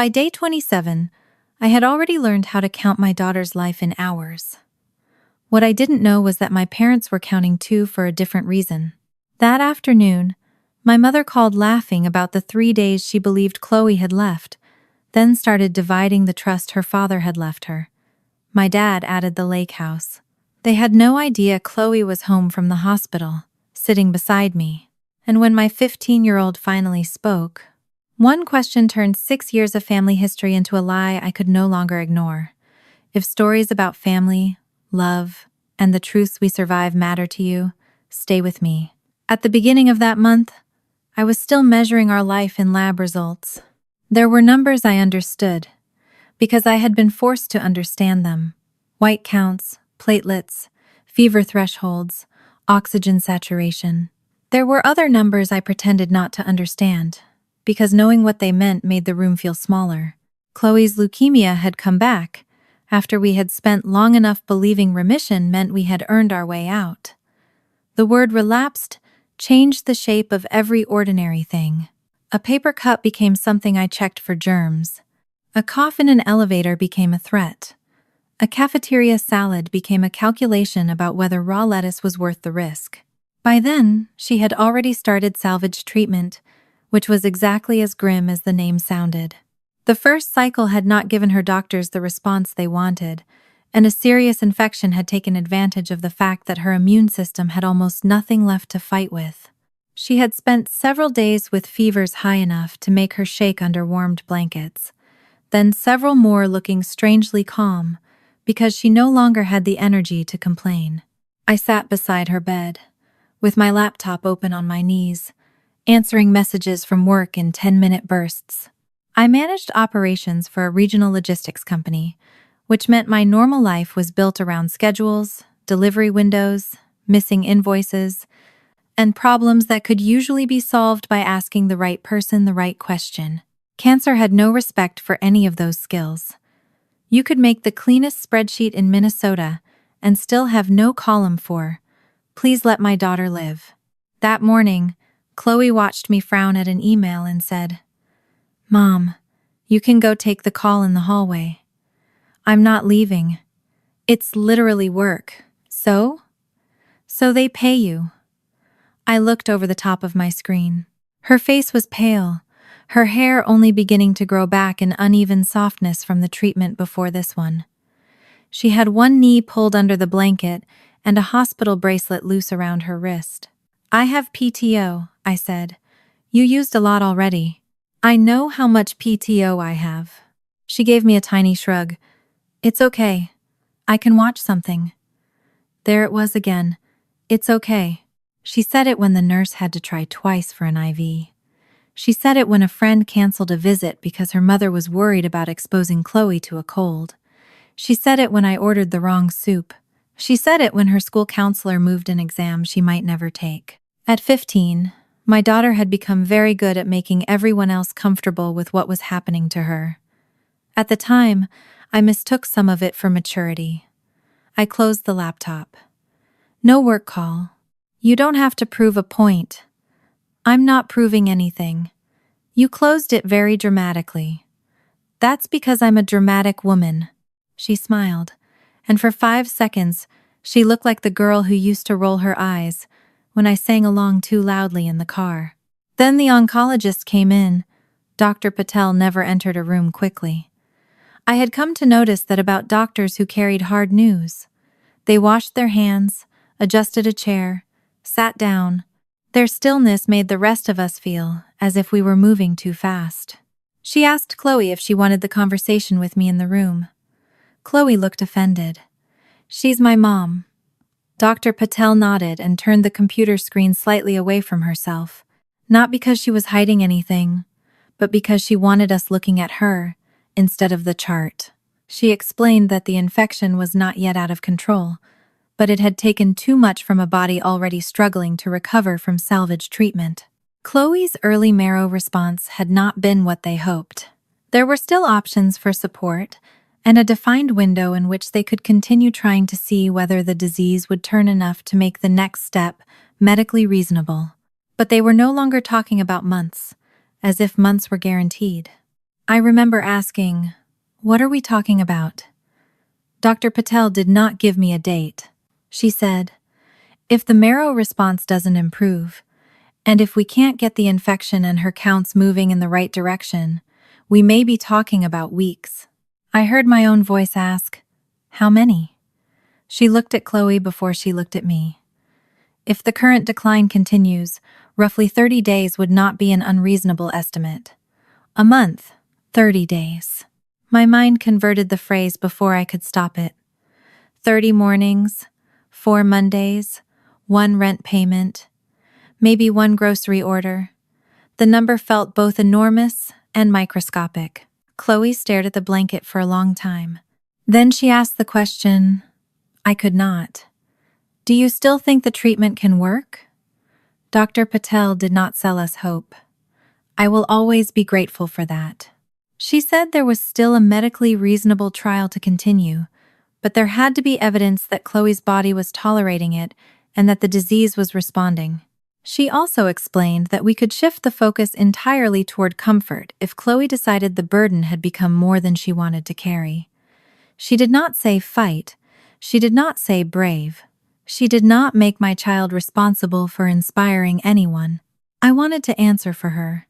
By day 27, I had already learned how to count my daughter's life in hours. What I didn't know was that my parents were counting too for a different reason. That afternoon, my mother called laughing about the 3 days she believed Chloe had left, then started dividing the trust her father had left her. My dad added the lake house. They had no idea Chloe was home from the hospital, sitting beside me. And when my 15-year-old finally spoke, one question turned 6 years of family history into a lie I could no longer ignore. If stories about family, love, and the truths we survive matter to you, stay with me. At the beginning of that month, I was still measuring our life in lab results. There were numbers I understood, because I had been forced to understand them. White counts, platelets, fever thresholds, oxygen saturation. There were other numbers I pretended not to understand, because knowing what they meant made the room feel smaller. Chloe's leukemia had come back, after we had spent long enough believing remission meant we had earned our way out. The word relapsed changed the shape of every ordinary thing. A paper cup became something I checked for germs. A cough in an elevator became a threat. A cafeteria salad became a calculation about whether raw lettuce was worth the risk. By then, she had already started salvage treatment, which was exactly as grim as the name sounded. The first cycle had not given her doctors the response they wanted, and a serious infection had taken advantage of the fact that her immune system had almost nothing left to fight with. She had spent several days with fevers high enough to make her shake under warmed blankets, then several more looking strangely calm, because she no longer had the energy to complain. I sat beside her bed, with my laptop open on my knees, answering messages from work in 10-minute bursts. I managed operations for a regional logistics company, which meant my normal life was built around schedules, delivery windows, missing invoices, and problems that could usually be solved by asking the right person the right question. Cancer had no respect for any of those skills. You could make the cleanest spreadsheet in Minnesota and still have no column for, "Please let my daughter live." That morning, Chloe watched me frown at an email and said, "Mom, you can go take the call in the hallway. I'm not leaving. It's literally work. So they pay you." I looked over the top of my screen. Her face was pale, her hair only beginning to grow back in uneven softness from the treatment before this one. She had one knee pulled under the blanket and a hospital bracelet loose around her wrist. "I have PTO," I said. "You used a lot already." "I know how much PTO I have." She gave me a tiny shrug. "It's okay. I can watch something." There it was again. "It's okay." She said it when the nurse had to try twice for an IV. She said it when a friend canceled a visit because her mother was worried about exposing Chloe to a cold. She said it when I ordered the wrong soup. She said it when her school counselor moved an exam she might never take. At 15, my daughter had become very good at making everyone else comfortable with what was happening to her. At the time, I mistook some of it for maturity. I closed the laptop. "No work call. You don't have to prove a point." "I'm not proving anything." "You closed it very dramatically." "That's because I'm a dramatic woman." She smiled, and for 5 seconds, she looked like the girl who used to roll her eyes when I sang along too loudly in the car. Then the oncologist came in. Dr. Patel never entered a room quickly. I had come to notice that about doctors who carried hard news. They washed their hands, adjusted a chair, sat down. Their stillness made the rest of us feel as if we were moving too fast. She asked Chloe if she wanted the conversation with me in the room. Chloe looked offended. "She's my mom." Dr. Patel nodded and turned the computer screen slightly away from herself, not because she was hiding anything, but because she wanted us looking at her instead of the chart. She explained that the infection was not yet out of control, but it had taken too much from a body already struggling to recover from salvage treatment. Chloe's early marrow response had not been what they hoped. There were still options for support, and a defined window in which they could continue trying to see whether the disease would turn enough to make the next step medically reasonable. But they were no longer talking about months, as if months were guaranteed. I remember asking, "What are we talking about?" Dr. Patel did not give me a date. She said, "If the marrow response doesn't improve, and if we can't get the infection and her counts moving in the right direction, we may be talking about weeks." I heard my own voice ask, "How many?" She looked at Chloe before she looked at me. "If the current decline continues, roughly 30 days would not be an unreasonable estimate. A month, 30 days." My mind converted the phrase before I could stop it. 30 mornings, 4 Mondays, 1 rent payment, maybe 1 grocery order. The number felt both enormous and microscopic. Chloe stared at the blanket for a long time. Then she asked the question I could not. "Do you still think the treatment can work?" Dr. Patel did not sell us hope. I will always be grateful for that. She said there was still a medically reasonable trial to continue, but there had to be evidence that Chloe's body was tolerating it and that the disease was responding. She also explained that we could shift the focus entirely toward comfort if Chloe decided the burden had become more than she wanted to carry. She did not say fight. She did not say brave. She did not make my child responsible for inspiring anyone. I wanted to answer for her.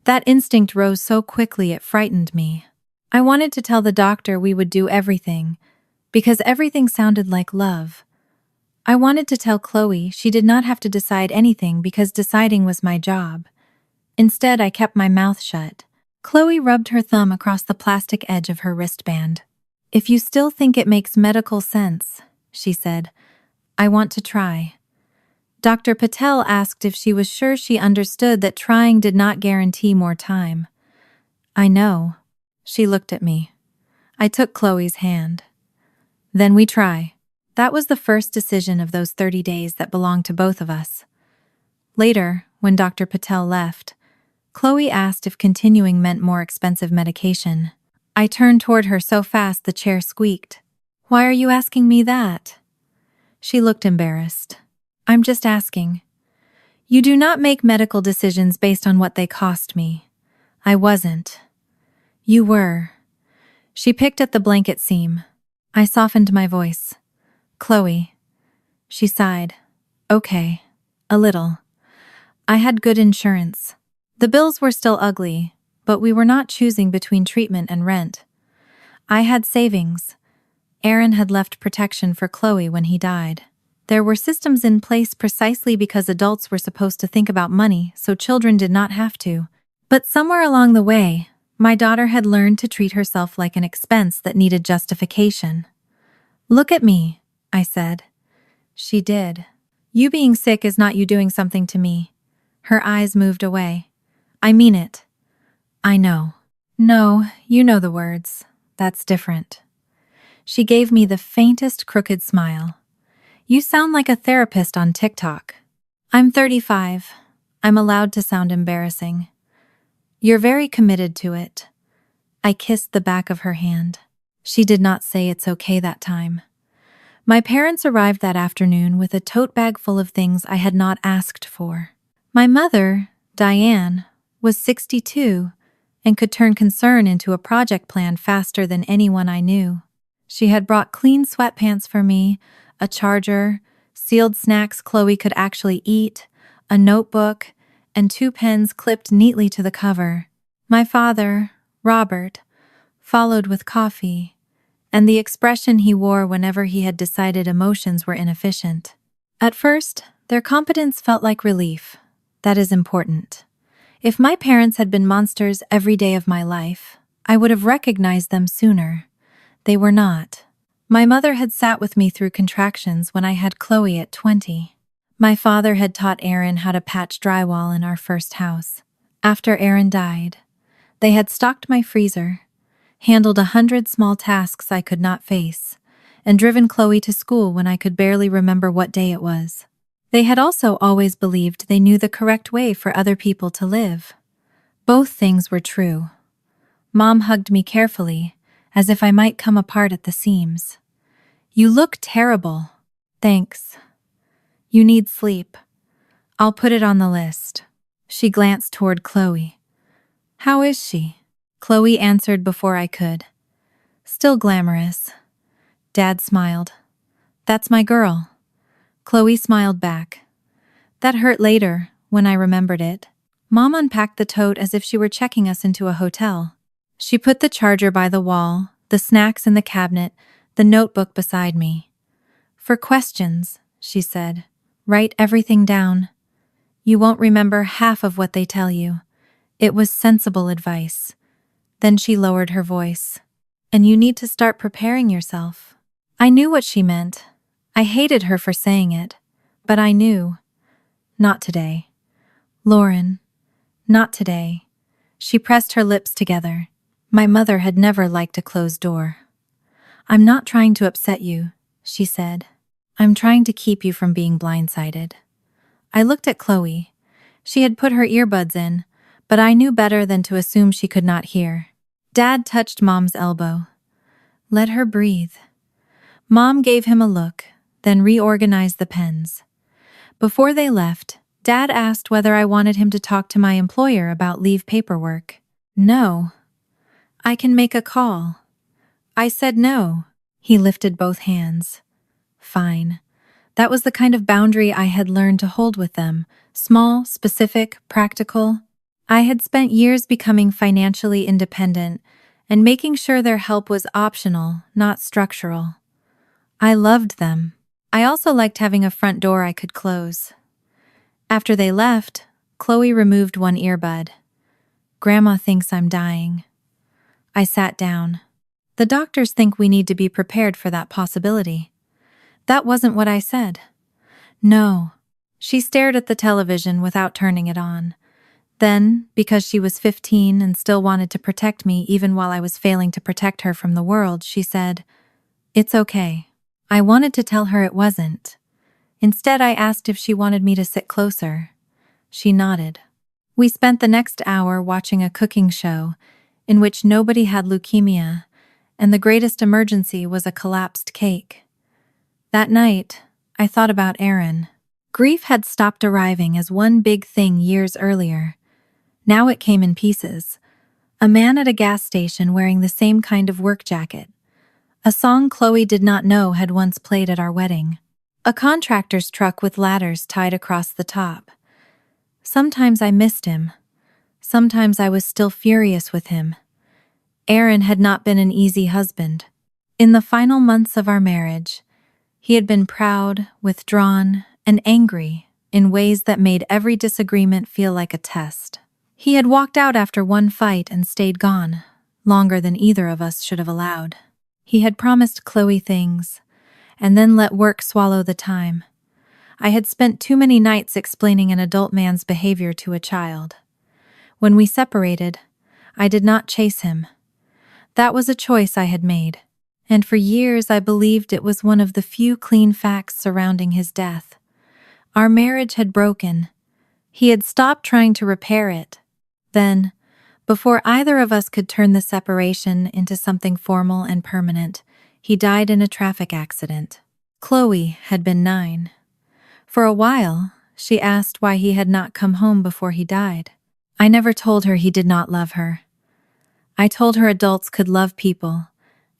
That instinct rose so quickly it frightened me. I wanted to tell the doctor we would do everything, because everything sounded like love. I wanted to tell Chloe she did not have to decide anything because deciding was my job. Instead, I kept my mouth shut. Chloe rubbed her thumb across the plastic edge of her wristband. "If you still think it makes medical sense," she said, "I want to try." Dr. Patel asked if she was sure she understood that trying did not guarantee more time. "I know." She looked at me. I took Chloe's hand. "Then we try." That was the first decision of those 30 days that belonged to both of us. Later, when Dr. Patel left, Chloe asked if continuing meant more expensive medication. I turned toward her so fast the chair squeaked. "Why are you asking me that?" She looked embarrassed. "I'm just asking. You do not make medical decisions based on what they cost me. I wasn't. You were." She picked at the blanket seam. I softened my voice. "Chloe." She sighed. "Okay, a little. I had good insurance. The bills were still ugly, but we were not choosing between treatment and rent. I had savings. Aaron had left protection for Chloe when he died. There were systems in place precisely because adults were supposed to think about money, so children did not have to. But somewhere along the way, my daughter had learned to treat herself like an expense that needed justification. "Look at me," I said. She did. "You being sick is not you doing something to me." Her eyes moved away. "I mean it." "I know." "No, you know the words. That's different." She gave me the faintest crooked smile. "You sound like a therapist on TikTok." "I'm 35. I'm allowed to sound embarrassing." "You're very committed to it." I kissed the back of her hand. She did not say it's okay that time. My parents arrived that afternoon with a tote bag full of things I had not asked for. My mother, Diane, was 62 and could turn concern into a project plan faster than anyone I knew. She had brought clean sweatpants for me, a charger, sealed snacks Chloe could actually eat, a notebook, and 2 pens clipped neatly to the cover. My father, Robert, followed with coffee, and the expression he wore whenever he had decided emotions were inefficient. At first, their competence felt like relief. That is important. If my parents had been monsters every day of my life, I would have recognized them sooner. They were not. My mother had sat with me through contractions when I had Chloe at 20. My father had taught Aaron how to patch drywall in our first house. After Aaron died, they had stocked my freezer, handled 100 small tasks I could not face, and driven Chloe to school when I could barely remember what day it was. They had also always believed they knew the correct way for other people to live. Both things were true. Mom hugged me carefully, as if I might come apart at the seams. "You look terrible." "Thanks. You need sleep. I'll put it on the list." She glanced toward Chloe. "How is she?" Chloe answered before I could. Still glamorous. Dad smiled. That's my girl. Chloe smiled back. That hurt later, when I remembered it. Mom unpacked the tote as if she were checking us into a hotel. She put the charger by the wall, the snacks in the cabinet, the notebook beside me. For questions, she said, write everything down. You won't remember half of what they tell you. It was sensible advice. Then she lowered her voice. And you need to start preparing yourself. I knew what she meant. I hated her for saying it. But I knew. Not today. Lauren. Not today. She pressed her lips together. My mother had never liked a closed door. I'm not trying to upset you, she said. I'm trying to keep you from being blindsided. I looked at Chloe. She had put her earbuds in, but I knew better than to assume she could not hear. Dad touched Mom's elbow. Let her breathe. Mom gave him a look, then reorganized the pens. Before they left, Dad asked whether I wanted him to talk to my employer about leave paperwork. No. I can make a call. I said no. He lifted both hands. Fine. That was the kind of boundary I had learned to hold with them. Small, specific, practical. I had spent years becoming financially independent and making sure their help was optional, not structural. I loved them. I also liked having a front door I could close. After they left, Chloe removed one earbud. Grandma thinks I'm dying. I sat down. The doctors think we need to be prepared for that possibility. That wasn't what I said. No. She stared at the television without turning it on. Then, because she was 15 and still wanted to protect me even while I was failing to protect her from the world, she said, It's okay. I wanted to tell her it wasn't. Instead, I asked if she wanted me to sit closer. She nodded. We spent the next hour watching a cooking show in which nobody had leukemia, and the greatest emergency was a collapsed cake. That night, I thought about Aaron. Grief had stopped arriving as one big thing years earlier. Now it came in pieces. A man at a gas station wearing the same kind of work jacket. A song Chloe did not know had once played at our wedding. A contractor's truck with ladders tied across the top. Sometimes I missed him. Sometimes I was still furious with him. Aaron had not been an easy husband. In the final months of our marriage, he had been proud, withdrawn, and angry in ways that made every disagreement feel like a test. He had walked out after one fight and stayed gone, longer than either of us should have allowed. He had promised Chloe things, and then let work swallow the time. I had spent too many nights explaining an adult man's behavior to a child. When we separated, I did not chase him. That was a choice I had made, and for years I believed it was one of the few clean facts surrounding his death. Our marriage had broken. He had stopped trying to repair it. Then, before either of us could turn the separation into something formal and permanent, he died in a traffic accident. Chloe had been 9. For a while, she asked why he had not come home before he died. I never told her he did not love her. I told her adults could love people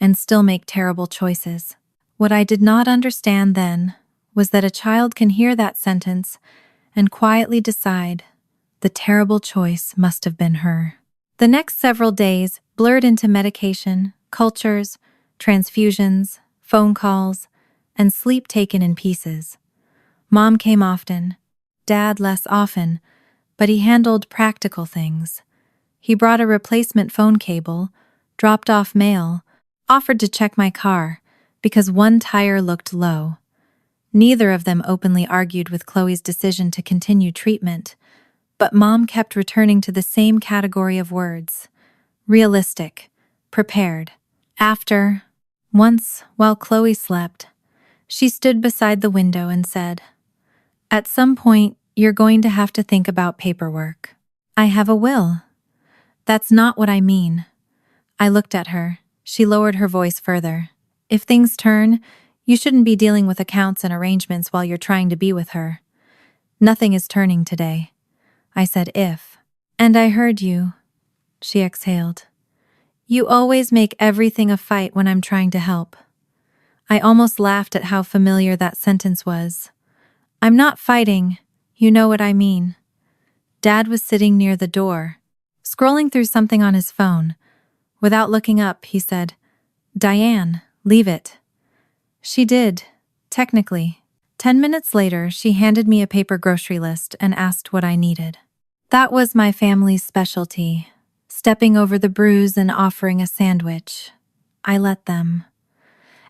and still make terrible choices. What I did not understand then was that a child can hear that sentence and quietly decide the terrible choice must have been her. The next several days blurred into medication, cultures, transfusions, phone calls, and sleep taken in pieces. Mom came often, Dad less often, but he handled practical things. He brought a replacement phone cable, dropped off mail, offered to check my car because one tire looked low. Neither of them openly argued with Chloe's decision to continue treatment, but Mom kept returning to the same category of words: realistic, prepared. Once, while Chloe slept, she stood beside the window and said, "At some point, you're going to have to think about paperwork. I have a will." "That's not what I mean." I looked at her. She lowered her voice further. "If things turn, you shouldn't be dealing with accounts and arrangements while you're trying to be with her." "Nothing is turning today." I said if. "And I heard you," she exhaled. You always make everything a fight when I'm trying to help. I almost laughed at how familiar that sentence was. I'm not fighting, you know what I mean. Dad was sitting near the door, scrolling through something on his phone. Without looking up, he said, "Diane, leave it." She did, technically. 10 minutes later, she handed me a paper grocery list and asked what I needed. That was my family's specialty, stepping over the bruise and offering a sandwich. I let them.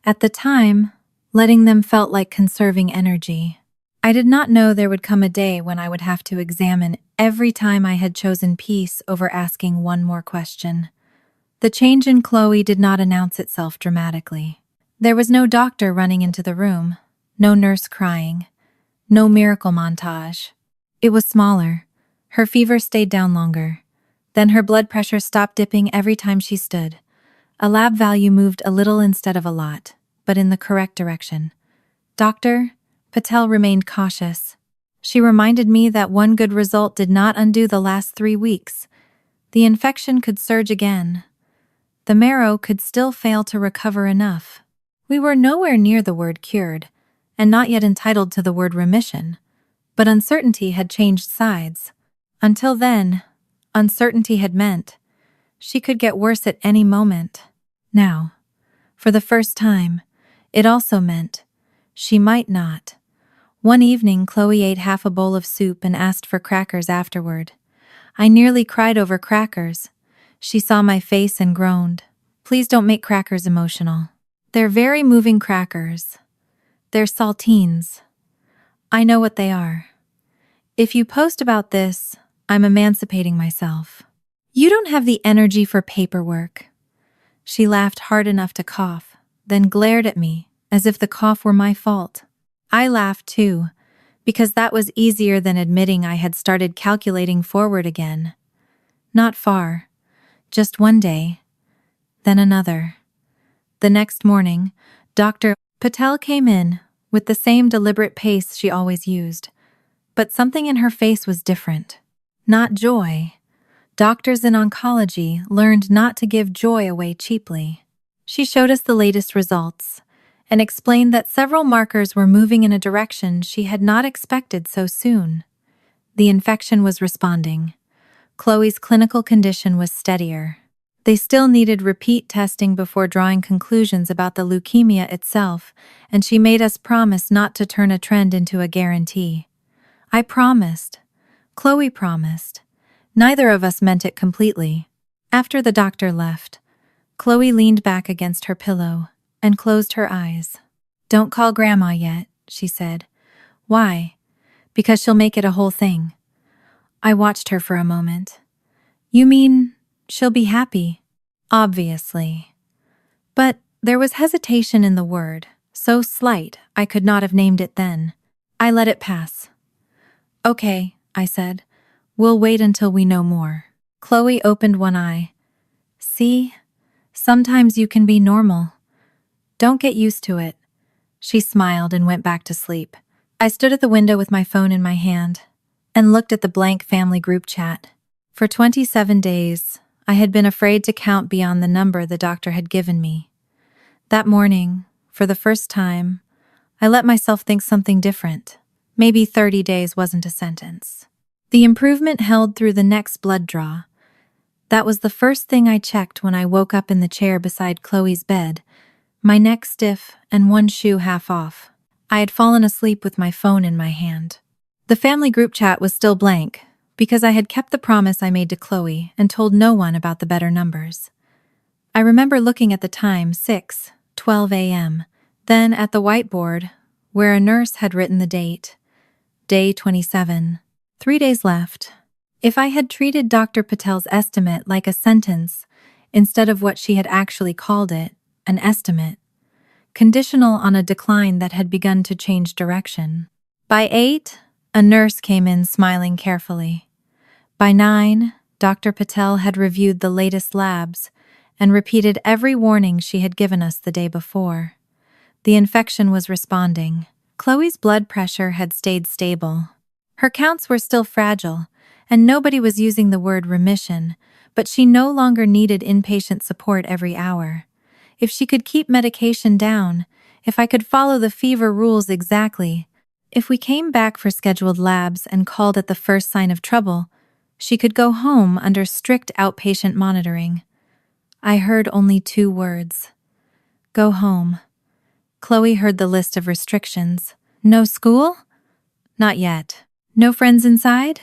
At the time, letting them felt like conserving energy. I did not know there would come a day when I would have to examine every time I had chosen peace over asking one more question. The change in Chloe did not announce itself dramatically. There was no doctor running into the room, no nurse crying, no miracle montage. It was smaller. Her fever stayed down longer. Then her blood pressure stopped dipping every time she stood. A lab value moved a little instead of a lot, but in the correct direction. Dr. Patel remained cautious. She reminded me that one good result did not undo the last 3 weeks. The infection could surge again. The marrow could still fail to recover enough. We were nowhere near the word cured, and not yet entitled to the word remission. But uncertainty had changed sides. Until then, uncertainty had meant she could get worse at any moment. Now, for the first time, it also meant she might not. One evening, Chloe ate half a bowl of soup and asked for crackers afterward. I nearly cried over crackers. She saw my face and groaned. "Please don't make crackers emotional. They're very moving crackers. They're saltines. I know what they are. If you post about this, I'm emancipating myself. You don't have the energy for paperwork." She laughed hard enough to cough, then glared at me as if the cough were my fault. I laughed too, because that was easier than admitting I had started calculating forward again. Not far, just one day, then another. The next morning, Dr. Patel came in with the same deliberate pace she always used, but something in her face was different. Not joy. Doctors in oncology learned not to give joy away cheaply. She showed us the latest results and explained that several markers were moving in a direction she had not expected so soon. The infection was responding. Chloe's clinical condition was steadier. They still needed repeat testing before drawing conclusions about the leukemia itself, and she made us promise not to turn a trend into a guarantee. I promised. Chloe promised. Neither of us meant it completely. After the doctor left, Chloe leaned back against her pillow and closed her eyes. "Don't call Grandma yet," she said. "Why?" "Because she'll make it a whole thing." I watched her for a moment. "You mean she'll be happy?" "Obviously." But there was hesitation in the word, so slight I could not have named it then. I let it pass. "Okay," I said. "We'll wait until we know more." Chloe opened one eye. "See? Sometimes you can be normal. Don't get used to it." She smiled and went back to sleep. I stood at the window with my phone in my hand and looked at the blank family group chat. For 27 days, I had been afraid to count beyond the number the doctor had given me. That morning, for the first time, I let myself think something different. Maybe 30 days wasn't a sentence. The improvement held through the next blood draw. That was the first thing I checked when I woke up in the chair beside Chloe's bed, my neck stiff and one shoe half off. I had fallen asleep with my phone in my hand. The family group chat was still blank, because I had kept the promise I made to Chloe and told no one about the better numbers. I remember looking at the time, 6:12 a.m., then at the whiteboard, where a nurse had written the date. Day 27. 3 days left. If I had treated Dr. Patel's estimate like a sentence, instead of what she had actually called it, an estimate, conditional on a decline that had begun to change direction. By 8, a nurse came in smiling carefully. By 9, Dr. Patel had reviewed the latest labs and repeated every warning she had given us the day before. The infection was responding. Chloe's blood pressure had stayed stable. Her counts were still fragile, and nobody was using the word remission, but she no longer needed inpatient support every hour. If she could keep medication down, if I could follow the fever rules exactly, if we came back for scheduled labs and called at the first sign of trouble, she could go home under strict outpatient monitoring. I heard only 2 words. Go home. Chloe heard the list of restrictions. No school? Not yet. No friends inside?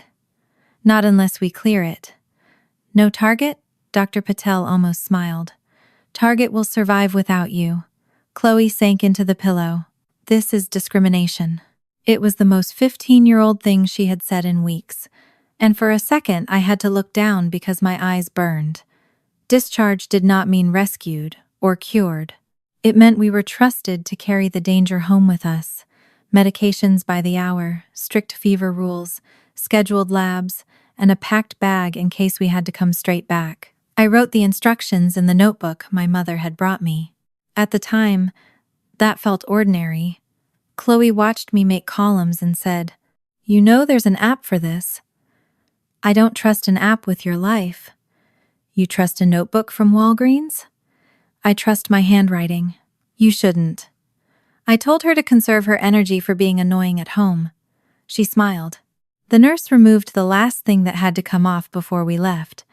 Not unless we clear it. No Target? Dr. Patel almost smiled. Target will survive without you. Chloe sank into the pillow. This is discrimination. It was the most 15-year-old thing she had said in weeks, and for a second I had to look down because my eyes burned. Discharge did not mean rescued or cured. It meant we were trusted to carry the danger home with us. Medications by the hour, strict fever rules, scheduled labs, and a packed bag in case we had to come straight back. I wrote the instructions in the notebook my mother had brought me. At the time, that felt ordinary. Chloe watched me make columns and said, "You know there's an app for this." I don't trust an app with your life. You trust a notebook from Walgreens? I trust my handwriting. You shouldn't. I told her to conserve her energy for being annoying at home. She smiled. The nurse removed the last thing that had to come off before we left,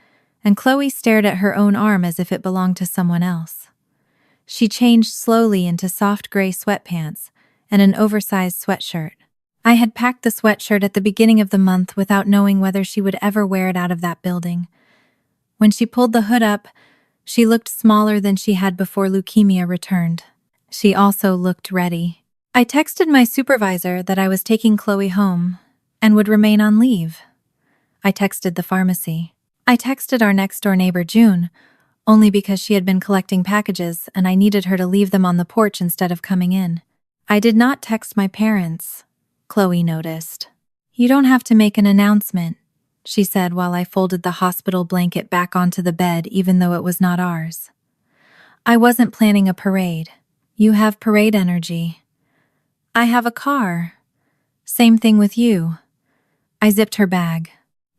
and Chloe stared at her own arm as if it belonged to someone else. She changed slowly into soft gray sweatpants and an oversized sweatshirt. I had packed the sweatshirt at the beginning of the month without knowing whether she would ever wear it out of that building. When she pulled the hood up, she looked smaller than she had before leukemia returned. She also looked ready. I texted my supervisor that I was taking Chloe home and would remain on leave. I texted the pharmacy. I texted our next-door neighbor, June, only because she had been collecting packages and I needed her to leave them on the porch instead of coming in. I did not text my parents, Chloe noticed. You don't have to make an announcement, she said while I folded the hospital blanket back onto the bed even though it was not ours. I wasn't planning a parade. You have parade energy. I have a car. Same thing with you. I zipped her bag.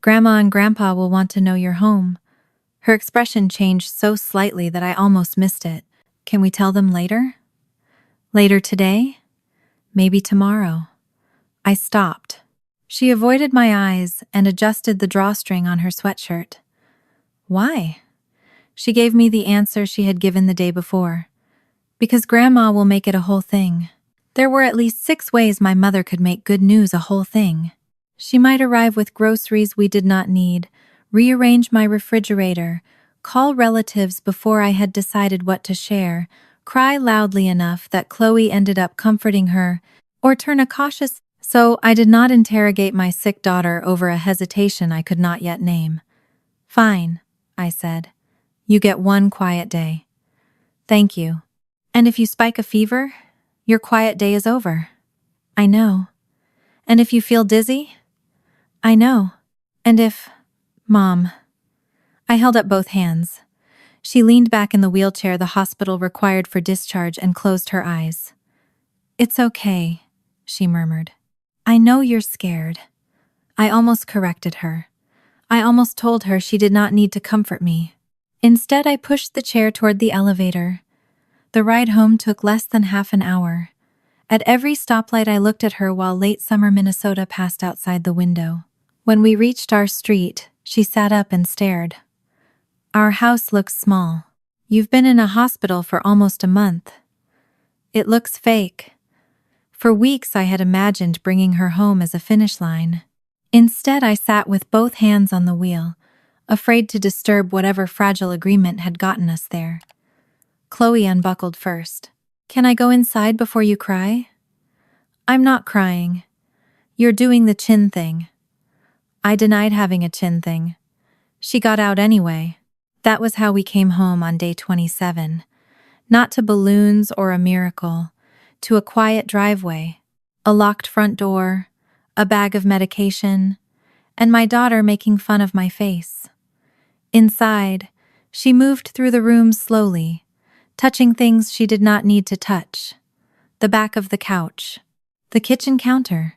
Grandma and Grandpa will want to know you're home. Her expression changed so slightly that I almost missed it. Can we tell them later? Later today? Maybe tomorrow. I stopped. She avoided my eyes and adjusted the drawstring on her sweatshirt. Why? She gave me the answer she had given the day before. Because Grandma will make it a whole thing. There were at least 6 ways my mother could make good news a whole thing. She might arrive with groceries we did not need, rearrange my refrigerator, call relatives before I had decided what to share, cry loudly enough that Chloe ended up comforting her, or turn a cautious. So I did not interrogate my sick daughter over a hesitation I could not yet name. Fine, I said. You get 1 quiet day. Thank you. And if you spike a fever, your quiet day is over. I know. And if you feel dizzy? I know. And if... Mom. I held up both hands. She leaned back in the wheelchair the hospital required for discharge and closed her eyes. It's okay, she murmured. I know you're scared. I almost corrected her. I almost told her she did not need to comfort me. Instead, I pushed the chair toward the elevator. The ride home took less than half an hour. At every stoplight, I looked at her while late summer Minnesota passed outside the window. When we reached our street, she sat up and stared. Our house looks small. You've been in a hospital for almost a month. It looks fake. For weeks, I had imagined bringing her home as a finish line. Instead, I sat with both hands on the wheel, afraid to disturb whatever fragile agreement had gotten us there. Chloe unbuckled first. Can I go inside before you cry? I'm not crying. You're doing the chin thing. I denied having a chin thing. She got out anyway. That was how we came home on day 27. Not to balloons or a miracle, to a quiet driveway, a locked front door, a bag of medication, and my daughter making fun of my face. Inside, she moved through the room slowly, touching things she did not need to touch. The back of the couch, the kitchen counter,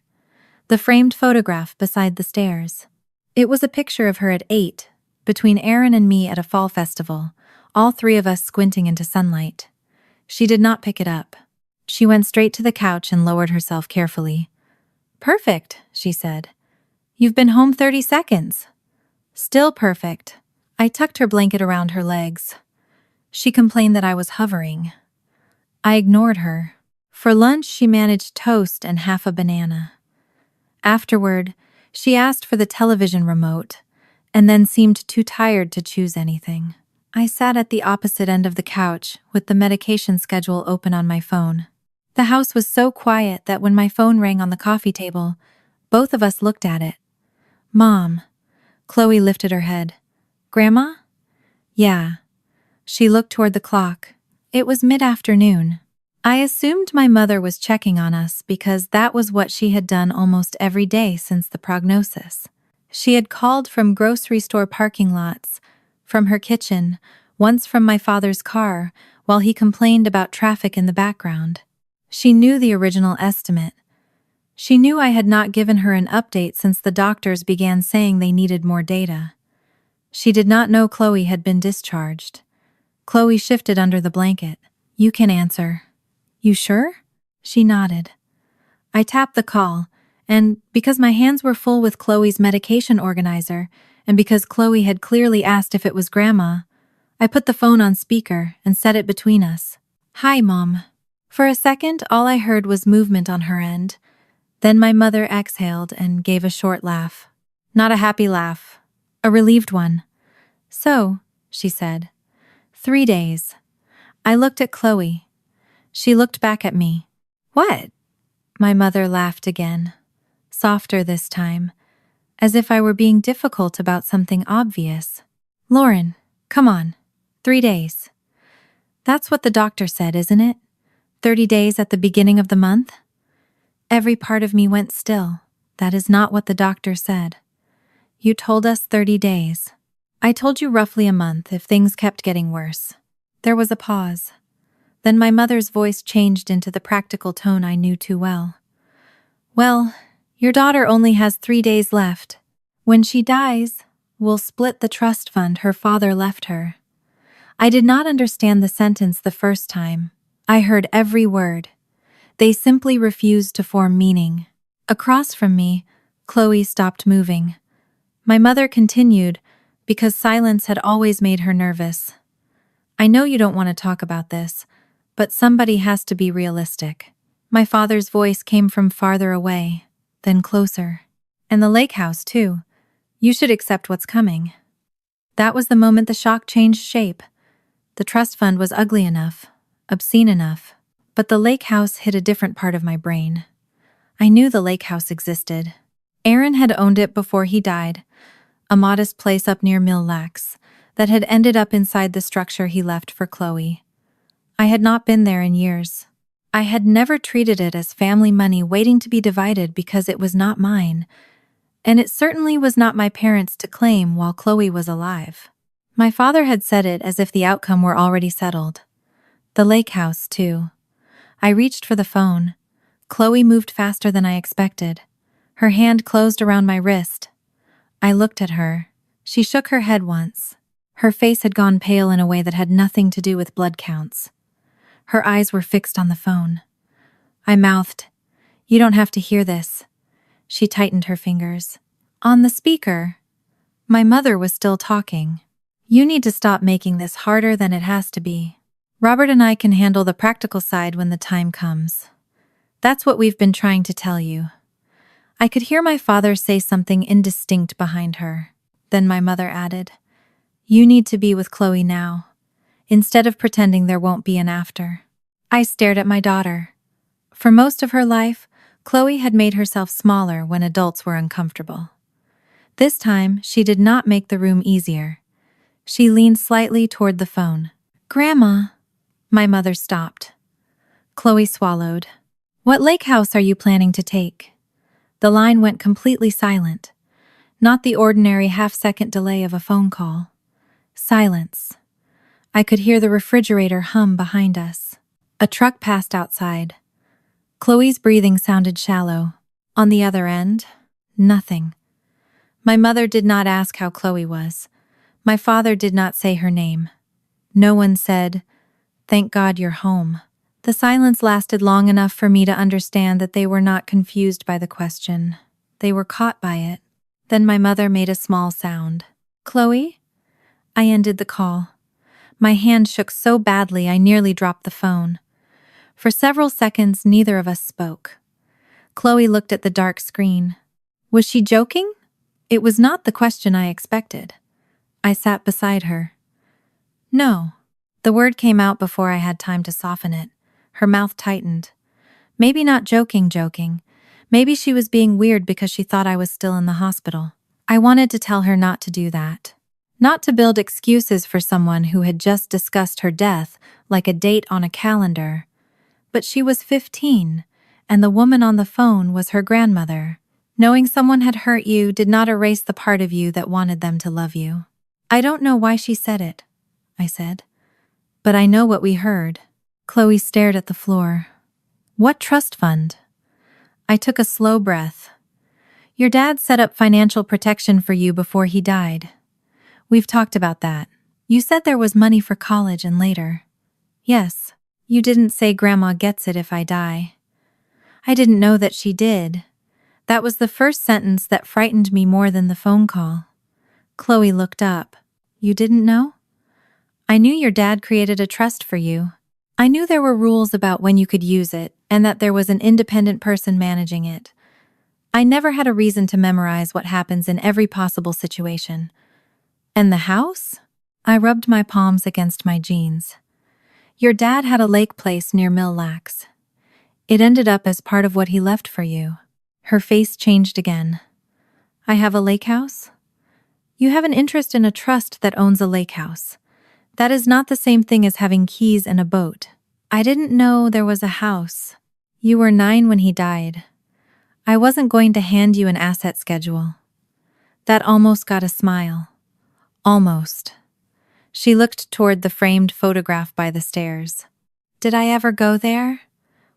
the framed photograph beside the stairs. It was a picture of her at 8, between Aaron and me at a fall festival, all three of us squinting into sunlight. She did not pick it up. She went straight to the couch and lowered herself carefully. "Perfect," she said. "You've been home 30 seconds. "Still perfect." I tucked her blanket around her legs. She complained that I was hovering. I ignored her. For lunch, she managed toast and half a banana. Afterward, she asked for the television remote, and then seemed too tired to choose anything. I sat at the opposite end of the couch with the medication schedule open on my phone. The house was so quiet that when my phone rang on the coffee table, both of us looked at it. "Mom." Chloe lifted her head. "Grandma?" "Yeah." She looked toward the clock. It was mid-afternoon. I assumed my mother was checking on us because that was what she had done almost every day since the prognosis. She had called from grocery store parking lots, from her kitchen, once from my father's car, while he complained about traffic in the background. She knew the original estimate. She knew I had not given her an update since the doctors began saying they needed more data. She did not know Chloe had been discharged. Chloe shifted under the blanket. "You can answer." "You sure?" She nodded. I tapped the call, and because my hands were full with Chloe's medication organizer, and because Chloe had clearly asked if it was Grandma, I put the phone on speaker and set it between us. "Hi, Mom." For a second, all I heard was movement on her end. Then my mother exhaled and gave a short laugh. Not a happy laugh, a relieved one. "So," she said, 3 days. I looked at Chloe. She looked back at me. "What?" My mother laughed again, softer this time, as if I were being difficult about something obvious. "Lauren, come on. 3 days. That's what the doctor said, isn't it? 30 days at the beginning of the month?" Every part of me went still. "That is not what the doctor said. You told us 30 days. I told you roughly a month if things kept getting worse." There was a pause. Then my mother's voice changed into the practical tone I knew too well. "Well, your daughter only has 3 days left. When she dies, we'll split the trust fund her father left her." I did not understand the sentence the first time. I heard every word. They simply refused to form meaning. Across from me, Chloe stopped moving. My mother continued, because silence had always made her nervous. "I know you don't want to talk about this, but somebody has to be realistic." My father's voice came from farther away, then closer. "And the lake house, too. You should accept what's coming." That was the moment the shock changed shape. The trust fund was ugly enough, obscene enough, but the lake house hit a different part of my brain. I knew the lake house existed. Aaron had owned it before he died, a modest place up near Mill Lacs that had ended up inside the structure he left for Chloe. I had not been there in years. I had never treated it as family money waiting to be divided because it was not mine, and it certainly was not my parents' to claim while Chloe was alive. My father had said it as if the outcome were already settled. The lake house, too. I reached for the phone. Chloe moved faster than I expected. Her hand closed around my wrist. I looked at her. She shook her head once. Her face had gone pale in a way that had nothing to do with blood counts. Her eyes were fixed on the phone. I mouthed, "You don't have to hear this." She tightened her fingers. On the speaker. My mother was still talking. "You need to stop making this harder than it has to be. Robert and I can handle the practical side when the time comes. That's what we've been trying to tell you." I could hear my father say something indistinct behind her. Then my mother added, "You need to be with Chloe now, instead of pretending there won't be an after." I stared at my daughter. For most of her life, Chloe had made herself smaller when adults were uncomfortable. This time, she did not make the room easier. She leaned slightly toward the phone. "Grandma." My mother stopped. Chloe swallowed. "What lake house are you planning to take?" The line went completely silent. Not the ordinary half-second delay of a phone call. Silence. I could hear the refrigerator hum behind us. A truck passed outside. Chloe's breathing sounded shallow. On the other end, nothing. My mother did not ask how Chloe was. My father did not say her name. No one said, "Thank God you're home." The silence lasted long enough for me to understand that they were not confused by the question. They were caught by it. Then my mother made a small sound. "Chloe?" I ended the call. My hand shook so badly I nearly dropped the phone. For several seconds, neither of us spoke. Chloe looked at the dark screen. Was she joking? It was not the question I expected. I sat beside her. "No." The word came out before I had time to soften it. Her mouth tightened. Maybe not joking. Maybe she was being weird because she thought I was still in the hospital. I wanted to tell her not to do that. Not to build excuses for someone who had just discussed her death like a date on a calendar. But she was 15, and the woman on the phone was her grandmother. Knowing someone had hurt you did not erase the part of you that wanted them to love you. "I don't know why she said it," I said. "But I know what we heard." Chloe stared at the floor. "What trust fund?" I took a slow breath. "Your dad set up financial protection for you before he died. We've talked about that. You said there was money for college and later." "Yes. You didn't say Grandma gets it if I die." I didn't know that she did. That was the first sentence that frightened me more than the phone call. Chloe looked up. "You didn't know?" "I knew your dad created a trust for you. I knew there were rules about when you could use it and that there was an independent person managing it. I never had a reason to memorize what happens in every possible situation." "And the house?" I rubbed my palms against my jeans. "Your dad had a lake place near Mill Lacs. It ended up as part of what he left for you." Her face changed again. "I have a lake house?" "You have an interest in a trust that owns a lake house. That is not the same thing as having keys in a boat." "I didn't know there was a house." "You were 9 when he died. I wasn't going to hand you an asset schedule." That almost got a smile. Almost. She looked toward the framed photograph by the stairs. "Did I ever go there?"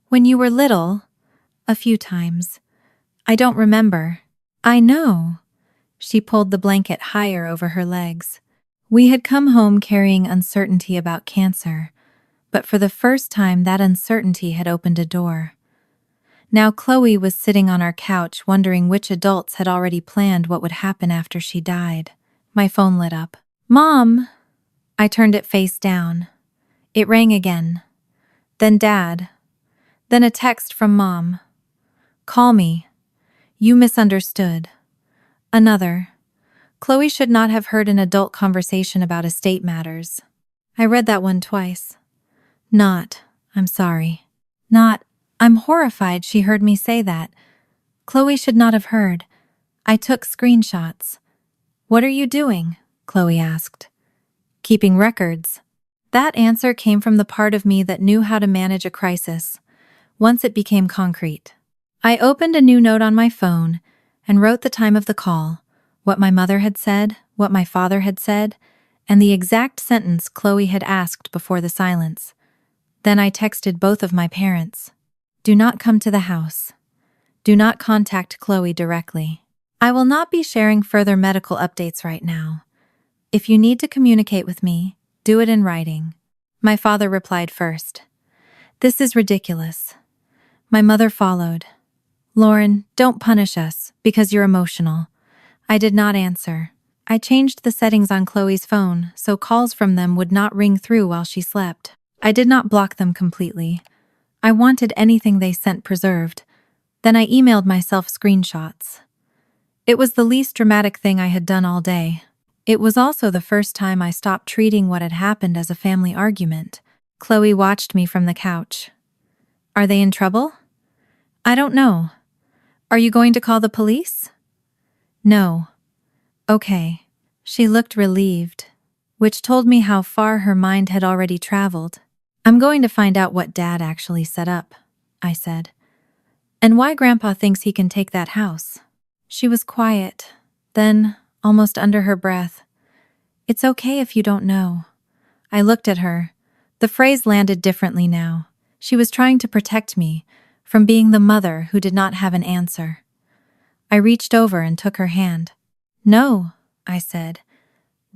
"When you were little?" "A few times. I don't remember." "I know." She pulled the blanket higher over her legs. We had come home carrying uncertainty about cancer, but for the first time that uncertainty had opened a door. Now Chloe was sitting on our couch wondering which adults had already planned what would happen after she died. My phone lit up. "Mom!" I turned it face down. It rang again. Then Dad. Then a text from Mom. "Call me. You misunderstood." Another. Chloe should not have heard an adult conversation about estate matters. I read that one twice. Not, "I'm sorry." Not, "I'm horrified she heard me say that." Chloe should not have heard. I took screenshots. "What are you doing?" Chloe asked. "Keeping records." That answer came from the part of me that knew how to manage a crisis, once it became concrete. I opened a new note on my phone and wrote the time of the call, what my mother had said, what my father had said, and the exact sentence Chloe had asked before the silence. Then I texted both of my parents. "Do not come to the house. Do not contact Chloe directly. I will not be sharing further medical updates right now. If you need to communicate with me, do it in writing." My father replied first. "This is ridiculous." My mother followed. "Lauren, don't punish us because you're emotional." I did not answer. I changed the settings on Chloe's phone so calls from them would not ring through while she slept. I did not block them completely. I wanted anything they sent preserved. Then I emailed myself screenshots. It was the least dramatic thing I had done all day. It was also the first time I stopped treating what had happened as a family argument. Chloe watched me from the couch. "Are they in trouble?" "I don't know." "Are you going to call the police?" "No." "Okay." She looked relieved, which told me how far her mind had already traveled. "I'm going to find out what Dad actually set up," I said. "And why Grandpa thinks he can take that house." She was quiet. Then, almost under her breath, "It's okay if you don't know." I looked at her. The phrase landed differently now. She was trying to protect me from being the mother who did not have an answer. I reached over and took her hand. "No," I said.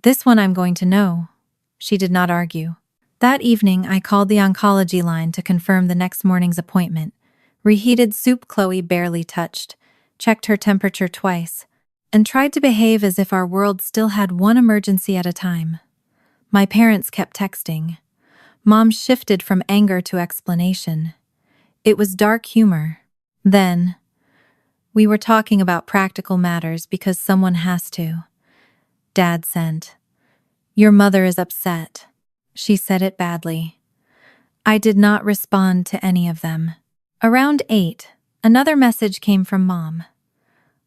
This one I'm going to know. She did not argue. That evening, I called the oncology line to confirm the next morning's appointment. Reheated soup Chloe barely touched, checked her temperature twice, and tried to behave as if our world still had one emergency at a time. My parents kept texting. Mom shifted from anger to explanation. It was dark humor. Then, we were talking about practical matters because someone has to. Dad sent, "Your mother is upset." She said it badly. I did not respond to any of them. Around 8, another message came from Mom.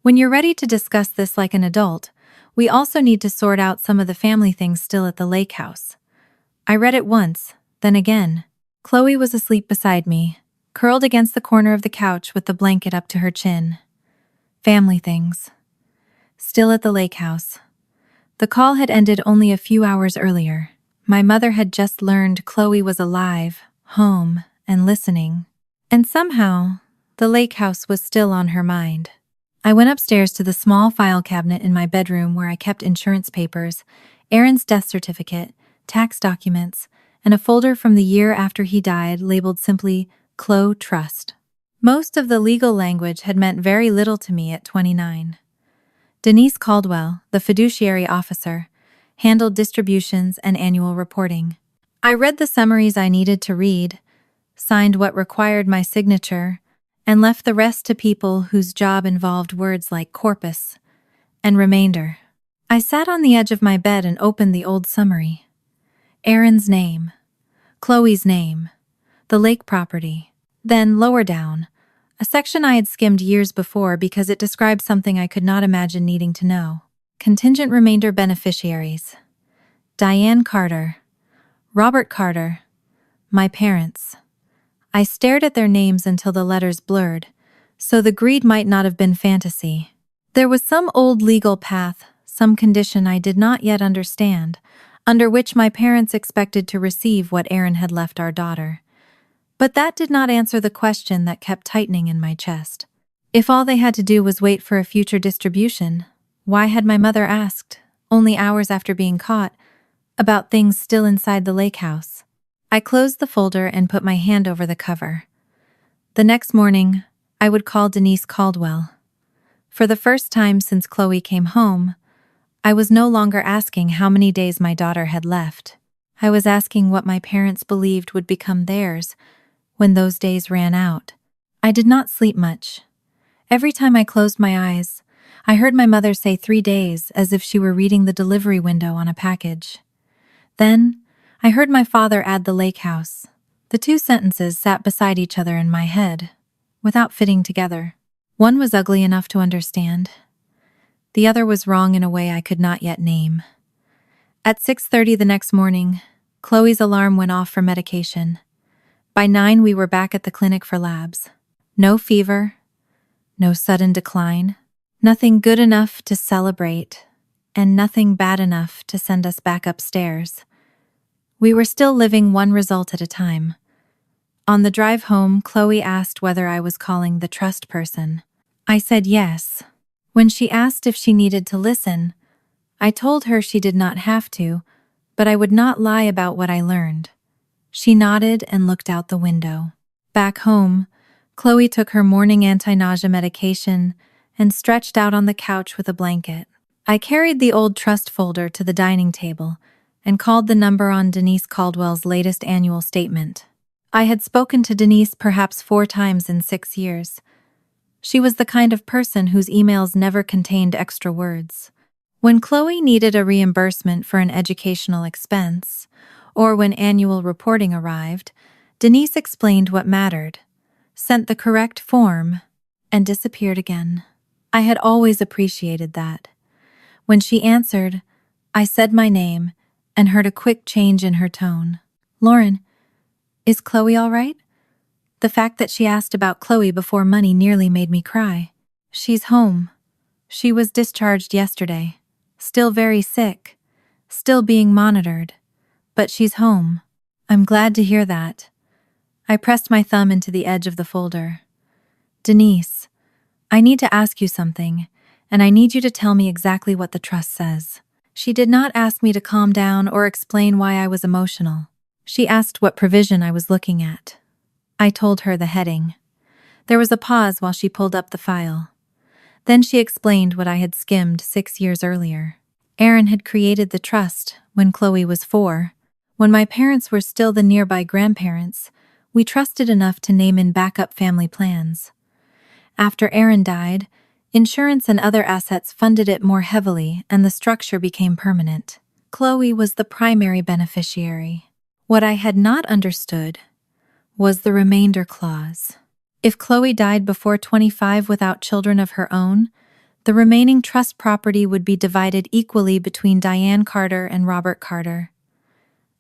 "When you're ready to discuss this like an adult, we also need to sort out some of the family things still at the lake house." I read it once, then again. Chloe was asleep beside me, curled against the corner of the couch with the blanket up to her chin. Family things. Still at the lake house. The call had ended only a few hours earlier. My mother had just learned Chloe was alive, home, and listening. And somehow, the lake house was still on her mind. I went upstairs to the small file cabinet in my bedroom where I kept insurance papers, Aaron's death certificate, tax documents, and a folder from the year after he died labeled simply Chloe Trust. Most of the legal language had meant very little to me at 29. Denise Caldwell, the fiduciary officer, handled distributions and annual reporting. I read the summaries I needed to read, signed what required my signature, and left the rest to people whose job involved words like corpus and remainder. I sat on the edge of my bed and opened the old summary. Aaron's name, Chloe's name, the lake property. Then, lower down, a section I had skimmed years before because it described something I could not imagine needing to know. Contingent remainder beneficiaries. Diane Carter, Robert Carter, my parents. I stared at their names until the letters blurred, so the greed might not have been fantasy. There was some old legal path, some condition I did not yet understand, under which my parents expected to receive what Aaron had left our daughter. But that did not answer the question that kept tightening in my chest. If all they had to do was wait for a future distribution, why had my mother asked, only hours after being caught, about things still inside the lake house? I closed the folder and put my hand over the cover. The next morning, I would call Denise Caldwell. For the first time since Chloe came home, I was no longer asking how many days my daughter had left. I was asking what my parents believed would become theirs when those days ran out. I did not sleep much. Every time I closed my eyes, I heard my mother say 3 days as if she were reading the delivery window on a package. Then, I heard my father add the lake house. The two sentences sat beside each other in my head, without fitting together. One was ugly enough to understand. The other was wrong in a way I could not yet name. At 6:30 the next morning, Chloe's alarm went off for medication. By 9, we were back at the clinic for labs. No fever, no sudden decline, nothing good enough to celebrate, and nothing bad enough to send us back upstairs. We were still living one result at a time. On the drive home, Chloe asked whether I was calling the trust person. I said yes. When she asked if she needed to listen, I told her she did not have to, but I would not lie about what I learned. She nodded and looked out the window. Back home, Chloe took her morning anti-nausea medication and stretched out on the couch with a blanket. I carried the old trust folder to the dining table and called the number on Denise Caldwell's latest annual statement. I had spoken to Denise perhaps 4 times in 6 years. She was the kind of person whose emails never contained extra words. When Chloe needed a reimbursement for an educational expense, or when annual reporting arrived, Denise explained what mattered, sent the correct form, and disappeared again. I had always appreciated that. When she answered, I said my name and heard a quick change in her tone. "Lauren, is Chloe all right?" The fact that she asked about Chloe before money nearly made me cry. "She's home. She was discharged yesterday. Still very sick. Still being monitored. But she's home." "I'm glad to hear that." I pressed my thumb into the edge of the folder. "Denise, I need to ask you something, and I need you to tell me exactly what the trust says. She did not ask me to calm down or explain why I was emotional. She asked what provision I was looking at. I told her the heading. There was a pause while she pulled up the file. Then she explained what I had skimmed 6 years earlier. Aaron had created the trust when Chloe was 4. When my parents were still the nearby grandparents, we trusted enough to name in backup family plans. After Aaron died, insurance and other assets funded it more heavily and the structure became permanent. Chloe was the primary beneficiary. What I had not understood was the remainder clause. If Chloe died before 25 without children of her own, the remaining trust property would be divided equally between Diane Carter and Robert Carter.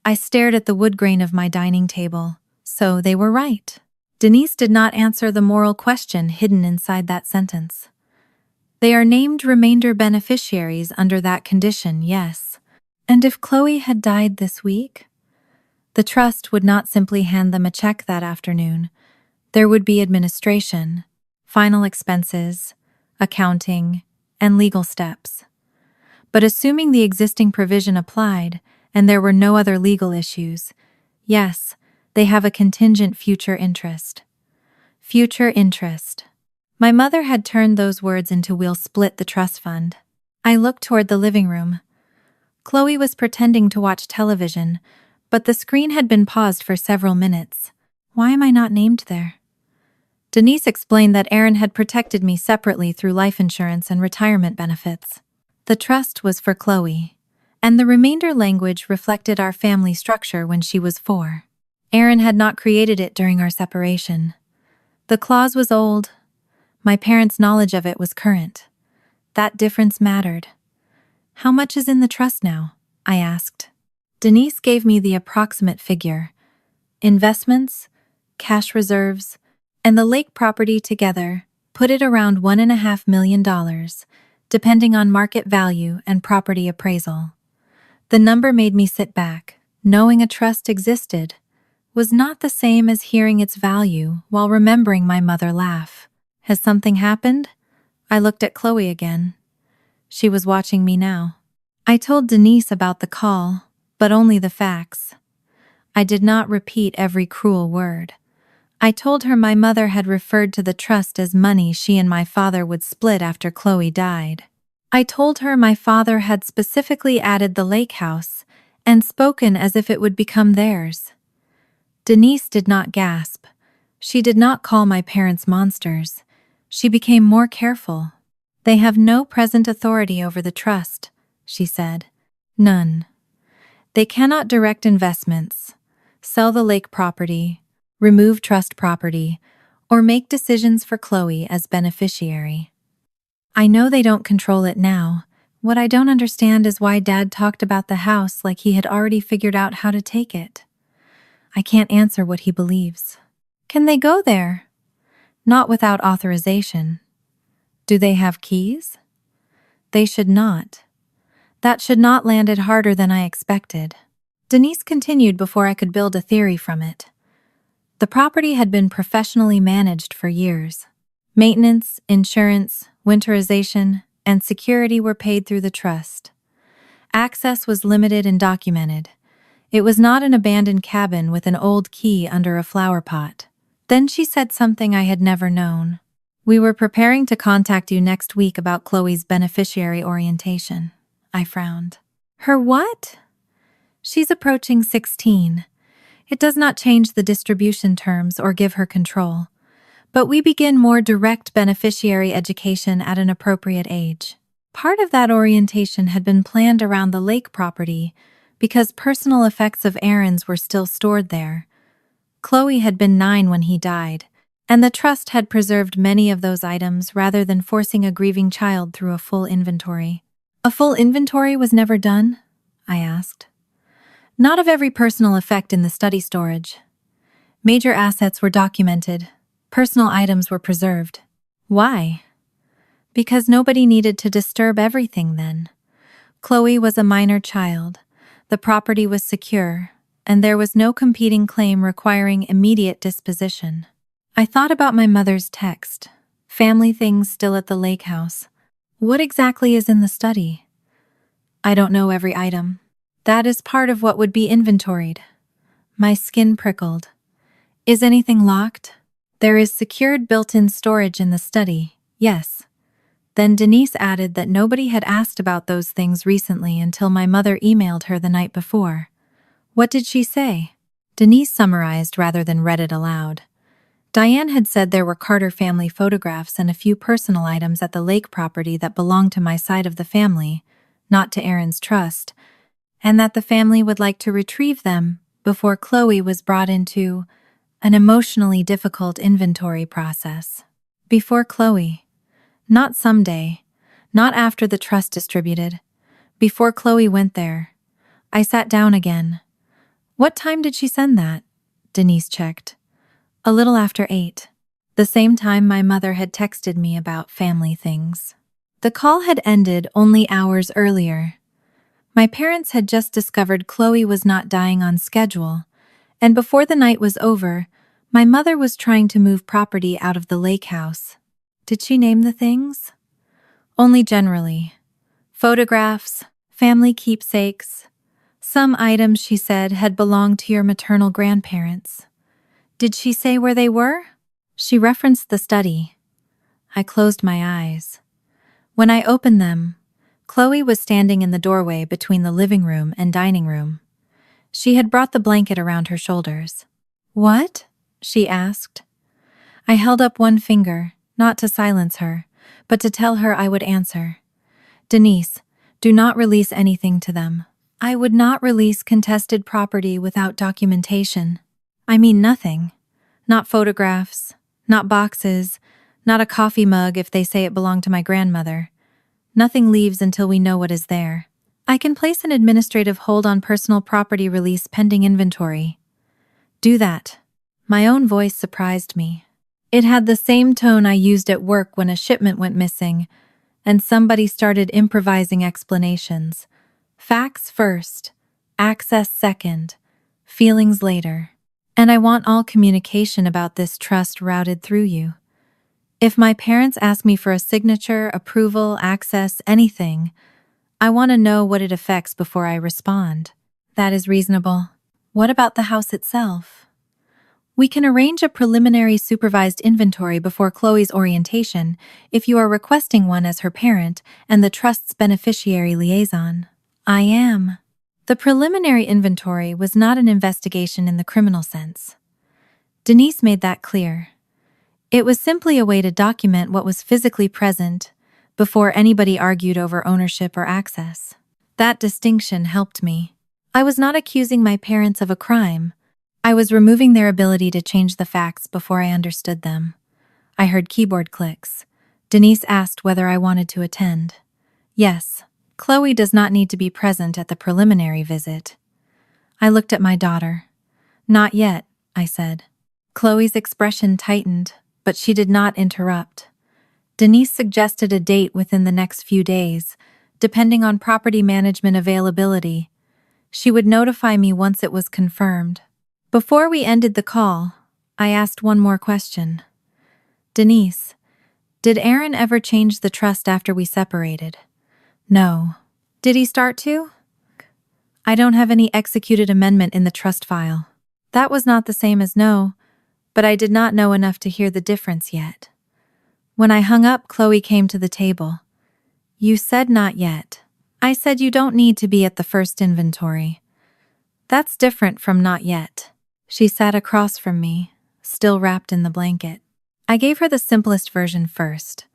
I stared at the wood grain of my dining table. So they were right. Denise did not answer the moral question hidden inside that sentence. They are named remainder beneficiaries under that condition, yes. And if Chloe had died this week? The trust would not simply hand them a check that afternoon. There would be administration, final expenses, accounting, and legal steps. But assuming the existing provision applied and there were no other legal issues, yes, they have a contingent future interest. Future interest. My mother had turned those words into "we'll split the trust fund." I looked toward the living room. Chloe was pretending to watch television, but the screen had been paused for several minutes. Why am I not named there? Denise explained that Aaron had protected me separately through life insurance and retirement benefits. The trust was for Chloe, and the remainder language reflected our family structure when she was 4. Aaron had not created it during our separation. The clause was old. My parents' knowledge of it was current. That difference mattered. How much is in the trust now? I asked. Denise gave me the approximate figure. Investments, cash reserves, and the lake property together put it around $1.5 million, depending on market value and property appraisal. The number made me sit back. Knowing a trust existed was not the same as hearing its value while remembering my mother laugh. Has something happened? I looked at Chloe again. She was watching me now. I told Denise about the call, but only the facts. I did not repeat every cruel word. I told her my mother had referred to the trust as money she and my father would split after Chloe died. I told her my father had specifically added the lake house and spoken as if it would become theirs. Denise did not gasp. She did not call my parents monsters. She became more careful. They have no present authority over the trust, she said. None. They cannot direct investments, sell the lake property, remove trust property, or make decisions for Chloe as beneficiary. I know they don't control it now. What I don't understand is why Dad talked about the house like he had already figured out how to take it. I can't answer what he believes. Can they go there? Not without authorization. Do they have keys? They should not. That should not landed harder than I expected. Denise continued before I could build a theory from it. The property had been professionally managed for years. Maintenance, insurance, winterization, and security were paid through the trust. Access was limited and documented. It was not an abandoned cabin with an old key under a flower pot. Then she said something I had never known. We were preparing to contact you next week about Chloe's beneficiary orientation. I frowned. Her what? She's approaching 16. It does not change the distribution terms or give her control. But we begin more direct beneficiary education at an appropriate age. Part of that orientation had been planned around the lake property because personal effects of Aaron's were still stored there. Chloe had been 9 when he died, and the trust had preserved many of those items rather than forcing a grieving child through a full inventory. A full inventory was never done? I asked. Not of every personal effect in the study storage. Major assets were documented. Personal items were preserved. Why? Because nobody needed to disturb everything then. Chloe was a minor child. The property was secure, and there was no competing claim requiring immediate disposition. I thought about my mother's text. Family things still at the lake house. What exactly is in the study? I don't know every item. That is part of what would be inventoried. My skin prickled. Is anything locked? There is secured built-in storage in the study, yes. Then Denise added that nobody had asked about those things recently until my mother emailed her the night before. What did she say? Denise summarized rather than read it aloud. Diane had said there were Carter family photographs and a few personal items at the lake property that belonged to my side of the family, not to Aaron's trust, and that the family would like to retrieve them before Chloe was brought into an emotionally difficult inventory process. Before Chloe. Not someday. Not after the trust distributed. Before Chloe went there. I sat down again. What time did she send that? Denise checked. A little after 8. The same time my mother had texted me about family things. The call had ended only hours earlier. My parents had just discovered Chloe was not dying on schedule, and before the night was over, my mother was trying to move property out of the lake house. Did she name the things? Only generally. Photographs, family keepsakes. Some items, she said, had belonged to your maternal grandparents. Did she say where they were? She referenced the study. I closed my eyes. When I opened them, Chloe was standing in the doorway between the living room and dining room. She had brought the blanket around her shoulders. What? She asked. I held up one finger, not to silence her, but to tell her I would answer. Denise, do not release anything to them. I would not release contested property without documentation. I mean nothing. Not photographs, not boxes, not a coffee mug if they say it belonged to my grandmother. Nothing leaves until we know what is there. I can place an administrative hold on personal property release pending inventory. Do that. My own voice surprised me. It had the same tone I used at work when a shipment went missing, and somebody started improvising explanations. Facts first, access second, feelings later. And I want all communication about this trust routed through you. If my parents ask me for a signature, approval, access, anything, I want to know what it affects before I respond. That is reasonable. What about the house itself? We can arrange a preliminary supervised inventory before Chloe's orientation if you are requesting one as her parent and the trust's beneficiary liaison. I am. The preliminary inventory was not an investigation in the criminal sense. Denise made that clear. It was simply a way to document what was physically present before anybody argued over ownership or access. That distinction helped me. I was not accusing my parents of a crime. I was removing their ability to change the facts before I understood them. I heard keyboard clicks. Denise asked whether I wanted to attend. Yes. Chloe does not need to be present at the preliminary visit. I looked at my daughter. Not yet, I said. Chloe's expression tightened, but she did not interrupt. Denise suggested a date within the next few days, depending on property management availability. She would notify me once it was confirmed. Before we ended the call, I asked one more question. Denise, did Aaron ever change the trust after we separated? No. Did he start to? I don't have any executed amendment in the trust file. That was not the same as no, but I did not know enough to hear the difference yet. When I hung up, Chloe came to the table. You said not yet. I said you don't need to be at the first inventory. That's different from not yet. She sat across from me, still wrapped in the blanket. I gave her the simplest version first.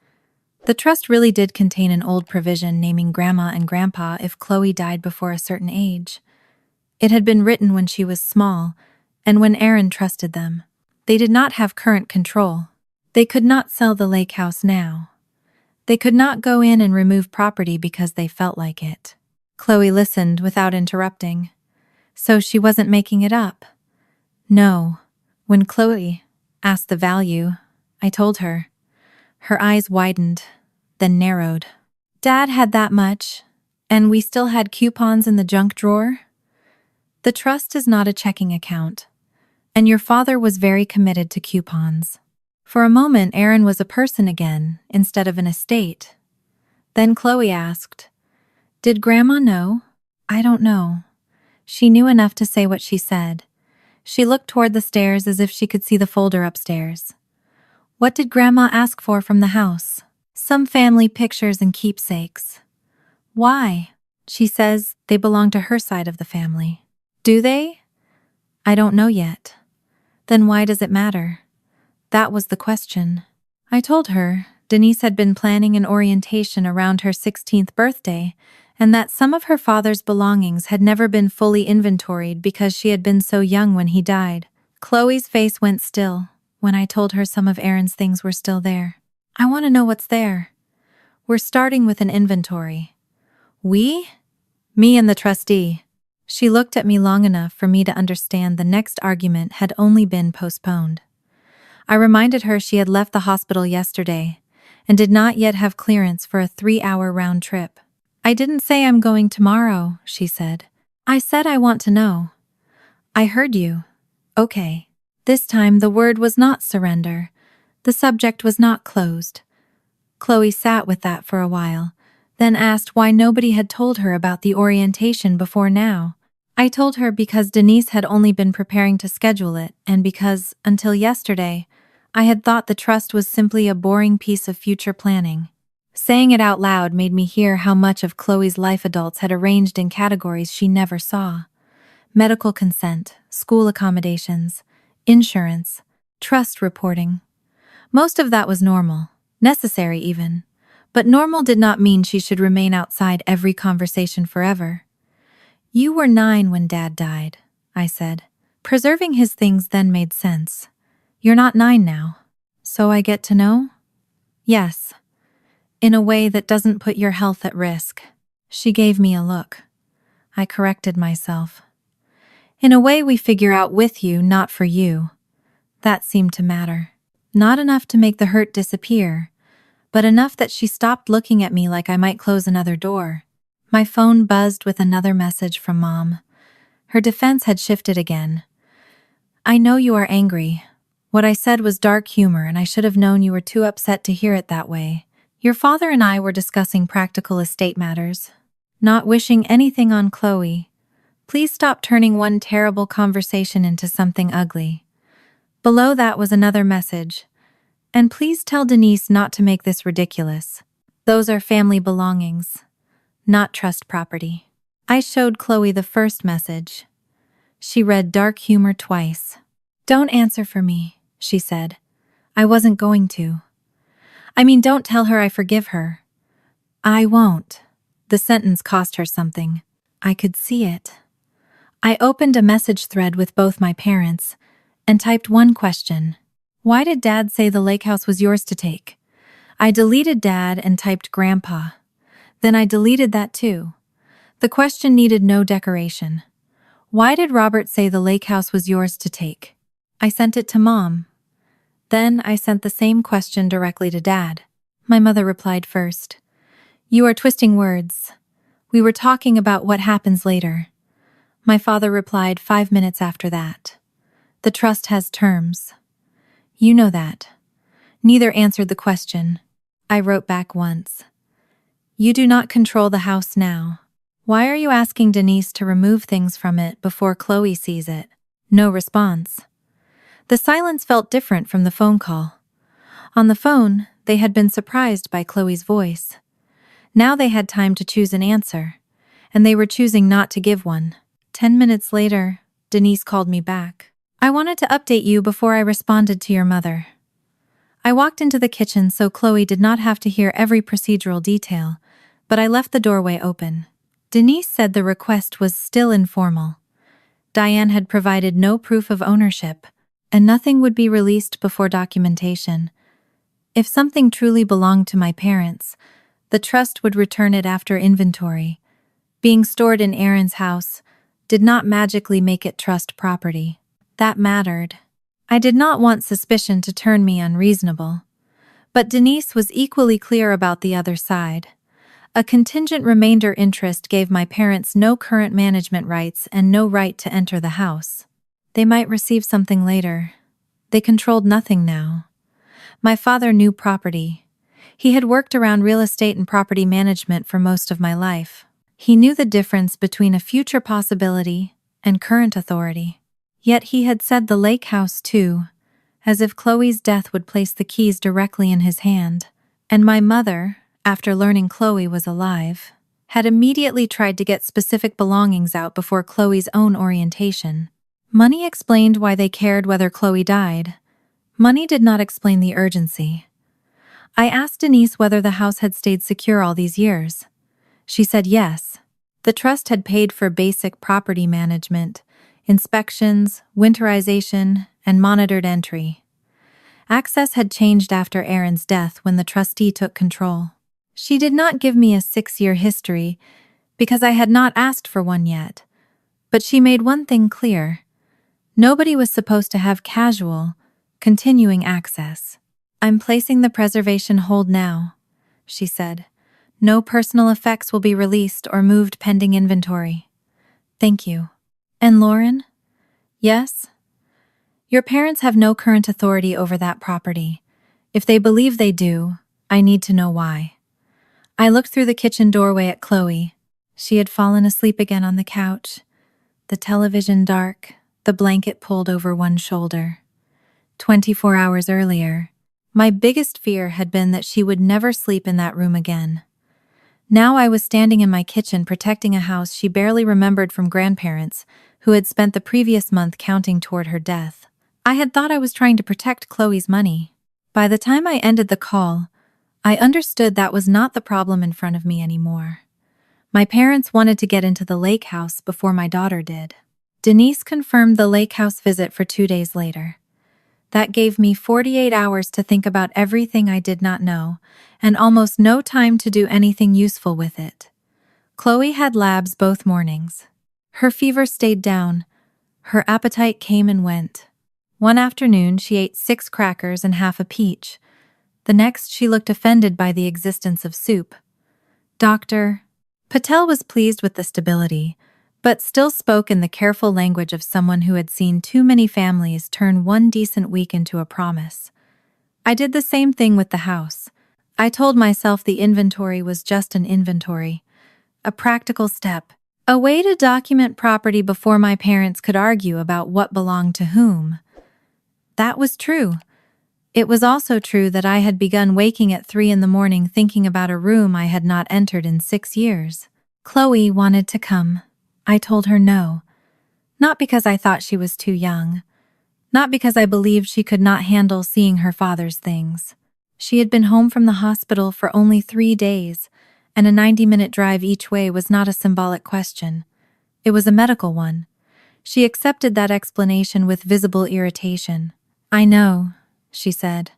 The trust really did contain an old provision naming Grandma and Grandpa if Chloe died before a certain age. It had been written when she was small, and when Aaron trusted them. They did not have current control. They could not sell the lake house now. They could not go in and remove property because they felt like it. Chloe listened without interrupting. So she wasn't making it up. No. When Chloe asked the value, I told her. Her eyes widened, then narrowed. Dad had that much, and we still had coupons in the junk drawer? The trust is not a checking account, and your father was very committed to coupons. For a moment, Aaron was a person again, instead of an estate. Then Chloe asked, Did Grandma know? I don't know. She knew enough to say what she said. She looked toward the stairs as if she could see the folder upstairs. What did Grandma ask for from the house? Some family pictures and keepsakes. Why? She says they belong to her side of the family. Do they? I don't know yet. Then why does it matter? That was the question. I told her Denise had been planning an orientation around her 16th birthday, and that some of her father's belongings had never been fully inventoried because she had been so young when he died. Chloe's face went still when I told her some of Aaron's things were still there. I want to know what's there. We're starting with an inventory. We? Me and the trustee. She looked at me long enough for me to understand the next argument had only been postponed. I reminded her she had left the hospital yesterday and did not yet have clearance for a 3-hour round trip. I didn't say I'm going tomorrow, she said. I said I want to know. I heard you. Okay. This time the word was not surrender. The subject was not closed. Chloe sat with that for a while, then asked why nobody had told her about the orientation before now. I told her because Denise had only been preparing to schedule it and because, until yesterday, I had thought the trust was simply a boring piece of future planning. Saying it out loud made me hear how much of Chloe's life adults had arranged in categories she never saw. Medical consent, school accommodations, insurance, trust reporting. Most of that was normal, necessary even, but normal did not mean she should remain outside every conversation forever. You were 9 when Dad died, I said. Preserving his things then made sense. You're not 9 now. So I get to know? Yes. In a way that doesn't put your health at risk. She gave me a look. I corrected myself. In a way we figure out with you, not for you. That seemed to matter. Not enough to make the hurt disappear, but enough that she stopped looking at me like I might close another door. My phone buzzed with another message from Mom. Her defense had shifted again. I know you are angry. What I said was dark humor, and I should have known you were too upset to hear it that way. Your father and I were discussing practical estate matters. Not wishing anything on Chloe. Please stop turning one terrible conversation into something ugly. Below that was another message. And please tell Denise not to make this ridiculous. Those are family belongings, not trust property. I showed Chloe the first message. She read dark humor twice. Don't answer for me, she said. I wasn't going to. Don't tell her I forgive her. I won't. The sentence cost her something. I could see it. I opened a message thread with both my parents and typed one question. Why did Dad say the lake house was yours to take? I deleted Dad and typed Grandpa. Then I deleted that too. The question needed no decoration. Why did Robert say the lake house was yours to take? I sent it to Mom. Then I sent the same question directly to Dad. My mother replied first. You are twisting words. We were talking about what happens later. My father replied 5 minutes after that. The trust has terms. You know that. Neither answered the question. I wrote back once. You do not control the house now. Why are you asking Denise to remove things from it before Chloe sees it? No response. The silence felt different from the phone call. On the phone, they had been surprised by Chloe's voice. Now they had time to choose an answer, and they were choosing not to give one. 10 minutes later, Denise called me back. I wanted to update you before I responded to your mother. I walked into the kitchen so Chloe did not have to hear every procedural detail, but I left the doorway open. Denise said the request was still informal. Diane had provided no proof of ownership, and nothing would be released before documentation. If something truly belonged to my parents, the trust would return it after inventory. Being stored in Aaron's house did not magically make it trust property. That mattered. I did not want suspicion to turn me unreasonable. But Denise was equally clear about the other side. A contingent remainder interest gave my parents no current management rights and no right to enter the house. They might receive something later. They controlled nothing now. My father knew property. He had worked around real estate and property management for most of my life. He knew the difference between a future possibility and current authority. Yet he had said the lake house too, as if Chloe's death would place the keys directly in his hand. And my mother, after learning Chloe was alive, had immediately tried to get specific belongings out before Chloe's own orientation. Money explained why they cared whether Chloe died. Money did not explain the urgency. I asked Denise whether the house had stayed secure all these years. She said yes. The trust had paid for basic property management, inspections, winterization, and monitored entry. Access had changed after Aaron's death when the trustee took control. She did not give me a 6-year history because I had not asked for one yet, but she made one thing clear. Nobody was supposed to have casual, continuing access. "I'm placing the preservation hold now," she said. "No personal effects will be released or moved pending inventory." "Thank you." "And Lauren?" "Yes?" "Your parents have no current authority over that property. If they believe they do, I need to know why." I looked through the kitchen doorway at Chloe. She had fallen asleep again on the couch, the television dark, the blanket pulled over one shoulder. 24 hours earlier, my biggest fear had been that she would never sleep in that room again. Now I was standing in my kitchen protecting a house she barely remembered from grandparents who had spent the previous month counting toward her death. I had thought I was trying to protect Chloe's money. By the time I ended the call, I understood that was not the problem in front of me anymore. My parents wanted to get into the lake house before my daughter did. Denise confirmed the lake house visit for 2 days later. That gave me 48 hours to think about everything I did not know, and almost no time to do anything useful with it. Chloe had labs both mornings. Her fever stayed down. Her appetite came and went. One afternoon, she ate 6 crackers and half a peach. The next, she looked offended by the existence of soup. Dr. Patel was pleased with the stability, but still spoke in the careful language of someone who had seen too many families turn one decent week into a promise. I did the same thing with the house. I told myself the inventory was just an inventory, a practical step, a way to document property before my parents could argue about what belonged to whom. That was true. It was also true that I had begun waking at 3 in the morning thinking about a room I had not entered in 6 years. Chloe wanted to come. I told her no. Not because I thought she was too young. Not because I believed she could not handle seeing her father's things. She had been home from the hospital for only 3 days, and a 90-minute drive each way was not a symbolic question. It was a medical one. She accepted that explanation with visible irritation. "I know," she said.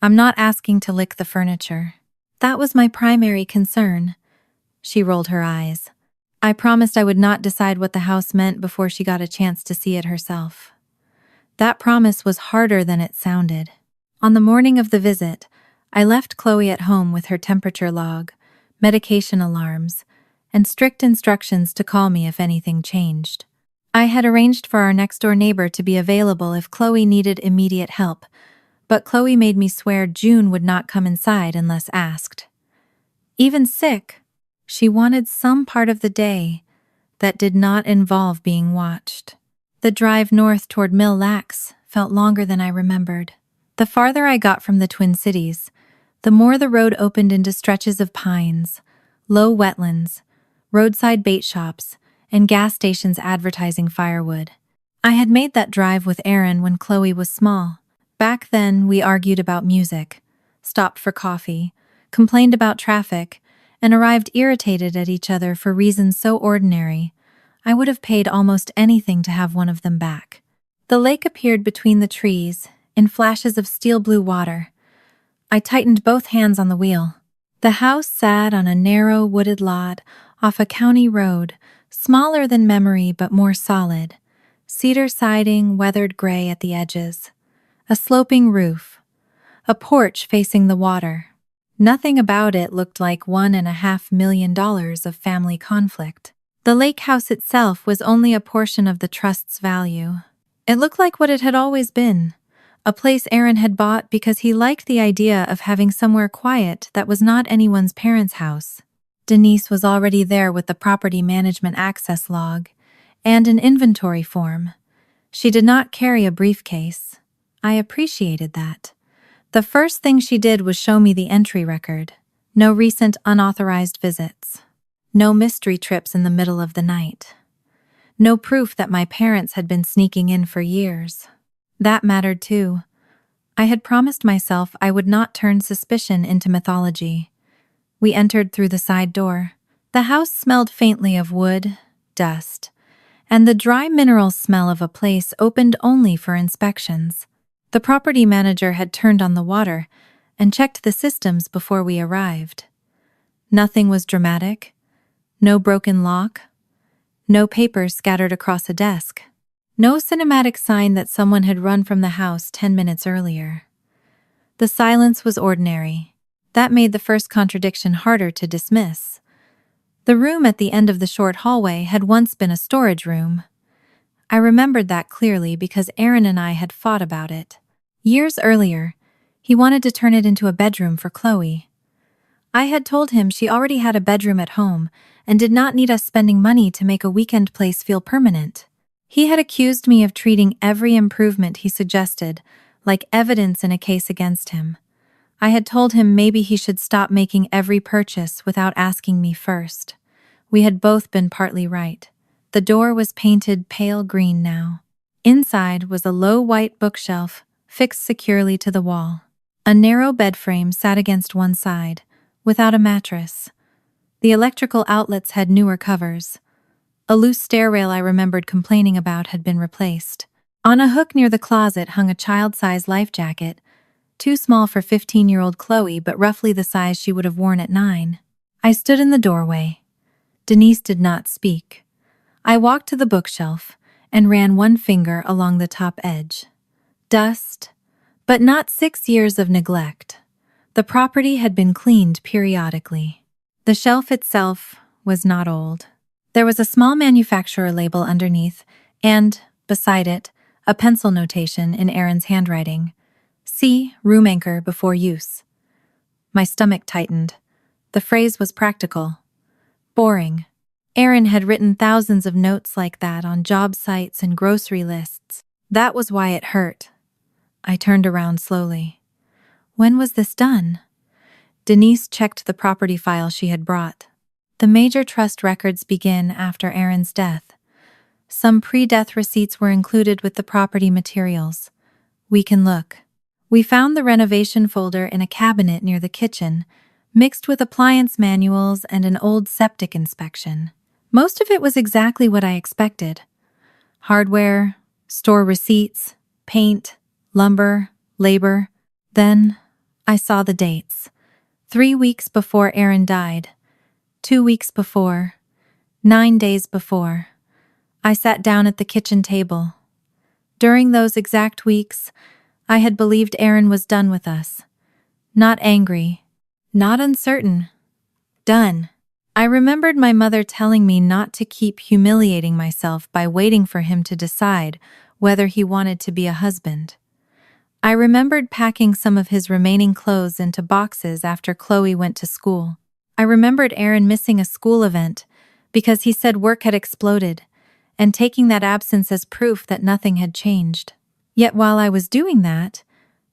"I'm not asking to lick the furniture." That was my primary concern. She rolled her eyes. I promised I would not decide what the house meant before she got a chance to see it herself. That promise was harder than it sounded. On the morning of the visit, I left Chloe at home with her temperature log, medication alarms, and strict instructions to call me if anything changed. I had arranged for our next-door neighbor to be available if Chloe needed immediate help, but Chloe made me swear June would not come inside unless asked. Even sick, she wanted some part of the day that did not involve being watched. The drive north toward Mill Lacs felt longer than I remembered. The farther I got from the Twin Cities, the more the road opened into stretches of pines, low wetlands, roadside bait shops, and gas stations advertising firewood. I had made that drive with Aaron when Chloe was small. Back then, we argued about music, stopped for coffee, complained about traffic, and arrived irritated at each other for reasons so ordinary, I would have paid almost anything to have one of them back. The lake appeared between the trees, in flashes of steel-blue water. I tightened both hands on the wheel. The house sat on a narrow wooded lot off a county road, smaller than memory but more solid. Cedar siding, weathered gray at the edges. A sloping roof. A porch facing the water. Nothing about it looked like $1.5 million of family conflict. The lake house itself was only a portion of the trust's value. It looked like what it had always been. A place Aaron had bought because he liked the idea of having somewhere quiet that was not anyone's parents' house. Denise was already there with the property management access log and an inventory form. She did not carry a briefcase. I appreciated that. The first thing she did was show me the entry record. No recent unauthorized visits. No mystery trips in the middle of the night. No proof that my parents had been sneaking in for years. That mattered too. I had promised myself I would not turn suspicion into mythology. We entered through the side door. The house smelled faintly of wood, dust, and the dry mineral smell of a place opened only for inspections. The property manager had turned on the water and checked the systems before we arrived. Nothing was dramatic. No broken lock. No papers scattered across a desk. No cinematic sign that someone had run from the house 10 minutes earlier. The silence was ordinary. That made the first contradiction harder to dismiss. The room at the end of the short hallway had once been a storage room. I remembered that clearly because Aaron and I had fought about it. Years earlier, he wanted to turn it into a bedroom for Chloe. I had told him she already had a bedroom at home and did not need us spending money to make a weekend place feel permanent. He had accused me of treating every improvement he suggested like evidence in a case against him. I had told him maybe he should stop making every purchase without asking me first. We had both been partly right. The door was painted pale green now. Inside was a low white bookshelf fixed securely to the wall. A narrow bed frame sat against one side, without a mattress. The electrical outlets had newer covers. A loose stair rail I remembered complaining about had been replaced. On a hook near the closet hung a child-sized life jacket, too small for 15-year-old Chloe, but roughly the size she would have worn at 9. I stood in the doorway. Denise did not speak. I walked to the bookshelf and ran one finger along the top edge. Dust, but not 6 years of neglect. The property had been cleaned periodically. The shelf itself was not old. There was a small manufacturer label underneath and, beside it, a pencil notation in Aaron's handwriting. See room anchor before use. My stomach tightened. The phrase was practical. Boring. Aaron had written thousands of notes like that on job sites and grocery lists. That was why it hurt. I turned around slowly. When was this done? Denise checked the property file she had brought. The major trust records begin after Aaron's death. Some pre-death receipts were included with the property materials. We can look. We found the renovation folder in a cabinet near the kitchen, mixed with appliance manuals and an old septic inspection. Most of it was exactly what I expected. Hardware, store receipts, paint, lumber, labor. Then I saw the dates. 3 weeks before Aaron died. 2 weeks before. 9 days before. I sat down at the kitchen table. During those exact weeks, I had believed Aaron was done with us. Not angry. Not uncertain. Done. I remembered my mother telling me not to keep humiliating myself by waiting for him to decide whether he wanted to be a husband. I remembered packing some of his remaining clothes into boxes after Chloe went to school. I remembered Aaron missing a school event because he said work had exploded, and taking that absence as proof that nothing had changed. Yet while I was doing that,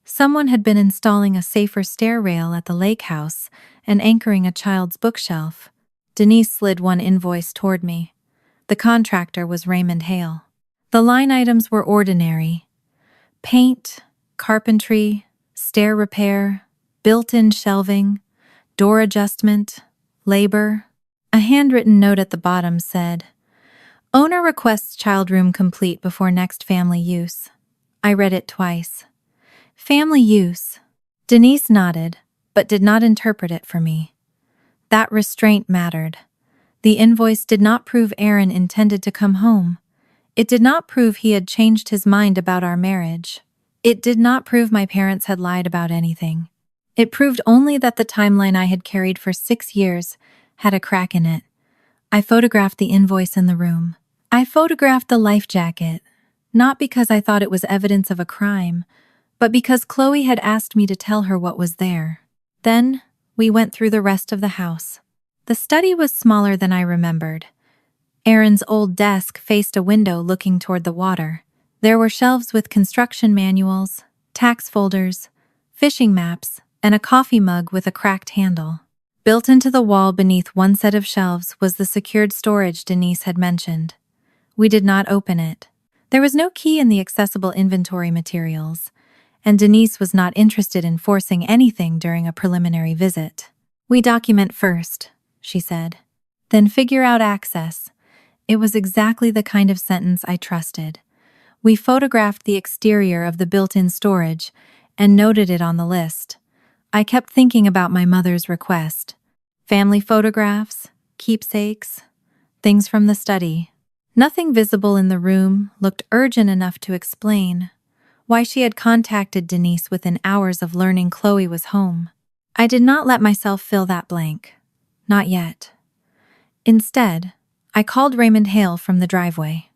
someone had been installing a safer stair rail at the lake house and anchoring a child's bookshelf. Denise slid one invoice toward me. The contractor was Raymond Hale. The line items were ordinary. Paint, carpentry, stair repair, built-in shelving, door adjustment, labor. A handwritten note at the bottom said, "Owner requests child room complete before next family use." I read it twice. Family use. Denise nodded, but did not interpret it for me. That restraint mattered. The invoice did not prove Aaron intended to come home. It did not prove he had changed his mind about our marriage. It did not prove my parents had lied about anything. It proved only that the timeline I had carried for 6 years had a crack in it. I photographed the invoice in the room. I photographed the life jacket, not because I thought it was evidence of a crime, but because Chloe had asked me to tell her what was there. Then we went through the rest of the house. The study was smaller than I remembered. Aaron's old desk faced a window looking toward the water. There were shelves with construction manuals, tax folders, fishing maps, and a coffee mug with a cracked handle. Built into the wall beneath one set of shelves was the secured storage Denise had mentioned. We did not open it. There was no key in the accessible inventory materials, and Denise was not interested in forcing anything during a preliminary visit. "We document first," she said. "Then figure out access." It was exactly the kind of sentence I trusted. We photographed the exterior of the built-in storage and noted it on the list. I kept thinking about my mother's request. Family photographs, keepsakes, things from the study. Nothing visible in the room looked urgent enough to explain why she had contacted Denise within hours of learning Chloe was home. I did not let myself fill that blank. Not yet. Instead, I called Raymond Hale from the driveway.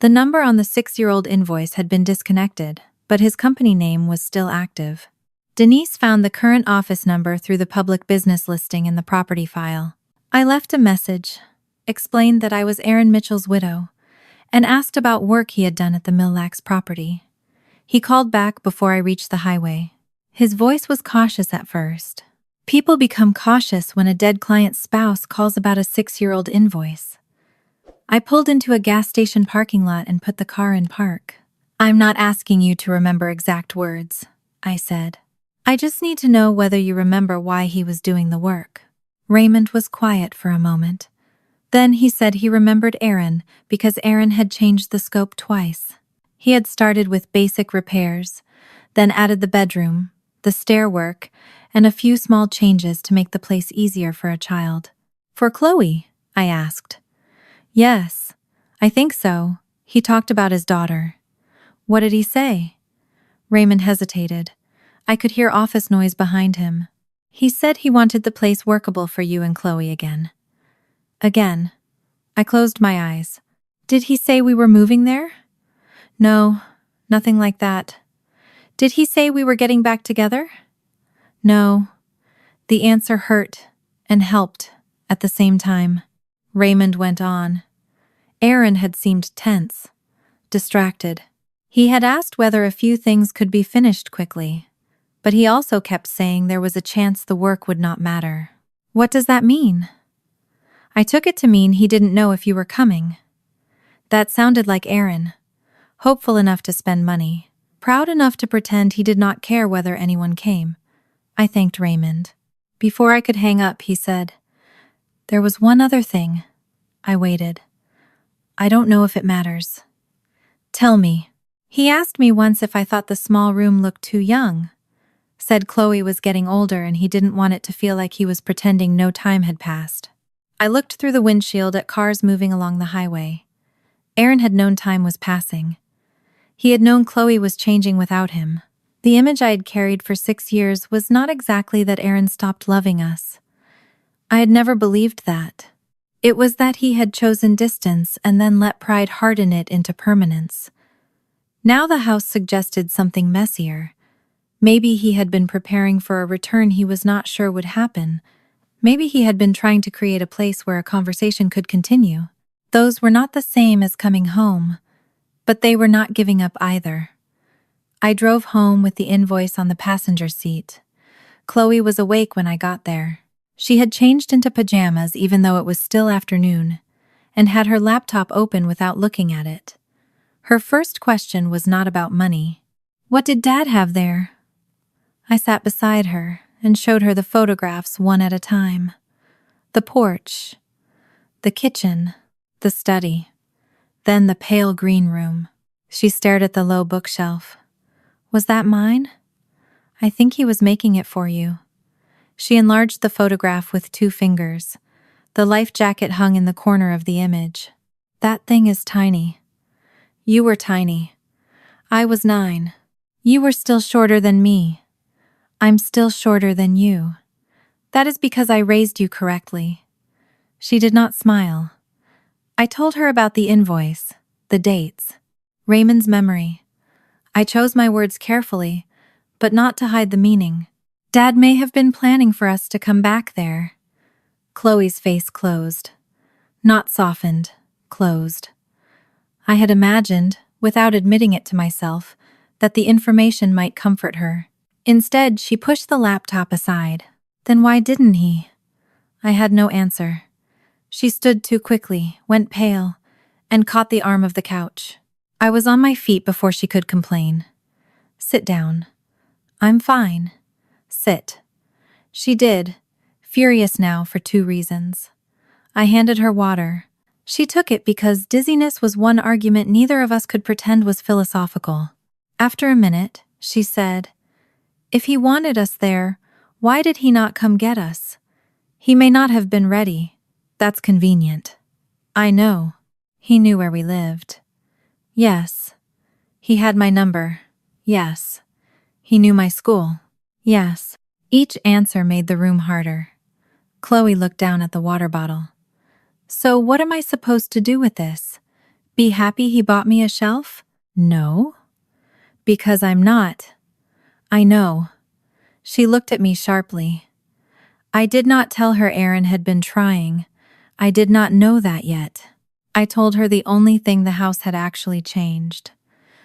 The number on the 6-year-old invoice had been disconnected, but his company name was still active. Denise found the current office number through the public business listing in the property file. I left a message, explained that I was Aaron Mitchell's widow, and asked about work he had done at the Mill Lacs property. He called back before I reached the highway. His voice was cautious at first. People become cautious when a dead client's spouse calls about a 6-year-old invoice. I pulled into a gas station parking lot and put the car in park. "I'm not asking you to remember exact words," I said. "I just need to know whether you remember why he was doing the work." Raymond was quiet for a moment. Then he said he remembered Aaron because Aaron had changed the scope twice. He had started with basic repairs, then added the bedroom, the stair work, and a few small changes to make the place easier for a child. "For Chloe?" I asked. "Yes, I think so. He talked about his daughter." "What did he say?" Raymond hesitated. I could hear office noise behind him. "He said he wanted the place workable for you and Chloe again." Again. I closed my eyes. "Did he say we were moving there?" "No, nothing like that." "Did he say we were getting back together?" "No." The answer hurt and helped at the same time. Raymond went on. Aaron had seemed tense, distracted. He had asked whether a few things could be finished quickly, but he also kept saying there was a chance the work would not matter. "What does that mean?" I took it to mean he didn't know if you were coming. That sounded like Aaron, hopeful enough to spend money, proud enough to pretend he did not care whether anyone came. I thanked Raymond. Before I could hang up, he said, "There was one other thing." I waited. "I don't know if it matters." "Tell me." He asked me once if I thought the small room looked too young. Said Chloe was getting older and he didn't want it to feel like he was pretending no time had passed. I looked through the windshield at cars moving along the highway. Aaron had known time was passing. He had known Chloe was changing without him. The image I had carried for 6 years was not exactly that Aaron stopped loving us. I had never believed that. It was that he had chosen distance and then let pride harden it into permanence. Now the house suggested something messier. Maybe he had been preparing for a return he was not sure would happen. Maybe he had been trying to create a place where a conversation could continue. Those were not the same as coming home, but they were not giving up either. I drove home with the invoice on the passenger seat. Chloe was awake when I got there. She had changed into pajamas even though it was still afternoon, and had her laptop open without looking at it. Her first question was not about money. "What did Dad have there?" I sat beside her and showed her the photographs one at a time. The porch, the kitchen, the study, then the pale green room. She stared at the low bookshelf. "Was that mine?" "I think he was making it for you." She enlarged the photograph with 2 fingers. The life jacket hung in the corner of the image. "That thing is tiny." "You were tiny. I was 9. You were still shorter than me. I'm still shorter than you. That is because I raised you correctly." She did not smile. I told her about the invoice, the dates, Raymond's memory. I chose my words carefully, but not to hide the meaning. "Dad may have been planning for us to come back there." Chloe's face closed. Not softened, closed. I had imagined, without admitting it to myself, that the information might comfort her. Instead, she pushed the laptop aside. Then why didn't he? I had no answer. She stood too quickly, went pale, and caught the arm of the couch. I was on my feet before she could complain. Sit down. I'm fine. Sit. She did, furious now for 2 reasons. I handed her water. She took it because dizziness was one argument neither of us could pretend was philosophical. After a minute, she said, "If he wanted us there, why did he not come get us? He may not have been ready. That's convenient." I know. He knew where we lived. Yes. He had my number. Yes. He knew my school. Yes. Each answer made the room harder. Chloe looked down at the water bottle. So what am I supposed to do with this? Be happy he bought me a shelf? No. Because I'm not. I know. She looked at me sharply. I did not tell her Aaron had been trying. I did not know that yet. I told her the only thing the house had actually changed.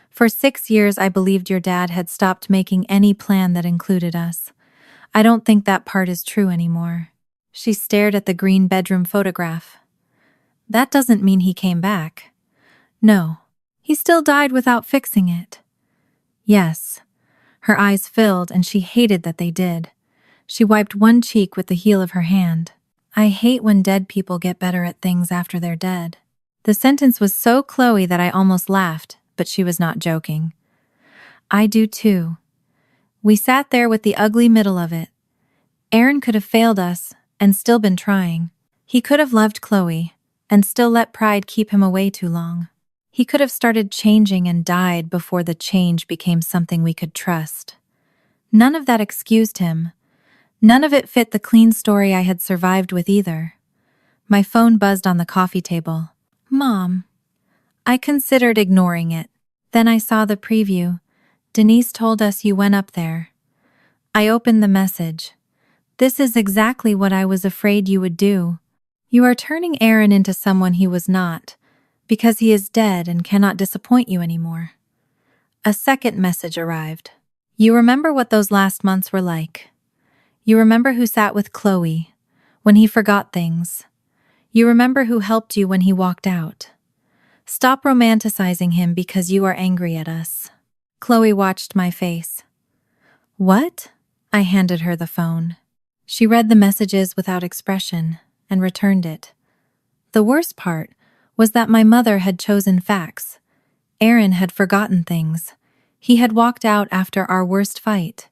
For 6 years I believed your dad had stopped making any plan that included us. I don't think that part is true anymore. She stared at the green bedroom photograph. That doesn't mean he came back. No. He still died without fixing it. Yes. Her eyes filled and she hated that they did. She wiped one cheek with the heel of her hand. I hate when dead people get better at things after they're dead. The sentence was so Chloe that I almost laughed, but she was not joking. I do too. We sat there with the ugly middle of it. Aaron could have failed us and still been trying. He could have loved Chloe and still let pride keep him away too long. He could have started changing and died before the change became something we could trust. None of that excused him. None of it fit the clean story I had survived with either. My phone buzzed on the coffee table. Mom. I considered ignoring it. Then I saw the preview. Denise told us you went up there. I opened the message. This is exactly what I was afraid you would do. You are turning Aaron into someone he was not, because he is dead and cannot disappoint you anymore. A second message arrived. You remember what those last months were like. You remember who sat with Chloe, when he forgot things. You remember who helped you when he walked out. Stop romanticizing him because you are angry at us. Chloe watched my face. What? I handed her the phone. She read the messages without expression and returned it. The worst part was that my mother had chosen facts. Aaron had forgotten things. He had walked out after our worst fight.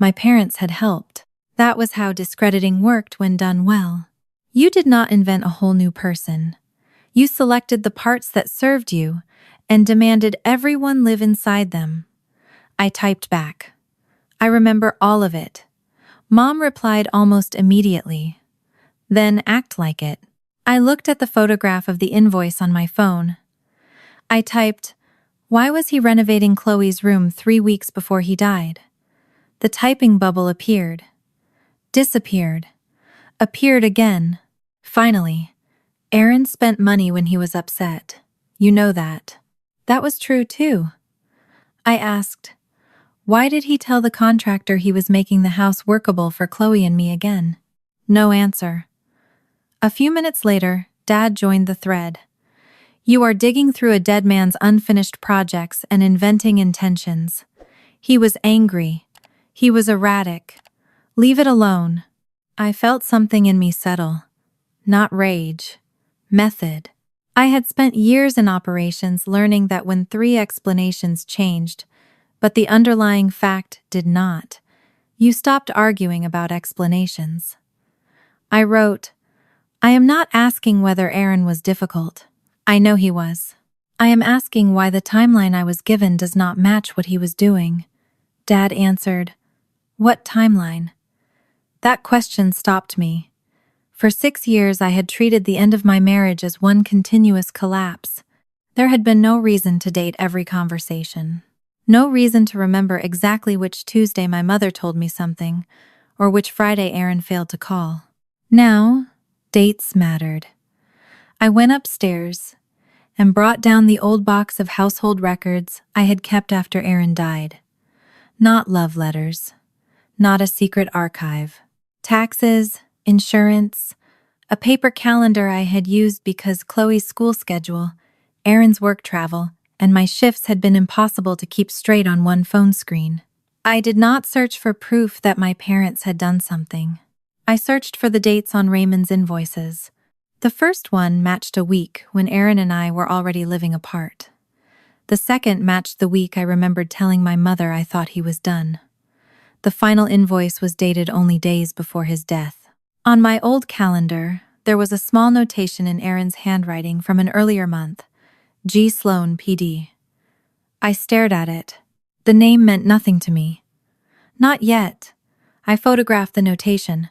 My parents had helped. That was how discrediting worked when done well. You did not invent a whole new person. You selected the parts that served you and demanded everyone live inside them. I typed back. I remember all of it. Mom replied almost immediately. Then act like it. I looked at the photograph of the invoice on my phone. I typed, why was he renovating Chloe's room 3 weeks before he died? The typing bubble appeared. Disappeared. Appeared again. Finally, Aaron spent money when he was upset. You know that. That was true too. I asked, why did he tell the contractor he was making the house workable for Chloe and me again? No answer. A few minutes later, Dad joined the thread. You are digging through a dead man's unfinished projects and inventing intentions. He was angry. He was erratic. Leave it alone. I felt something in me settle. Not rage. Method. I had spent years in operations learning that when 3 explanations changed, but the underlying fact did not, you stopped arguing about explanations. I wrote, I am not asking whether Aaron was difficult. I know he was. I am asking why the timeline I was given does not match what he was doing. Dad answered, what timeline? That question stopped me. For 6 years I had treated the end of my marriage as one continuous collapse. There had been no reason to date every conversation. No reason to remember exactly which Tuesday my mother told me something, or which Friday Aaron failed to call. Now, Dates mattered. I went upstairs and brought down the old box of household records I had kept after Aaron died. Not love letters, not a secret archive. Taxes, insurance, a paper calendar I had used because Chloe's school schedule, Aaron's work travel, and my shifts had been impossible to keep straight on one phone screen. I did not search for proof that my parents had done something. I searched for the dates on Raymond's invoices. The first one matched a week when Aaron and I were already living apart. The second matched the week I remembered telling my mother I thought he was done. The final invoice was dated only days before his death. On my old calendar, there was a small notation in Aaron's handwriting from an earlier month, G. Sloan, PD. I stared at it. The name meant nothing to me. Not yet. I photographed the notation.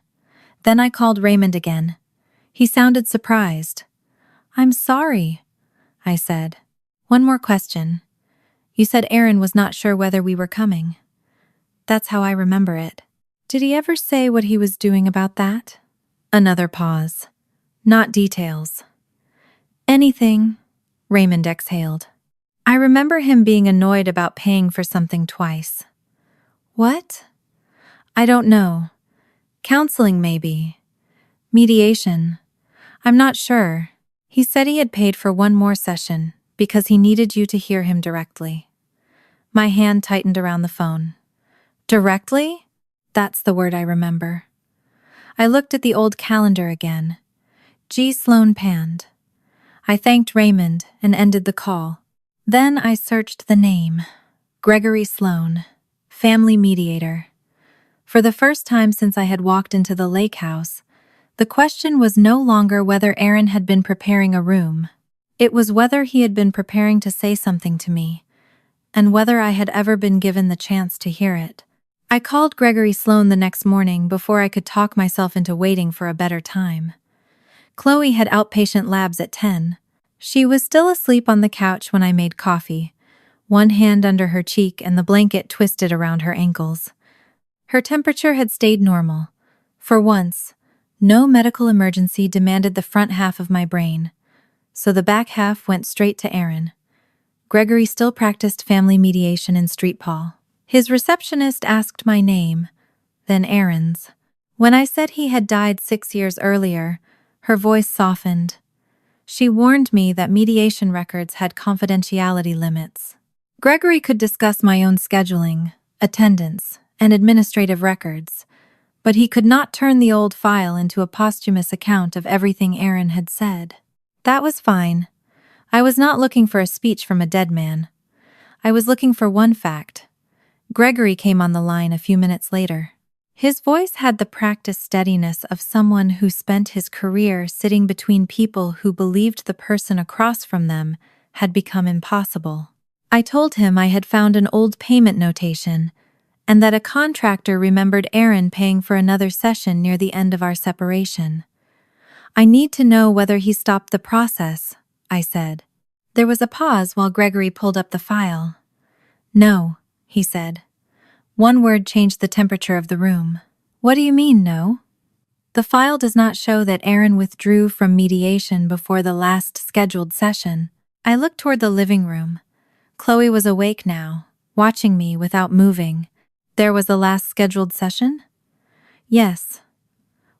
Then I called Raymond again. He sounded surprised. "I'm sorry," I said. "One more question. You said Aaron was not sure whether we were coming." "That's how I remember it." "Did he ever say what he was doing about that?" Another pause. "Not details." "Anything," Raymond exhaled. "I remember him being annoyed about paying for something twice." "What?" "I don't know. Counseling, maybe. Mediation. I'm not sure. He said he had paid for one more session because he needed you to hear him directly." My hand tightened around the phone. Directly? That's the word I remember. I looked at the old calendar again. G. Sloan panned. I thanked Raymond and ended the call. Then I searched the name. Gregory Sloan, family mediator. For the first time since I had walked into the lake house, the question was no longer whether Aaron had been preparing a room. It was whether he had been preparing to say something to me, and whether I had ever been given the chance to hear it. I called Gregory Sloan the next morning before I could talk myself into waiting for a better time. Chloe had outpatient labs at 10. She was still asleep on the couch when I made coffee, one hand under her cheek and the blanket twisted around her ankles. Her temperature had stayed normal. For once, no medical emergency demanded the front half of my brain, so the back half went straight to Aaron. Gregory still practiced family mediation in Street Paul. His receptionist asked my name, then Aaron's. When I said he had died 6 years earlier, her voice softened. She warned me that mediation records had confidentiality limits. Gregory could discuss my own scheduling, attendance, and administrative records, but he could not turn the old file into a posthumous account of everything Aaron had said. That was fine. I was not looking for a speech from a dead man. I was looking for one fact. Gregory came on the line a few minutes later. His voice had the practiced steadiness of someone who spent his career sitting between people who believed the person across from them had become impossible. I told him I had found an old payment notation, and that a contractor remembered Aaron paying for another session near the end of our separation. "I need to know whether he stopped the process," I said. There was a pause while Gregory pulled up the file. "No," he said. One word changed the temperature of the room. "What do you mean, no?" "The file does not show that Aaron withdrew from mediation before the last scheduled session." I looked toward the living room. Chloe was awake now, watching me without moving. "There was the last scheduled session?" "Yes."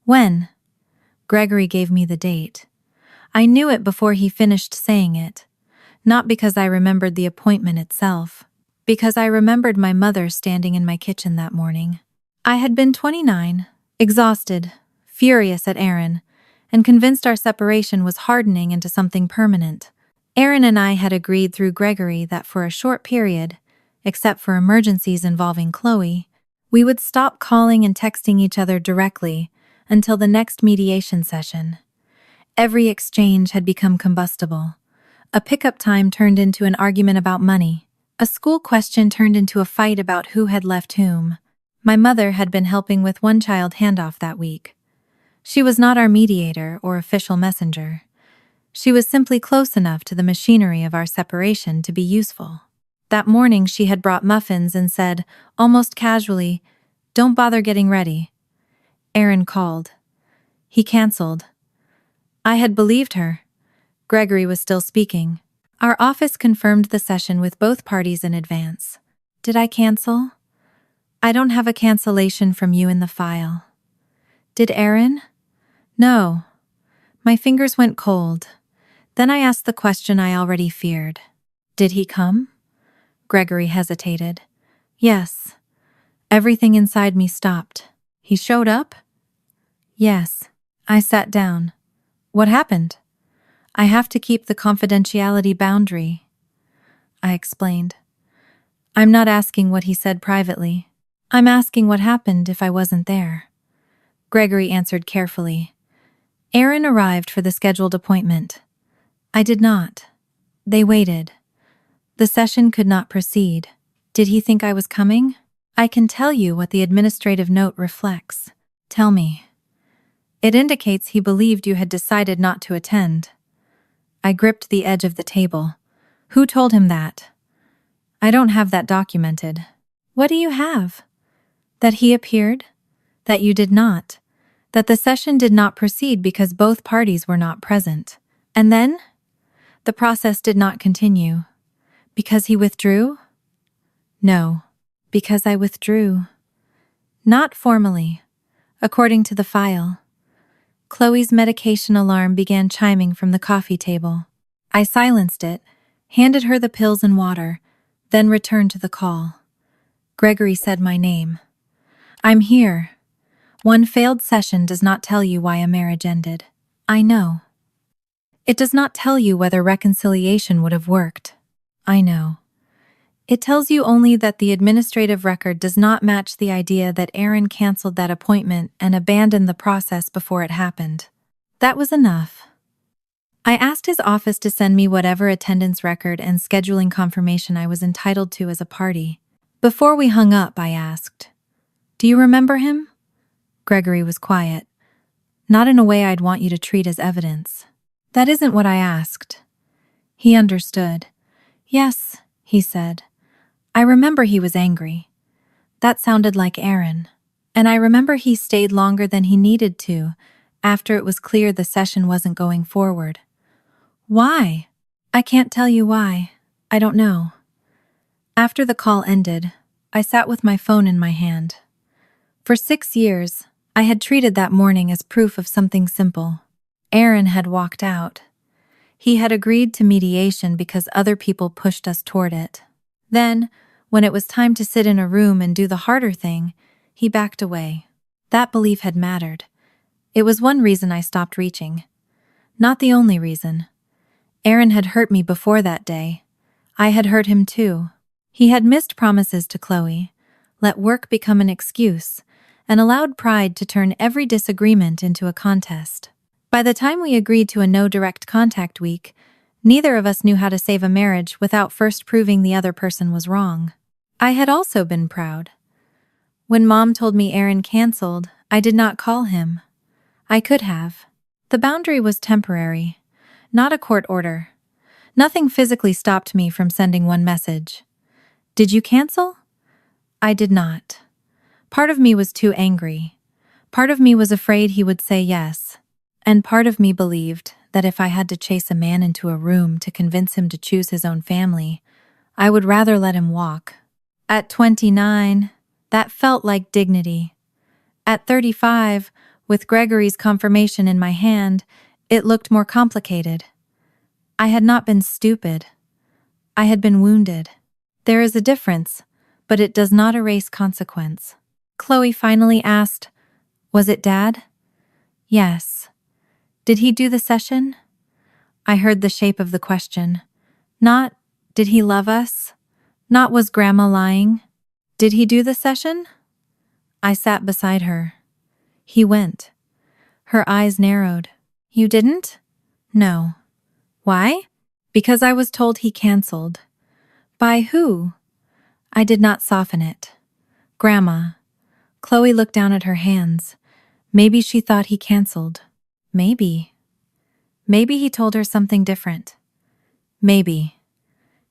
"When?" Gregory gave me the date. I knew it before he finished saying it, not because I remembered the appointment itself, because I remembered my mother standing in my kitchen that morning. I had been 29, exhausted, furious at Aaron, and convinced our separation was hardening into something permanent. Aaron and I had agreed through Gregory that for a short period, except for emergencies involving Chloe, we would stop calling and texting each other directly until the next mediation session. Every exchange had become combustible. A pickup time turned into an argument about money. A school question turned into a fight about who had left whom. My mother had been helping with one child handoff that week. She was not our mediator or official messenger. She was simply close enough to the machinery of our separation to be useful. That morning she had brought muffins and said, almost casually, "Don't bother getting ready." Aaron called. He canceled. I had believed her. Gregory was still speaking. Our office confirmed the session with both parties in advance. Did I cancel? I don't have a cancellation from you in the file. Did Aaron? No. My fingers went cold. Then I asked the question I already feared. Did he come? Gregory hesitated. Yes. Everything inside me stopped. He showed up? Yes. I sat down. What happened? I have to keep the confidentiality boundary. I explained. I'm not asking what he said privately. I'm asking what happened if I wasn't there. Gregory answered carefully. Aaron arrived for the scheduled appointment. I did not. They waited. The session could not proceed. Did he think I was coming? I can tell you what the administrative note reflects. Tell me. It indicates he believed you had decided not to attend. I gripped the edge of the table. Who told him that? I don't have that documented. What do you have? That he appeared? That you did not? That the session did not proceed because both parties were not present? And then? The process did not continue. Because he withdrew? No. Because I withdrew. Not formally. According to the file. Chloe's medication alarm began chiming from the coffee table. I silenced it, handed her the pills and water, then returned to the call. Gregory said my name. I'm here. One failed session does not tell you why a marriage ended. I know. It does not tell you whether reconciliation would have worked. I know. It tells you only that the administrative record does not match the idea that Aaron canceled that appointment and abandoned the process before it happened. That was enough. I asked his office to send me whatever attendance record and scheduling confirmation I was entitled to as a party. Before we hung up, I asked, Do you remember him? Gregory was quiet. Not in a way I'd want you to treat as evidence. That isn't what I asked. He understood. Yes, he said. I remember he was angry. That sounded like Aaron. And I remember he stayed longer than he needed to, after it was clear the session wasn't going forward. Why? I can't tell you why. I don't know. After the call ended, I sat with my phone in my hand. For 6 years, I had treated that morning as proof of something simple. Aaron had walked out. He had agreed to mediation because other people pushed us toward it. Then, when it was time to sit in a room and do the harder thing, he backed away. That belief had mattered. It was one reason I stopped reaching. Not the only reason. Aaron had hurt me before that day. I had hurt him too. He had missed promises to Chloe, let work become an excuse, and allowed pride to turn every disagreement into a contest. By the time we agreed to a no direct contact week, neither of us knew how to save a marriage without first proving the other person was wrong. I had also been proud. When Mom told me Aaron canceled, I did not call him. I could have. The boundary was temporary, not a court order. Nothing physically stopped me from sending one message. Did you cancel? I did not. Part of me was too angry. Part of me was afraid he would say yes. And part of me believed that if I had to chase a man into a room to convince him to choose his own family, I would rather let him walk. At 29, that felt like dignity. At 35, with Gregory's confirmation in my hand, it looked more complicated. I had not been stupid. I had been wounded. There is a difference, but it does not erase consequence. Chloe finally asked, Was it Dad? Yes. Did he do the session? I heard the shape of the question. Not, did he love us? Not, was Grandma lying? Did he do the session? I sat beside her. He went. Her eyes narrowed. You didn't? No. Why? Because I was told he canceled. By who? I did not soften it. Grandma. Chloe looked down at her hands. Maybe she thought he canceled. Maybe. Maybe he told her something different. Maybe.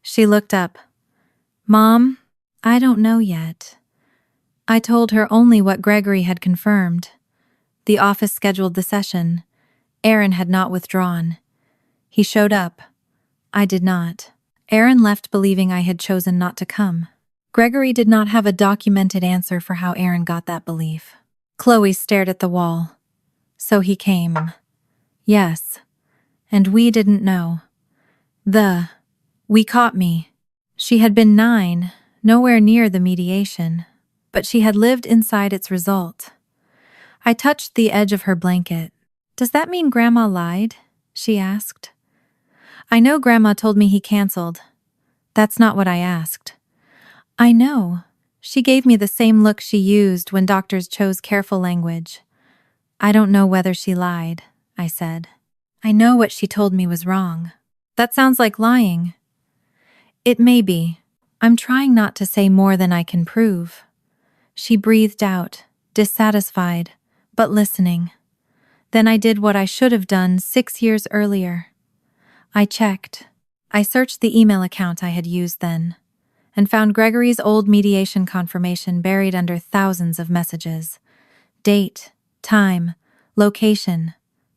She looked up. Mom, I don't know yet. I told her only what Gregory had confirmed. The office scheduled the session. Aaron had not withdrawn. He showed up. I did not. Aaron left believing I had chosen not to come. Gregory did not have a documented answer for how Aaron got that belief. Chloe stared at the wall. So he came. Yes. And we didn't know. We caught me. She had been 9, nowhere near the mediation, but she had lived inside its result. I touched the edge of her blanket. Does that mean Grandma lied? She asked. I know Grandma told me he canceled. That's not what I asked. I know. She gave me the same look she used when doctors chose careful language. I don't know whether she lied, I said. I know what she told me was wrong. That sounds like lying. It may be. I'm trying not to say more than I can prove. She breathed out, dissatisfied, but listening. Then I did what I should have done 6 years earlier. I checked. I searched the email account I had used then, and found Gregory's old mediation confirmation buried under thousands of messages. Date, time, location,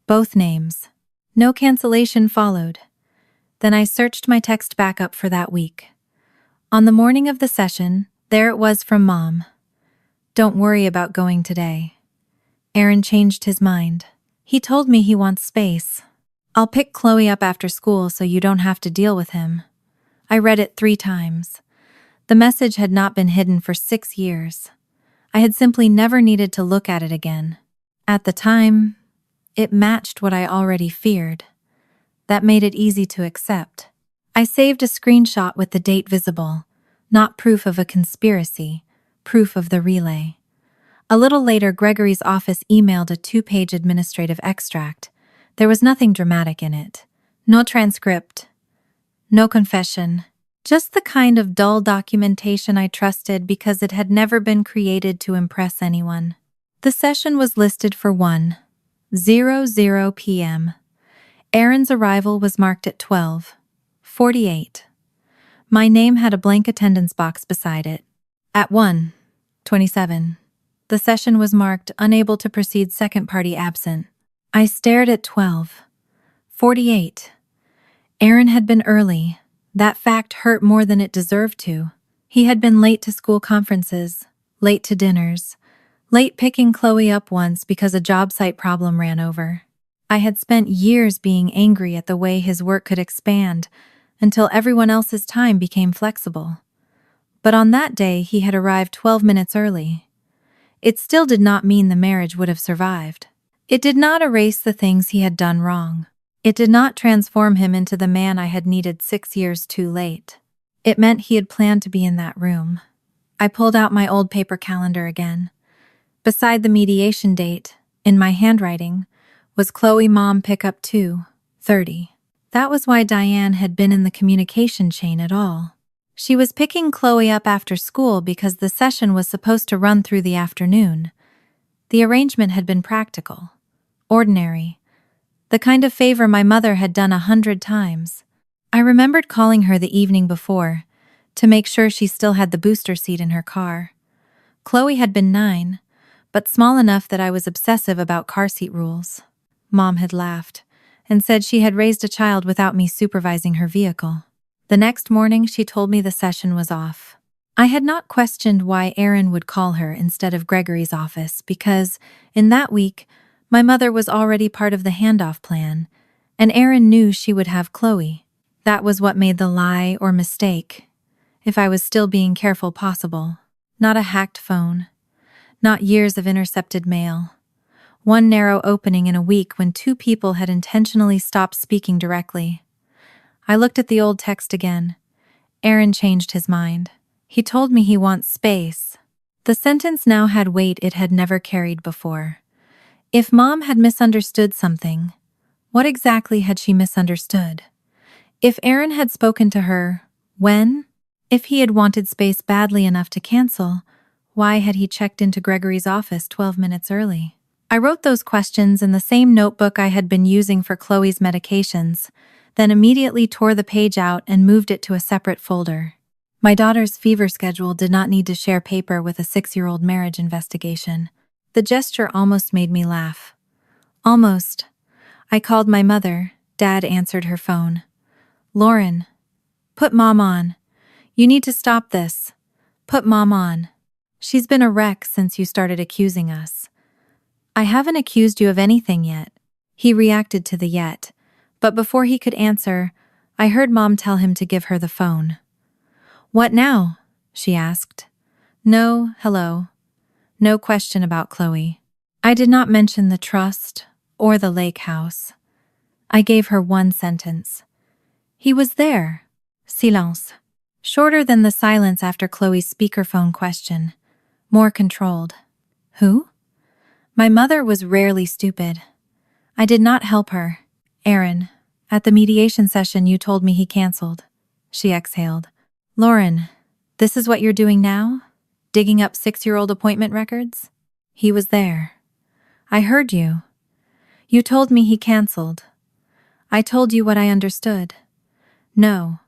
both names. No cancellation followed. Then I searched my text backup for that week. On the morning of the session, there it was from Mom. Don't worry about going today. Aaron changed his mind. He told me he wants space. I'll pick Chloe up after school so you don't have to deal with him. I read it 3 times. The message had not been hidden for 6 years. I had simply never needed to look at it again. At the time, it matched what I already feared. That made it easy to accept. I saved a screenshot with the date visible, not proof of a conspiracy, proof of the relay. A little later, Gregory's office emailed a 2-page administrative extract. There was nothing dramatic in it. No transcript. No confession. Just the kind of dull documentation I trusted because it had never been created to impress anyone. The session was listed for 1:00 p.m. Aaron's arrival was marked at 12:48. My name had a blank attendance box beside it. At 1:27, the session was marked unable to proceed, second party absent. I stared at 12:48. Aaron had been early. That fact hurt more than it deserved to. He had been late to school conferences, late to dinners, late picking Chloe up once because a job site problem ran over. I had spent years being angry at the way his work could expand until everyone else's time became flexible. But on that day, he had arrived 12 minutes early. It still did not mean the marriage would have survived. It did not erase the things he had done wrong. It did not transform him into the man I had needed 6 years too late. It meant he had planned to be in that room. I pulled out my old paper calendar again. Beside the mediation date, in my handwriting, was Chloe Mom pickup 2:30. That was why Diane had been in the communication chain at all. She was picking Chloe up after school because the session was supposed to run through the afternoon. The arrangement had been practical, ordinary, the kind of favor my mother had done 100 times. I remembered calling her the evening before to make sure she still had the booster seat in her car. Chloe had been 9, but small enough that I was obsessive about car seat rules. Mom had laughed and said she had raised a child without me supervising her vehicle. The next morning, she told me the session was off. I had not questioned why Aaron would call her instead of Gregory's office because, in that week, my mother was already part of the handoff plan, and Aaron knew she would have Chloe. That was what made the lie or mistake, if I was still being careful, possible. Not a hacked phone. Not years of intercepted mail. One narrow opening in a week when 2 people had intentionally stopped speaking directly. I looked at the old text again. Aaron changed his mind. He told me he wants space. The sentence now had weight it had never carried before. If Mom had misunderstood something, what exactly had she misunderstood? If Aaron had spoken to her, when? If he had wanted space badly enough to cancel, why had he checked into Gregory's office 12 minutes early? I wrote those questions in the same notebook I had been using for Chloe's medications, then immediately tore the page out and moved it to a separate folder. My daughter's fever schedule did not need to share paper with a 6-year-old marriage investigation. The gesture almost made me laugh. Almost. I called my mother. Dad answered her phone. Lauren, put Mom on. You need to stop this. Put Mom on. She's been a wreck since you started accusing us. I haven't accused you of anything yet. He reacted to the yet, but before he could answer, I heard Mom tell him to give her the phone. What now? She asked. No, hello. No question about Chloe. I did not mention the trust or the lake house. I gave her one sentence. He was there. Silence. Shorter than the silence after Chloe's speakerphone question. More controlled. Who? My mother was rarely stupid. I did not help her. Aaron, at the mediation session you told me he canceled. She exhaled. Lauren, this is what you're doing now? Digging up 6-year-old appointment records? He was there. I heard you. You told me he canceled. I told you what I understood. No.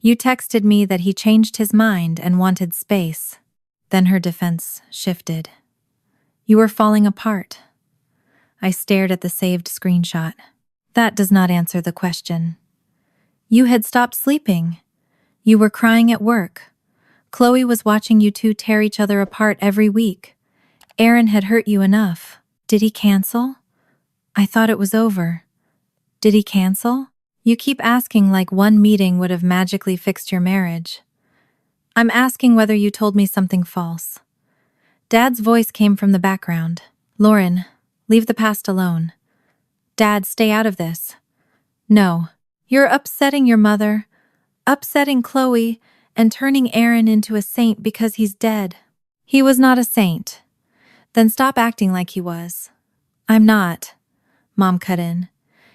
You texted me that he changed his mind and wanted space. Then her defense shifted. You were falling apart. I stared at the saved screenshot. That does not answer the question. You had stopped sleeping. You were crying at work. Chloe was watching you two tear each other apart every week. Aaron had hurt you enough. Did he cancel? I thought it was over. Did he cancel? You keep asking like one meeting would have magically fixed your marriage. I'm asking whether you told me something false. Dad's voice came from the background. Lauren, leave the past alone. Dad, stay out of this. No. You're upsetting your mother, upsetting Chloe, and turning Aaron into a saint because he's dead. He was not a saint. Then stop acting like he was. I'm not. Mom cut in.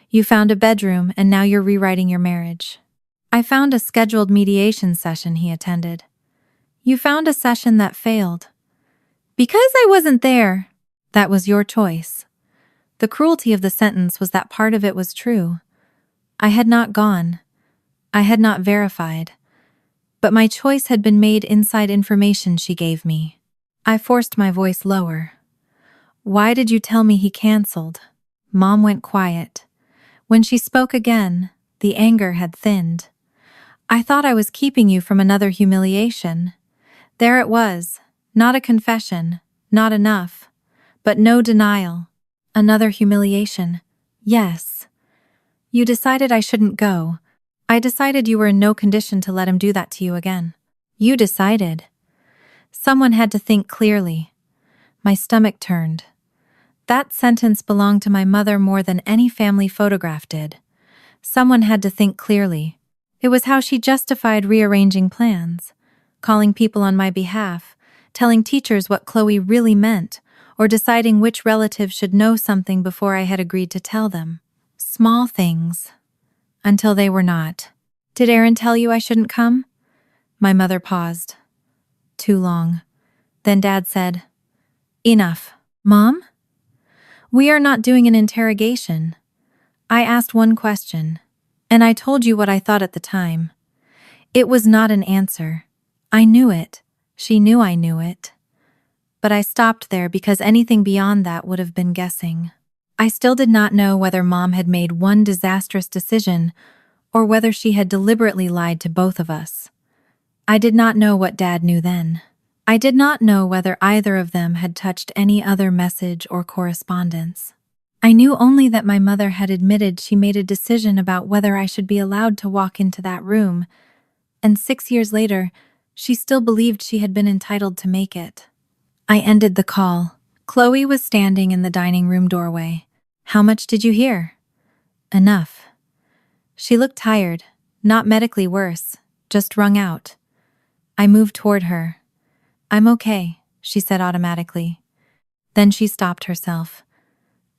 You found a bedroom and now you're rewriting your marriage. I found a scheduled mediation session he attended. You found a session that failed. Because I wasn't there. That was your choice. The cruelty of the sentence was that part of it was true. I had not gone. I had not verified. But my choice had been made inside information she gave me. I forced my voice lower. Why did you tell me he canceled? Mom went quiet. When she spoke again, the anger had thinned. I thought I was keeping you from another humiliation. There it was. Not a confession. Not enough. But no denial. Another humiliation. Yes. You decided I shouldn't go. I decided you were in no condition to let him do that to you again. You decided. Someone had to think clearly. My stomach turned. That sentence belonged to my mother more than any family photograph did. Someone had to think clearly. It was how she justified rearranging plans, calling people on my behalf, telling teachers what Chloe really meant, or deciding which relative should know something before I had agreed to tell them. Small things. Until they were not. Did Aaron tell you I shouldn't come? My mother paused. Too long. Then Dad said, Enough. Mom? We are not doing an interrogation. I asked one question, and I told you what I thought at the time. It was not an answer. I knew it. She knew I knew it. But I stopped there because anything beyond that would have been guessing. I still did not know whether Mom had made one disastrous decision or whether she had deliberately lied to both of us. I did not know what Dad knew then. I did not know whether either of them had touched any other message or correspondence. I knew only that my mother had admitted she made a decision about whether I should be allowed to walk into that room, and 6 years later, she still believed she had been entitled to make it. I ended the call. Chloe was standing in the dining room doorway. How much did you hear? Enough. She looked tired, not medically worse, just wrung out. I moved toward her. I'm okay, she said automatically. Then she stopped herself.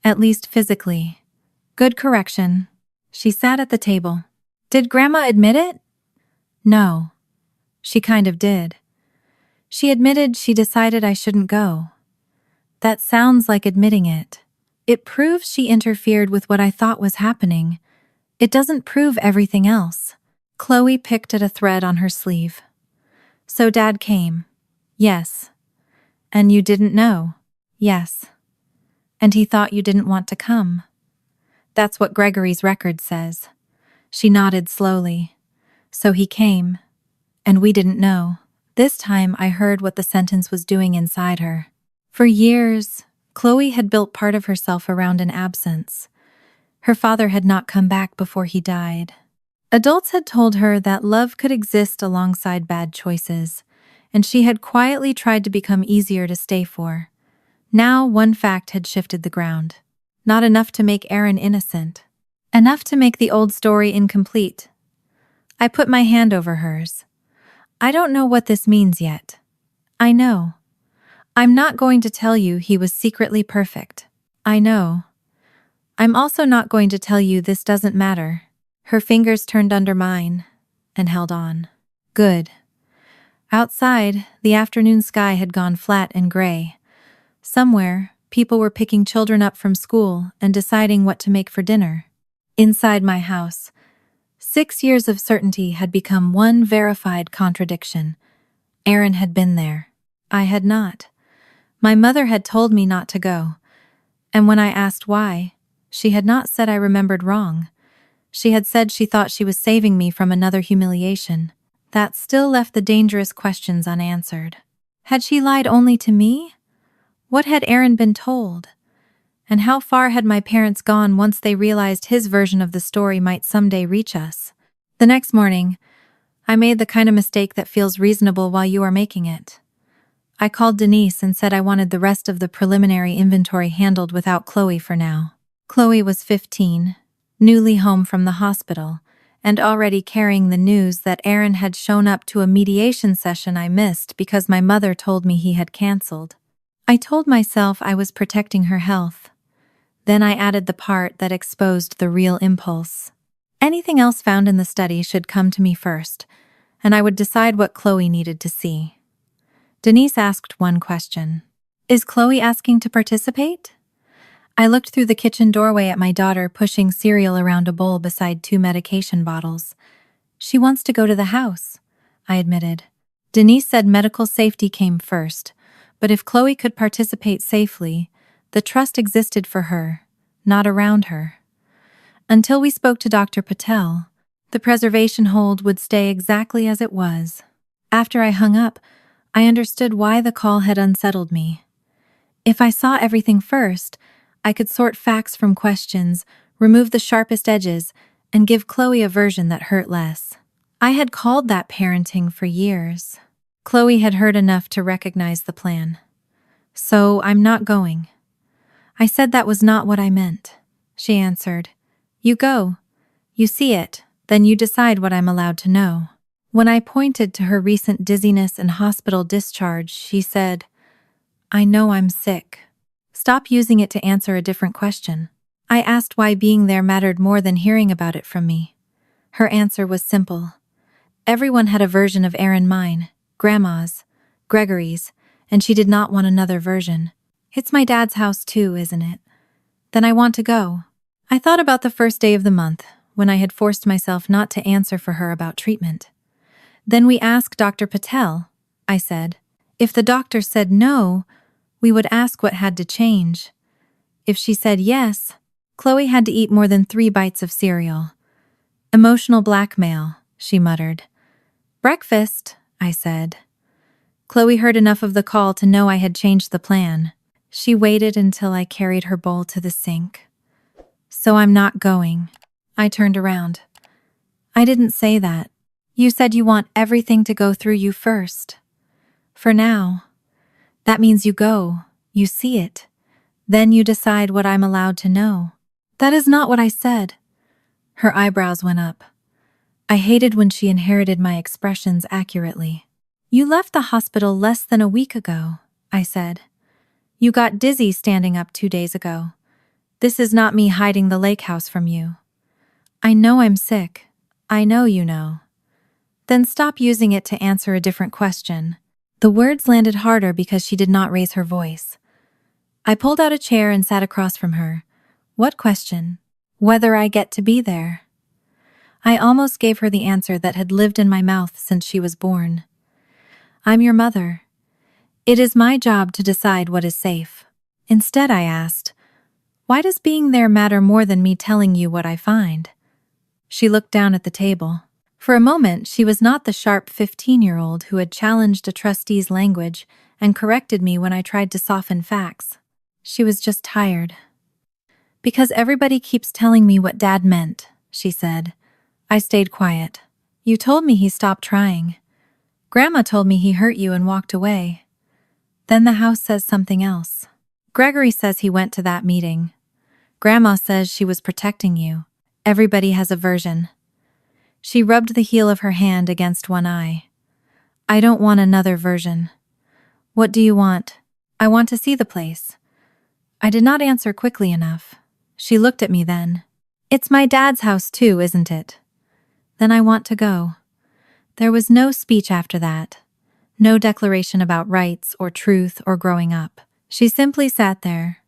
At least physically. Good correction. She sat at the table. Did Grandma admit it? No. She kind of did. She admitted she decided I shouldn't go. That sounds like admitting it. It proves she interfered with what I thought was happening. It doesn't prove everything else. Chloe picked at a thread on her sleeve. So Dad came. Yes. And you didn't know. Yes. And he thought you didn't want to come. That's what Gregory's record says. She nodded slowly. So he came. And we didn't know. This time I heard what the sentence was doing inside her. For years, Chloe had built part of herself around an absence. Her father had not come back before he died. Adults had told her that love could exist alongside bad choices, and she had quietly tried to become easier to stay for. Now one fact had shifted the ground. Not enough to make Aaron innocent. Enough to make the old story incomplete. I put my hand over hers. I don't know what this means yet. I know. I'm not going to tell you he was secretly perfect. I know. I'm also not going to tell you this doesn't matter. Her fingers turned under mine and held on. Good. Outside, the afternoon sky had gone flat and gray. Somewhere, people were picking children up from school and deciding what to make for dinner. Inside my house, 6 years of certainty had become one verified contradiction. Aaron had been there. I had not. My mother had told me not to go. And when I asked why, she had not said I remembered wrong. She had said she thought she was saving me from another humiliation. That still left the dangerous questions unanswered. Had she lied only to me? What had Aaron been told? And how far had my parents gone once they realized his version of the story might someday reach us? The next morning, I made the kind of mistake that feels reasonable while you are making it. I called Denise and said I wanted the rest of the preliminary inventory handled without Chloe for now. Chloe was 15, newly home from the hospital, and already carrying the news that Aaron had shown up to a mediation session I missed because my mother told me he had canceled. I told myself I was protecting her health. Then I added the part that exposed the real impulse. Anything else found in the study should come to me first, and I would decide what Chloe needed to see. Denise asked one question. Is Chloe asking to participate? I looked through the kitchen doorway at my daughter pushing cereal around a bowl beside 2 medication bottles. She wants to go to the house, I admitted. Denise said medical safety came first, but if Chloe could participate safely, the trust existed for her, not around her. Until we spoke to Dr. Patel, the preservation hold would stay exactly as it was. After I hung up, I understood why the call had unsettled me. If I saw everything first, I could sort facts from questions, remove the sharpest edges, and give Chloe a version that hurt less. I had called that parenting for years. Chloe had heard enough to recognize the plan. So I'm not going. I said that was not what I meant. She answered, You go. You see it, then you decide what I'm allowed to know. When I pointed to her recent dizziness and hospital discharge, she said, I know I'm sick. Stop using it to answer a different question. I asked why being there mattered more than hearing about it from me. Her answer was simple. Everyone had a version of Aaron mine, Grandma's, Gregory's, and she did not want another version. It's my dad's house too, isn't it? Then I want to go. I thought about the first day of the month, when I had forced myself not to answer for her about treatment. Then we asked Dr. Patel, I said. If the doctor said no, we would ask what had to change. If she said yes, Chloe had to eat more than 3 bites of cereal. Emotional blackmail, she muttered. Breakfast, I said. Chloe heard enough of the call to know I had changed the plan. She waited until I carried her bowl to the sink. So I'm not going. I turned around. I didn't say that. You said you want everything to go through you first. For now. That means you go, you see it. Then you decide what I'm allowed to know. That is not what I said. Her eyebrows went up. I hated when she inherited my expressions accurately. You left the hospital less than a week ago, I said. You got dizzy standing up 2 days ago. This is not me hiding the lake house from you. I know I'm sick. I know you know. Then stop using it to answer a different question. The words landed harder because she did not raise her voice. I pulled out a chair and sat across from her. What question? Whether I get to be there. I almost gave her the answer that had lived in my mouth since she was born. I'm your mother. It is my job to decide what is safe. Instead, I asked, Why does being there matter more than me telling you what I find? She looked down at the table. For a moment, she was not the sharp 15-year-old who had challenged a trustee's language and corrected me when I tried to soften facts. She was just tired. Because everybody keeps telling me what Dad meant, she said. I stayed quiet. You told me he stopped trying. Grandma told me he hurt you and walked away. Then the house says something else. Gregory says he went to that meeting. Grandma says she was protecting you. Everybody has a version. She rubbed the heel of her hand against one eye. I don't want another version. What do you want? I want to see the place. I did not answer quickly enough. She looked at me then. It's my dad's house too, isn't it? Then I want to go. There was no speech after that. No declaration about rights or truth or growing up. She simply sat there,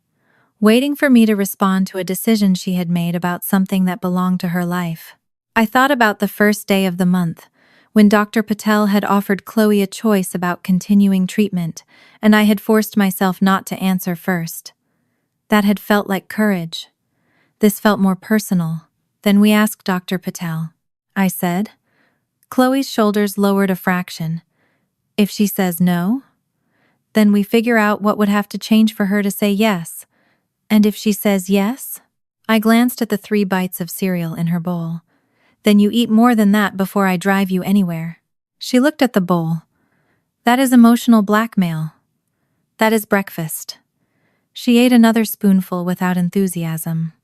waiting for me to respond to a decision she had made about something that belonged to her life. I thought about the first day of the month, when Dr. Patel had offered Chloe a choice about continuing treatment, and I had forced myself not to answer first. That had felt like courage. This felt more personal. Then we asked Dr. Patel. I said. Chloe's shoulders lowered a fraction. If she says no, then we figure out what would have to change for her to say yes. And if she says yes? I glanced at the 3 bites of cereal in her bowl. Then you eat more than that before I drive you anywhere. She looked at the bowl. That is emotional blackmail. That is breakfast. She ate another spoonful without enthusiasm.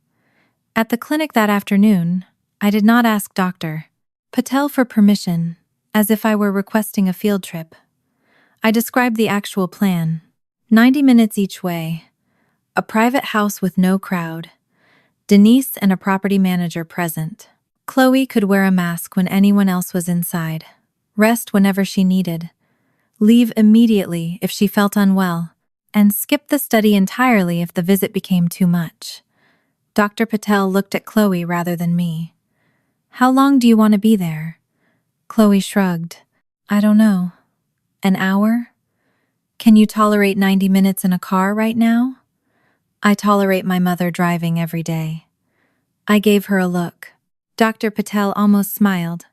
At the clinic that afternoon, I did not ask Dr. Patel for permission, as if I were requesting a field trip. I described the actual plan. 90 minutes each way. A private house with no crowd. Denise and a property manager present. Chloe could wear a mask when anyone else was inside. Rest whenever she needed. Leave immediately if she felt unwell. And skip the study entirely if the visit became too much. Dr. Patel looked at Chloe rather than me. How long do you want to be there? Chloe shrugged. I don't know. An hour? Can you tolerate 90 minutes in a car right now? I tolerate my mother driving every day. I gave her a look. Dr. Patel almost smiled.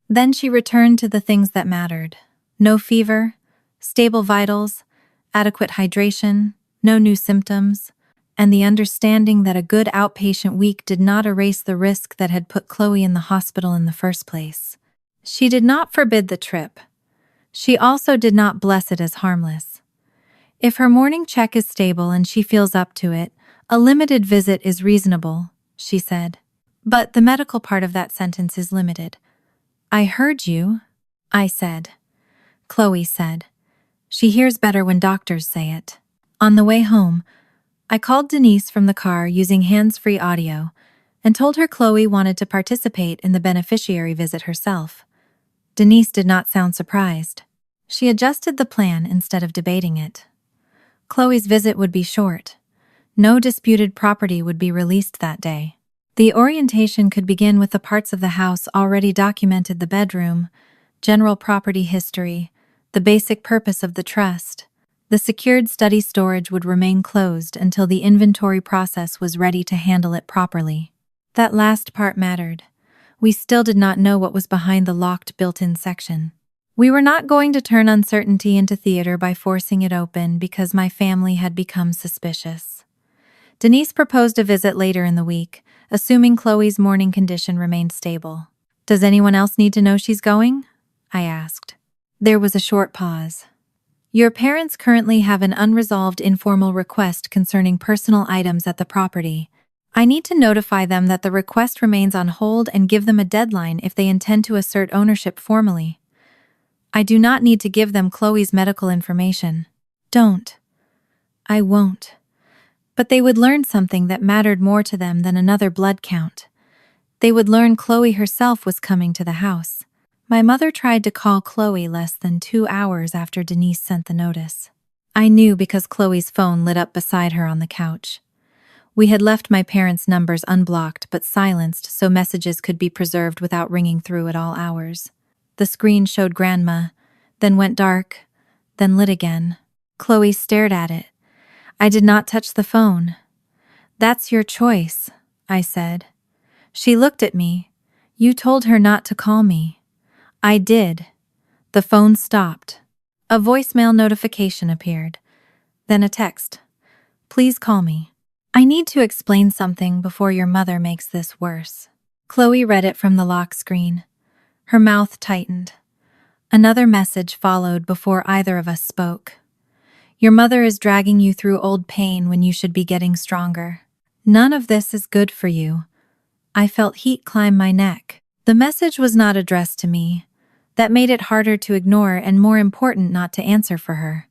Then she returned to the things that mattered. No fever, stable vitals, adequate hydration, no new symptoms, and the understanding that a good outpatient week did not erase the risk that had put Chloe in the hospital in the first place. She did not forbid the trip. She also did not bless it as harmless. If her morning check is stable and she feels up to it, a limited visit is reasonable, she said. But the medical part of that sentence is limited. I heard you, I said. Chloe said. She hears better when doctors say it. On the way home, I called Denise from the car using hands-free audio and told her Chloe wanted to participate in the beneficiary visit herself. Denise did not sound surprised. She adjusted the plan instead of debating it. Chloe's visit would be short. No disputed property would be released that day. The orientation could begin with the parts of the house already documented: the bedroom, general property history, the basic purpose of the trust. The secured study storage would remain closed until the inventory process was ready to handle it properly. That last part mattered. We still did not know what was behind the locked built-in section. We were not going to turn uncertainty into theater by forcing it open because my family had become suspicious. Denise proposed a visit later in the week, assuming Chloe's morning condition remained stable. Does anyone else need to know she's going? I asked. There was a short pause. Your parents currently have an unresolved informal request concerning personal items at the property. I need to notify them that the request remains on hold and give them a deadline if they intend to assert ownership formally. I do not need to give them Chloe's medical information. Don't. I won't. But they would learn something that mattered more to them than another blood count. They would learn Chloe herself was coming to the house. My mother tried to call Chloe less than 2 hours after Denise sent the notice. I knew because Chloe's phone lit up beside her on the couch. We had left my parents' numbers unblocked but silenced so messages could be preserved without ringing through at all hours. The screen showed Grandma, then went dark, then lit again. Chloe stared at it. I did not touch the phone. That's your choice, I said. She looked at me. You told her not to call me. I did. The phone stopped. A voicemail notification appeared. Then a text. Please call me. I need to explain something before your mother makes this worse. Chloe read it from the lock screen. Her mouth tightened. Another message followed before either of us spoke. Your mother is dragging you through old pain when you should be getting stronger. None of this is good for you. I felt heat climb my neck. The message was not addressed to me. That made it harder to ignore and more important not to answer for her.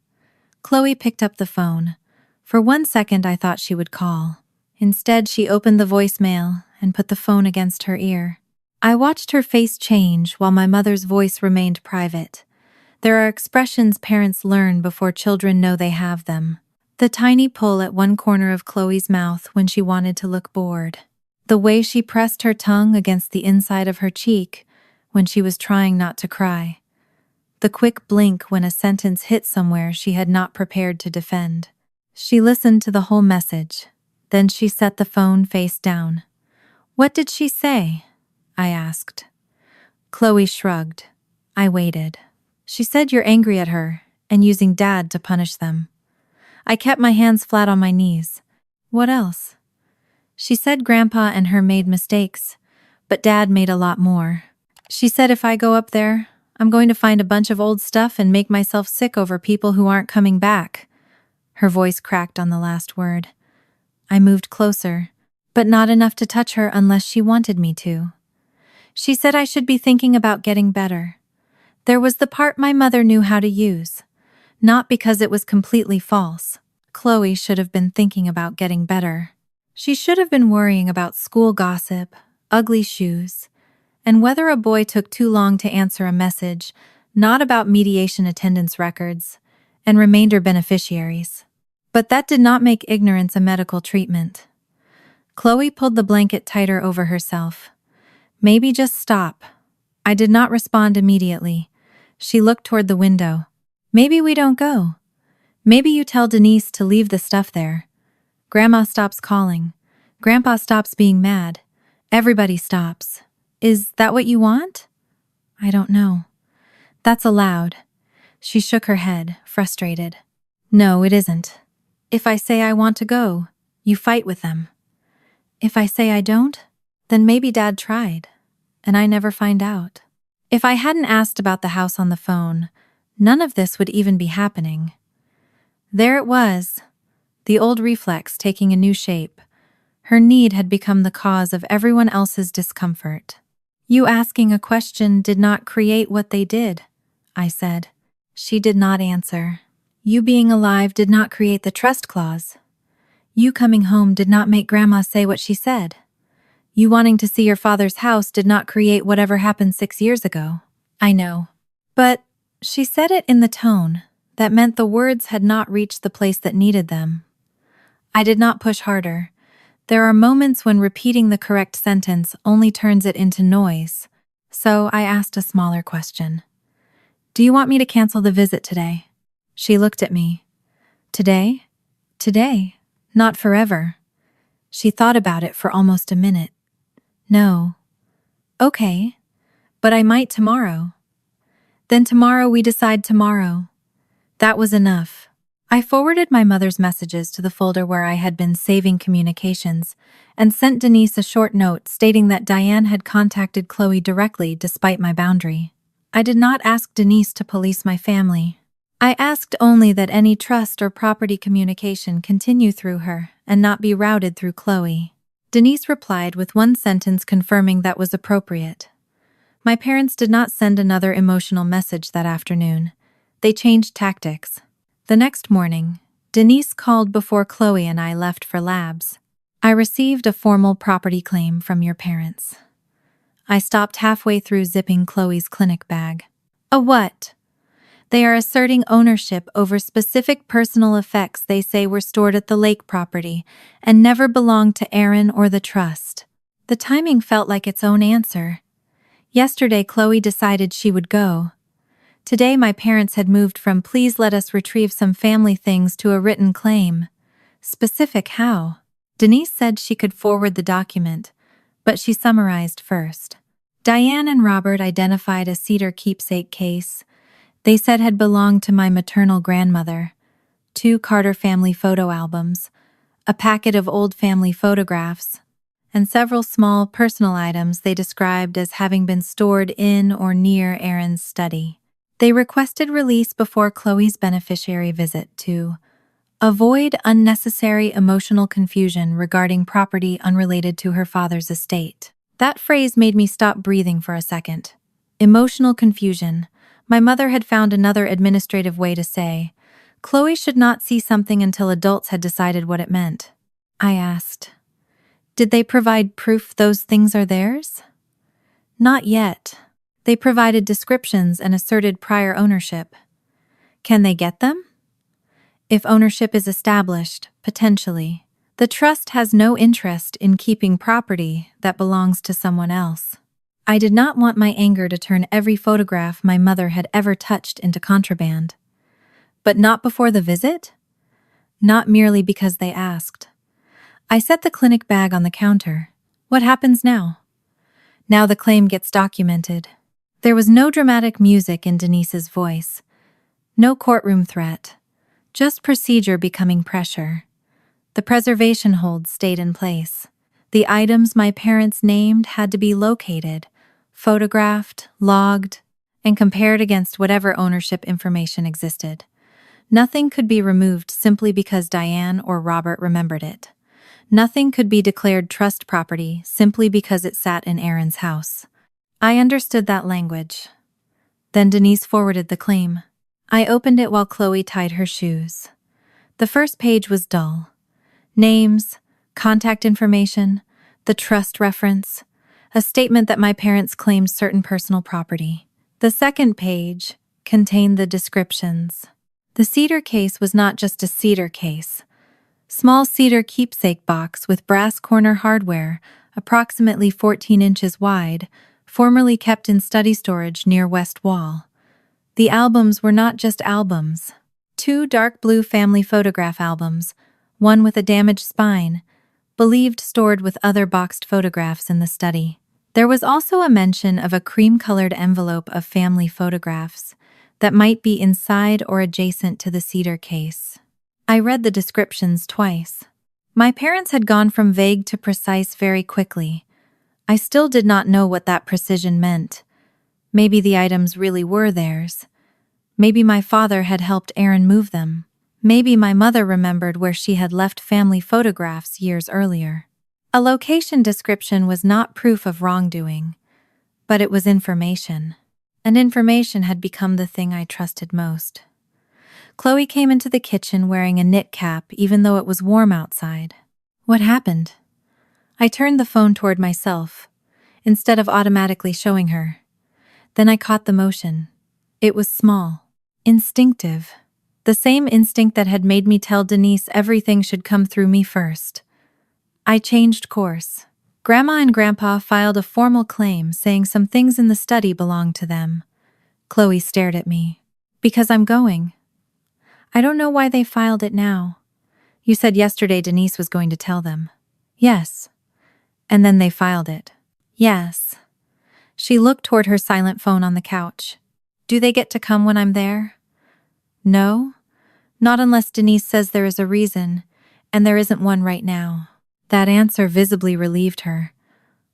Chloe picked up the phone. For 1 second I thought she would call. Instead, she opened the voicemail and put the phone against her ear. I watched her face change while my mother's voice remained private. There are expressions parents learn before children know they have them. The tiny pull at one corner of Chloe's mouth when she wanted to look bored. The way she pressed her tongue against the inside of her cheek when she was trying not to cry. The quick blink when a sentence hit somewhere she had not prepared to defend. She listened to the whole message. Then she set the phone face down. What did she say? I asked. Chloe shrugged. I waited. She said you're angry at her and using Dad to punish them. I kept my hands flat on my knees. What else? She said Grandpa and her made mistakes, but Dad made a lot more. She said if I go up there, I'm going to find a bunch of old stuff and make myself sick over people who aren't coming back. Her voice cracked on the last word. I moved closer, but not enough to touch her unless she wanted me to. She said I should be thinking about getting better. There was the part my mother knew how to use. Not because it was completely false. Chloe should have been thinking about getting better. She should have been worrying about school gossip, ugly shoes, and whether a boy took too long to answer a message, not about mediation attendance records, and remainder beneficiaries. But that did not make ignorance a medical treatment. Chloe pulled the blanket tighter over herself. Maybe just stop. I did not respond immediately. She looked toward the window. Maybe we don't go. Maybe you tell Denise to leave the stuff there. Grandma stops calling. Grandpa stops being mad. Everybody stops. Is that what you want? I don't know. That's allowed. She shook her head, frustrated. No, it isn't. If I say I want to go, you fight with them. If I say I don't, then maybe Dad tried, and I never find out. If I hadn't asked about the house on the phone, none of this would even be happening. There it was, the old reflex taking a new shape. Her need had become the cause of everyone else's discomfort. You asking a question did not create what they did, I said. She did not answer. You being alive did not create the trust clause. You coming home did not make Grandma say what she said. You wanting to see your father's house did not create whatever happened 6 years ago. I know. But she said it in the tone that meant the words had not reached the place that needed them. I did not push harder. There are moments when repeating the correct sentence only turns it into noise. So I asked a smaller question. Do you want me to cancel the visit today? She looked at me. Today? Today. Not forever. She thought about it for almost a minute. No. Okay. But I might tomorrow. Then tomorrow we decide tomorrow. That was enough. I forwarded my mother's messages to the folder where I had been saving communications and sent Denise a short note stating that Diane had contacted Chloe directly despite my boundary. I did not ask Denise to police my family. I asked only that any trust or property communication continue through her and not be routed through Chloe. Denise replied with one sentence confirming that was appropriate. My parents did not send another emotional message that afternoon. They changed tactics. The next morning, Denise called before Chloe and I left for labs. I received a formal property claim from your parents. I stopped halfway through zipping Chloe's clinic bag. A what? They are asserting ownership over specific personal effects they say were stored at the lake property and never belonged to Aaron or the trust. The timing felt like its own answer. Yesterday, Chloe decided she would go. Today, my parents had moved from please let us retrieve some family things to a written claim. Specific how? Denise said she could forward the document, but she summarized first. Diane and Robert identified a cedar keepsake case they said had belonged to my maternal grandmother, 2 Carter family photo albums, a packet of old family photographs, and several small personal items they described as having been stored in or near Aaron's study. They requested release before Chloe's beneficiary visit to avoid unnecessary emotional confusion regarding property unrelated to her father's estate. That phrase made me stop breathing for a second. Emotional confusion. My mother had found another administrative way to say, Chloe should not see something until adults had decided what it meant. I asked, did they provide proof those things are theirs? Not yet. They provided descriptions and asserted prior ownership. Can they get them? If ownership is established, potentially. The trust has no interest in keeping property that belongs to someone else. I did not want my anger to turn every photograph my mother had ever touched into contraband. But not before the visit? Not merely because they asked. I set the clinic bag on the counter. What happens now? Now the claim gets documented. There was no dramatic music in Denise's voice. No courtroom threat. Just procedure becoming pressure. The preservation hold stayed in place. The items my parents named had to be located, photographed, logged, and compared against whatever ownership information existed. Nothing could be removed simply because Diane or Robert remembered it. Nothing could be declared trust property simply because it sat in Aaron's house. I understood that language. Then Denise forwarded the claim. I opened it while Chloe tied her shoes. The first page was dull. Names, contact information, the trust reference, a statement that my parents claimed certain personal property. The second page contained the descriptions. The cedar case was not just a cedar case. Small cedar keepsake box with brass corner hardware, approximately 14 inches wide, formerly kept in study storage near west wall. The albums were not just albums. 2 dark blue family photograph albums, one with a damaged spine, believed stored with other boxed photographs in the study. There was also a mention of a cream-colored envelope of family photographs that might be inside or adjacent to the cedar case. I read the descriptions twice. My parents had gone from vague to precise very quickly. I still did not know what that precision meant. Maybe the items really were theirs. Maybe my father had helped Aaron move them. Maybe my mother remembered where she had left family photographs years earlier. A location description was not proof of wrongdoing, but it was information. And information had become the thing I trusted most. Chloe came into the kitchen wearing a knit cap even though it was warm outside. What happened? I turned the phone toward myself, instead of automatically showing her. Then I caught the motion. It was small, instinctive. The same instinct that had made me tell Denise everything should come through me first. I changed course. Grandma and Grandpa filed a formal claim saying some things in the study belonged to them. Chloe stared at me. Because I'm going. I don't know why they filed it now. You said yesterday Denise was going to tell them. Yes. And then they filed it. Yes. She looked toward her silent phone on the couch. Do they get to come when I'm there? No. Not unless Denise says there is a reason, and there isn't one right now. That answer visibly relieved her.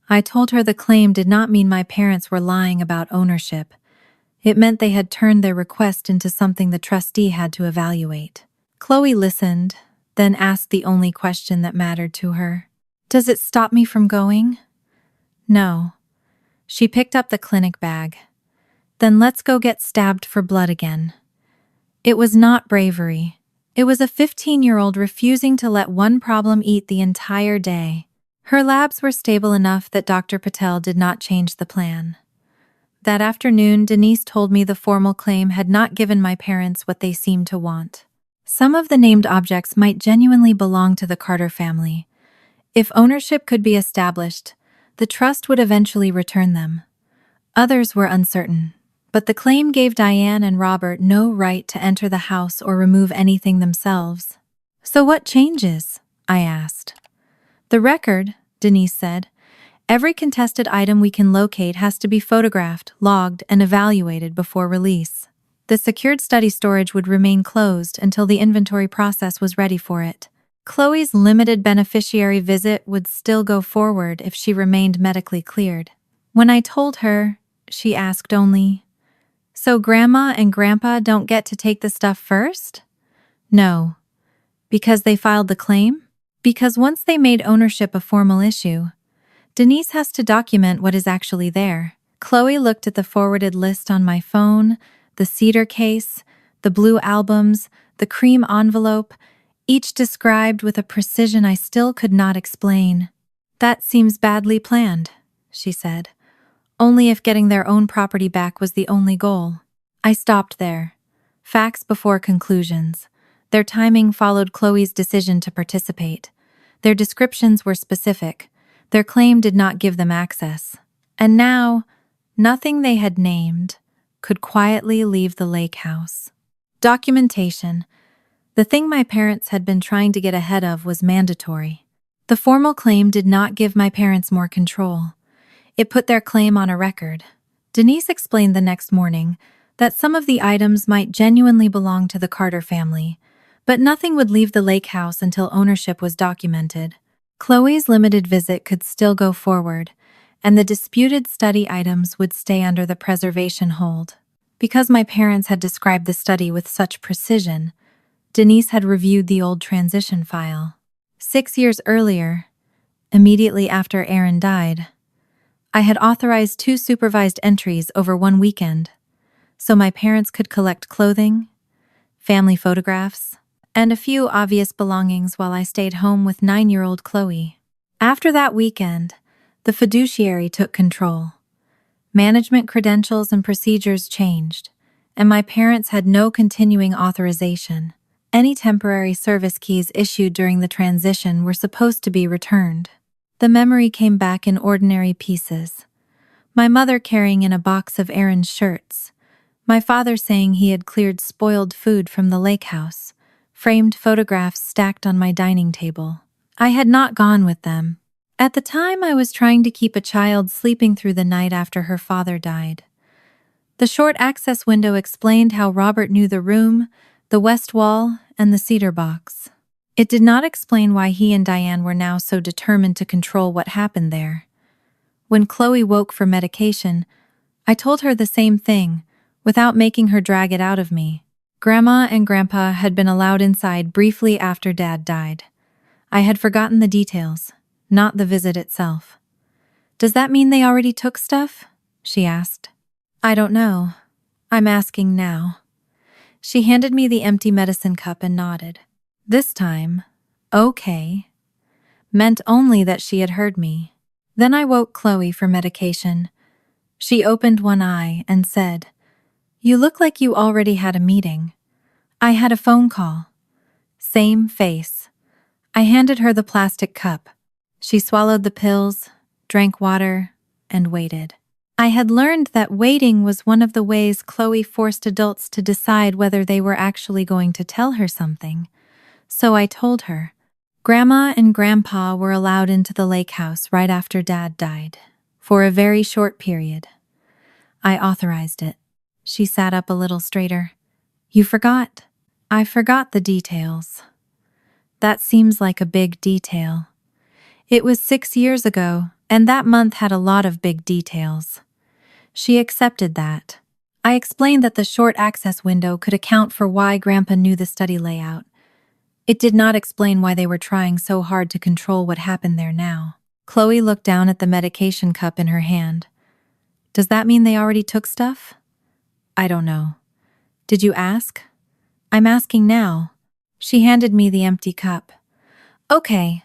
I told her the claim did not mean my parents were lying about ownership. It meant they had turned their request into something the trustee had to evaluate. Chloe listened, then asked the only question that mattered to her. Does it stop me from going? No. She picked up the clinic bag. Then let's go get stabbed for blood again. It was not bravery. It was a 15-year-old refusing to let one problem eat the entire day. Her labs were stable enough that Dr. Patel did not change the plan. That afternoon, Denise told me the formal claim had not given my parents what they seemed to want. Some of the named objects might genuinely belong to the Carter family. If ownership could be established, the trust would eventually return them. Others were uncertain. But the claim gave Diane and Robert no right to enter the house or remove anything themselves. So what changes? I asked. The record, Denise said. Every contested item we can locate has to be photographed, logged, and evaluated before release. The secured study storage would remain closed until the inventory process was ready for it. Chloe's limited beneficiary visit would still go forward if she remained medically cleared. When I told her, she asked only, "So Grandma and Grandpa don't get to take the stuff first?" "No." "Because they filed the claim?" "Because once they made ownership a formal issue, Denise has to document what is actually there." Chloe looked at the forwarded list on my phone, the cedar case, the blue albums, the cream envelope, each described with a precision I still could not explain. "That seems badly planned," she said. "Only if getting their own property back was the only goal." I stopped there. Facts before conclusions. Their timing followed Chloe's decision to participate. Their descriptions were specific. Their claim did not give them access. And now, nothing they had named could quietly leave the lake house. Documentation. The thing my parents had been trying to get ahead of was mandatory. The formal claim did not give my parents more control. It put their claim on a record. Denise explained the next morning that some of the items might genuinely belong to the Carter family, but nothing would leave the lake house until ownership was documented. Chloe's limited visit could still go forward, and the disputed study items would stay under the preservation hold. Because my parents had described the study with such precision, Denise had reviewed the old transition file. 6 years earlier, immediately after Aaron died, I had authorized 2 supervised entries over one weekend, so my parents could collect clothing, family photographs, and a few obvious belongings while I stayed home with 9-year-old Chloe. After that weekend, the fiduciary took control. Management credentials and procedures changed, and my parents had no continuing authorization. Any temporary service keys issued during the transition were supposed to be returned. The memory came back in ordinary pieces. My mother carrying in a box of Aaron's shirts, my father saying he had cleared spoiled food from the lake house, framed photographs stacked on my dining table. I had not gone with them. At the time, I was trying to keep a child sleeping through the night after her father died. The short access window explained how Robert knew the room, the west wall, and the cedar box. It did not explain why he and Diane were now so determined to control what happened there. When Chloe woke for medication, I told her the same thing, without making her drag it out of me. Grandma and Grandpa had been allowed inside briefly after Dad died. I had forgotten the details, not the visit itself. "Does that mean they already took stuff?" she asked. "I don't know. I'm asking now." She handed me the empty medicine cup and nodded. This time, "okay," meant only that she had heard me. Then I woke Chloe for medication. She opened one eye and said, "You look like you already had a meeting." "I had a phone call." Same face. I handed her the plastic cup. She swallowed the pills, drank water, and waited. I had learned that waiting was one of the ways Chloe forced adults to decide whether they were actually going to tell her something. So I told her. Grandma and Grandpa were allowed into the lake house right after Dad died, for a very short period. I authorized it. She sat up a little straighter. "You forgot." "I forgot the details." "That seems like a big detail." "It was 6 years ago, and that month had a lot of big details." She accepted that. I explained that the short access window could account for why Grandpa knew the study layout. It did not explain why they were trying so hard to control what happened there now. Chloe looked down at the medication cup in her hand. "Does that mean they already took stuff?" "I don't know." "Did you ask?" "I'm asking now." She handed me the empty cup. "Okay."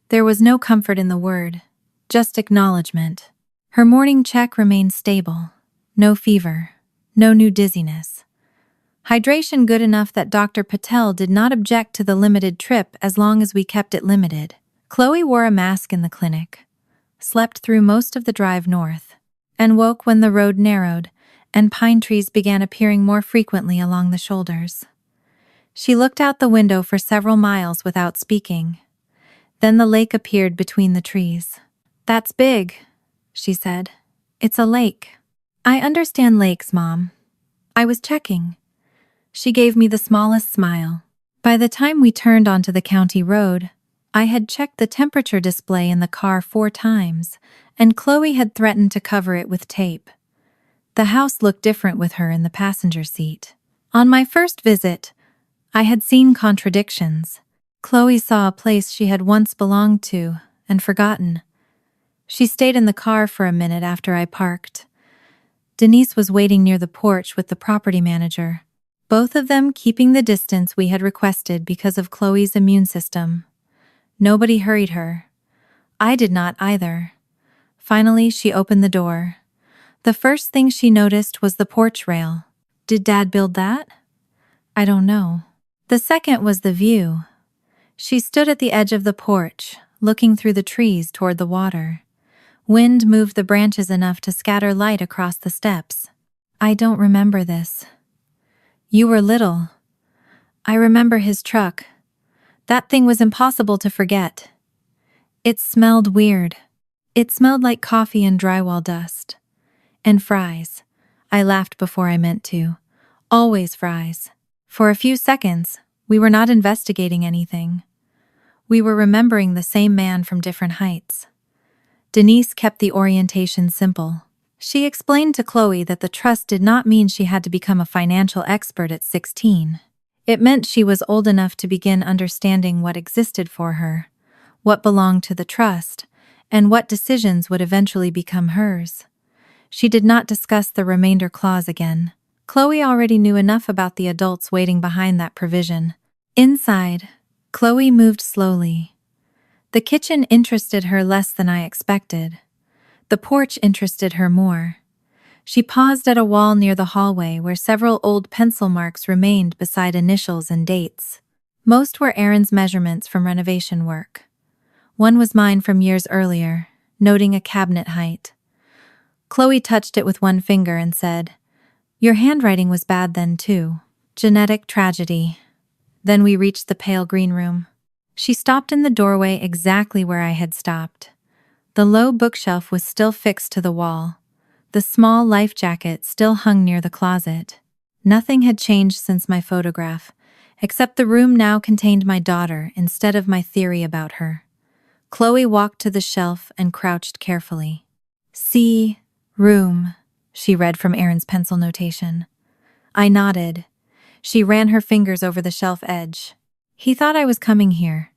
There was no comfort in the word, just acknowledgement. Her morning check remained stable. No fever, no new dizziness. Hydration good enough that Dr. Patel did not object to the limited trip as long as we kept it limited. Chloe wore a mask in the clinic, slept through most of the drive north, and woke when the road narrowed and pine trees began appearing more frequently along the shoulders. She looked out the window for several miles without speaking. Then the lake appeared between the trees. "That's big," she said. "It's a lake." "I understand lakes, Mom. I was checking." She gave me the smallest smile. By the time we turned onto the county road, I had checked the temperature display in the car 4 times, and Chloe had threatened to cover it with tape. The house looked different with her in the passenger seat. On my first visit, I had seen contradictions. Chloe saw a place she had once belonged to and forgotten. She stayed in the car for a minute after I parked. Denise was waiting near the porch with the property manager, both of them keeping the distance we had requested because of Chloe's immune system. Nobody hurried her. I did not either. Finally, she opened the door. The first thing she noticed was the porch rail. Did Dad build that? I don't know. The second was the view. She stood at the edge of the porch, looking through the trees toward the water. Wind moved the branches enough to scatter light across the steps. I don't remember this. You were little. I remember his truck. That thing was impossible to forget. It smelled weird. It smelled like coffee and drywall dust. And fries. I laughed before I meant to. Always fries. For a few seconds, we were not investigating anything. We were remembering the same man from different heights. Denise kept the orientation simple. She explained to Chloe that the trust did not mean she had to become a financial expert at 16. It meant she was old enough to begin understanding what existed for her, what belonged to the trust, and what decisions would eventually become hers. She did not discuss the remainder clause again. Chloe already knew enough about the adults waiting behind that provision. Inside, Chloe moved slowly. The kitchen interested her less than I expected. The porch interested her more. She paused at a wall near the hallway where several old pencil marks remained beside initials and dates. Most were Aaron's measurements from renovation work. One was mine from years earlier, noting a cabinet height. Chloe touched it with one finger and said, "Your handwriting was bad then too. Genetic tragedy." Then we reached the pale green room. She stopped in the doorway exactly where I had stopped. The low bookshelf was still fixed to the wall. The small life jacket still hung near the closet. Nothing had changed since my photograph, except the room now contained my daughter instead of my theory about her. Chloe walked to the shelf and crouched carefully. "See, room," she read from Aaron's pencil notation. I nodded. She ran her fingers over the shelf edge. "He thought I was coming here."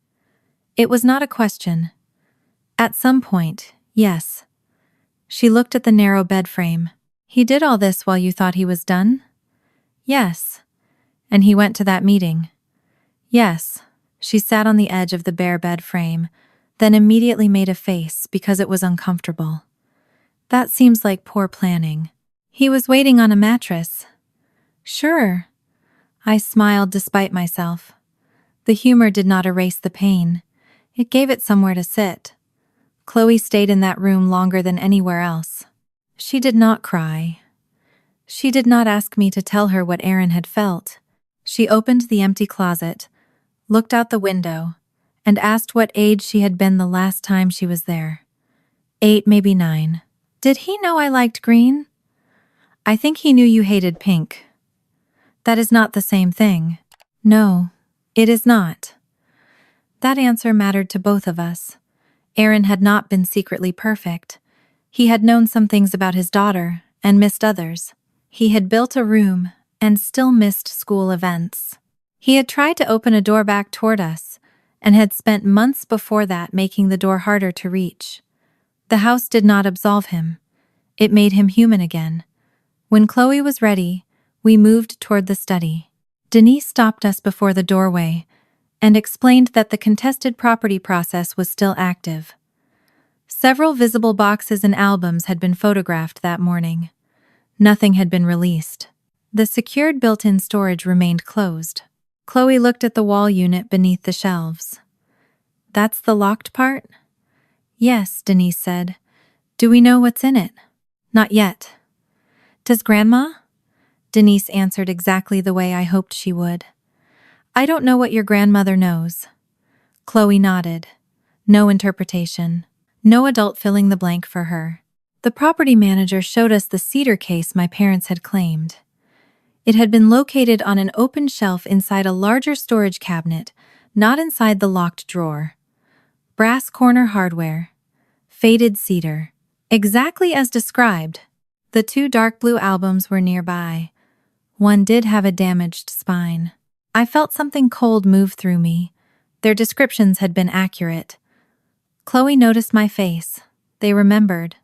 It was not a question. "At some point, yes." She looked at the narrow bed frame. "He did all this while you thought he was done?" "Yes." "And he went to that meeting?" "Yes." She sat on the edge of the bare bed frame, then immediately made a face because it was uncomfortable. "That seems like poor planning." "He was waiting on a mattress." "Sure." I smiled despite myself. The humor did not erase the pain. It gave it somewhere to sit. Chloe stayed in that room longer than anywhere else. She did not cry. She did not ask me to tell her what Aaron had felt. She opened the empty closet, looked out the window, and asked what age she had been the last time she was there. 8, maybe 9. "Did he know I liked green?" "I think he knew you hated pink." "That is not the same thing." "No, it is not." That answer mattered to both of us. Aaron had not been secretly perfect. He had known some things about his daughter and missed others. He had built a room and still missed school events. He had tried to open a door back toward us and had spent months before that making the door harder to reach. The house did not absolve him. It made him human again. When Chloe was ready, we moved toward the study. Denise stopped us before the doorway and explained that the contested property process was still active. Several visible boxes and albums had been photographed that morning. Nothing had been released. The secured built-in storage remained closed. Chloe looked at the wall unit beneath the shelves. "That's the locked part?" "Yes," Denise said. "Do we know what's in it?" "Not yet." "Does Grandma?" Denise answered exactly the way I hoped she would. "I don't know what your grandmother knows." Chloe nodded. No interpretation. No adult filling the blank for her. The property manager showed us the cedar case my parents had claimed. It had been located on an open shelf inside a larger storage cabinet, not inside the locked drawer. Brass corner hardware. Faded cedar. Exactly as described. The two dark blue albums were nearby. One did have a damaged spine. I felt something cold move through me. Their descriptions had been accurate. Chloe noticed my face. They remembered.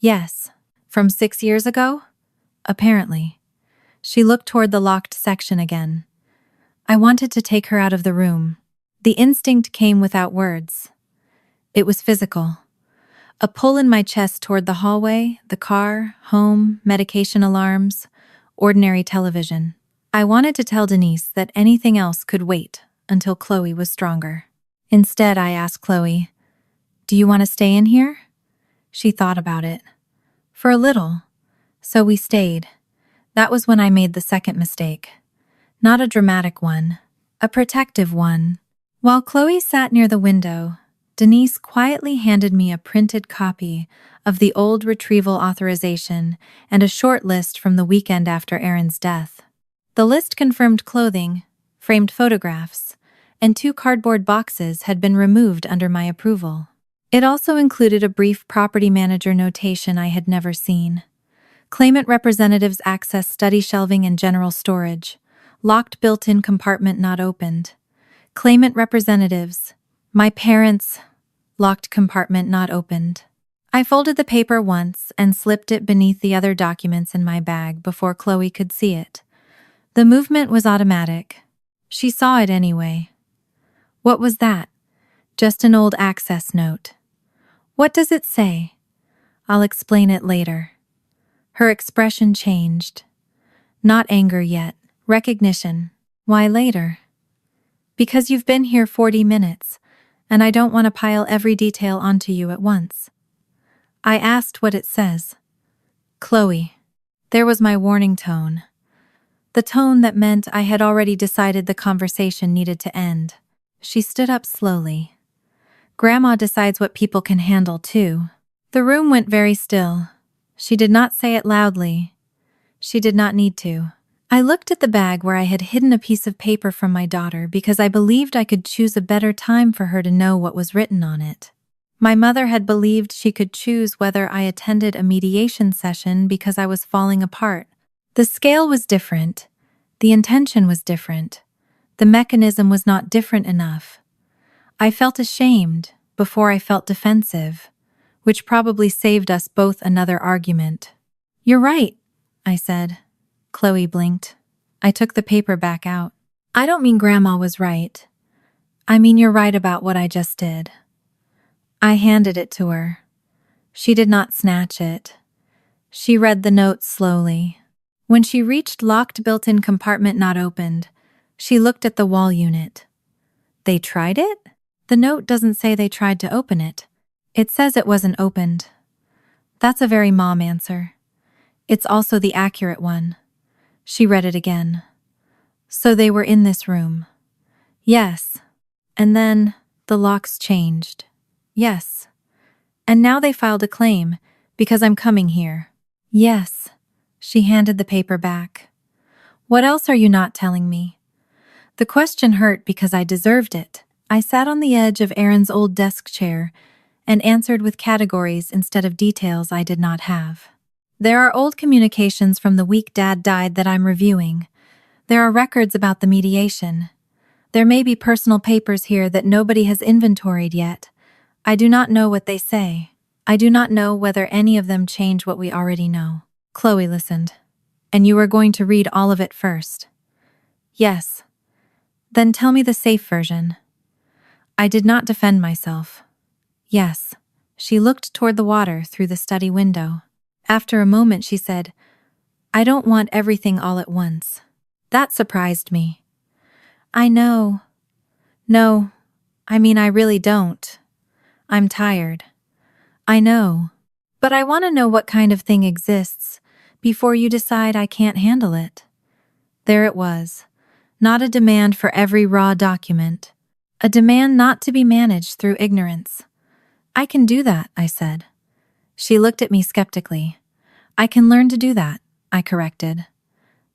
Yes. From 6 years ago? Apparently. She looked toward the locked section again. I wanted to take her out of the room. The instinct came without words. It was physical. A pull in my chest toward the hallway, the car, home, medication alarms, ordinary television. I wanted to tell Denise that anything else could wait until Chloe was stronger. Instead, I asked Chloe, "Do you want to stay in here?" She thought about it. For a little. So we stayed. That was when I made the second mistake. Not a dramatic one, a protective one. While Chloe sat near the window, Denise quietly handed me a printed copy of the old retrieval authorization and a short list from the weekend after Aaron's death. The list confirmed clothing, framed photographs, and 2 cardboard boxes had been removed under my approval. It also included a brief property manager notation I had never seen. Claimant representatives access study shelving and general storage. Locked built-in compartment not opened. Claimant representatives. My parents. Locked compartment not opened. I folded the paper once and slipped it beneath the other documents in my bag before Chloe could see it. The movement was automatic. She saw it anyway. What was that? Just an old access note. What does it say? I'll explain it later. Her expression changed. Not anger yet. Recognition. Why later? Because you've been here 40 minutes, and I don't want to pile every detail onto you at once. I asked what it says. Chloe. There was my warning tone. The tone that meant I had already decided the conversation needed to end. She stood up slowly. Grandma decides what people can handle, too. The room went very still. She did not say it loudly. She did not need to. I looked at the bag where I had hidden a piece of paper from my daughter because I believed I could choose a better time for her to know what was written on it. My mother had believed she could choose whether I attended a mediation session because I was falling apart. The scale was different. The intention was different. The mechanism was not different enough. I felt ashamed before I felt defensive, which probably saved us both another argument. You're right, I said. Chloe blinked. I took the paper back out. I don't mean Grandma was right. I mean you're right about what I just did. I handed it to her. She did not snatch it. She read the note slowly. When she reached locked built-in compartment not opened, she looked at the wall unit. They tried it? The note doesn't say they tried to open it. It says it wasn't opened. That's a very mom answer. It's also the accurate one. She read it again. So they were in this room. Yes. And then the locks changed. Yes. And now they filed a claim because I'm coming here. Yes. She handed the paper back. What else are you not telling me? The question hurt because I deserved it. I sat on the edge of Aaron's old desk chair and answered with categories instead of details I did not have. There are old communications from the week Dad died that I'm reviewing. There are records about the mediation. There may be personal papers here that nobody has inventoried yet. I do not know what they say. I do not know whether any of them change what we already know. Chloe listened. And you are going to read all of it first? Yes. Then tell me the safe version. I did not defend myself. Yes. She looked toward the water through the study window. After a moment she said, I don't want everything all at once. That surprised me. I know. No, I mean I really don't. I'm tired. I know. But I want to know what kind of thing exists before you decide I can't handle it. There it was. Not a demand for every raw document. A demand not to be managed through ignorance. I can do that, I said. She looked at me skeptically. I can learn to do that, I corrected.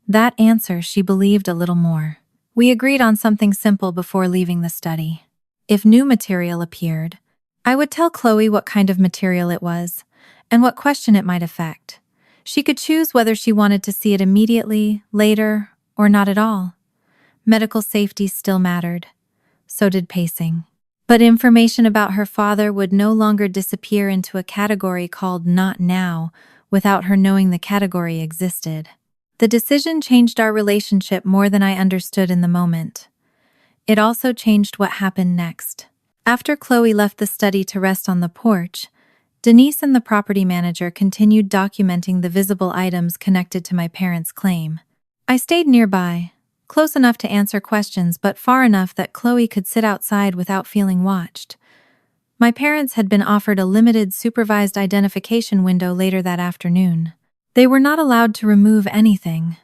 That answer she believed a little more. We agreed on something simple before leaving the study. If new material appeared, I would tell Chloe what kind of material it was and what question it might affect. She could choose whether she wanted to see it immediately, later, or not at all. Medical safety still mattered. So did pacing. But information about her father would no longer disappear into a category called "not now" without her knowing the category existed. The decision changed our relationship more than I understood in the moment. It also changed what happened next. After Chloe left the study to rest on the porch, Denise and the property manager continued documenting the visible items connected to my parents' claim. I stayed nearby, close enough to answer questions but far enough that Chloe could sit outside without feeling watched. My parents had been offered a limited supervised identification window later that afternoon. They were not allowed to remove anything.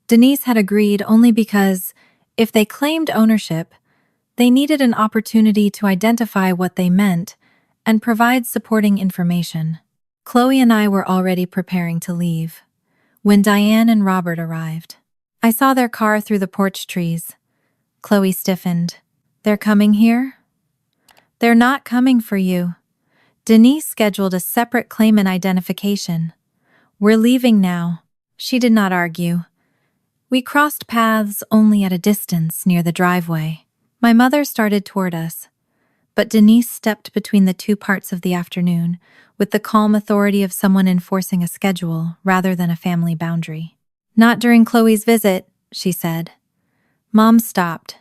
Denise had agreed only because, if they claimed ownership, they needed an opportunity to identify what they meant and provide supporting information. Chloe and I were already preparing to leave when Diane and Robert arrived. I saw their car through the porch trees. Chloe stiffened. They're coming here? They're not coming for you. Denise scheduled a separate claimant identification. We're leaving now. She did not argue. We crossed paths only at a distance near the driveway. My mother started toward us, but Denise stepped between the two parts of the afternoon with the calm authority of someone enforcing a schedule rather than a family boundary. Not during Chloe's visit, she said. Mom stopped.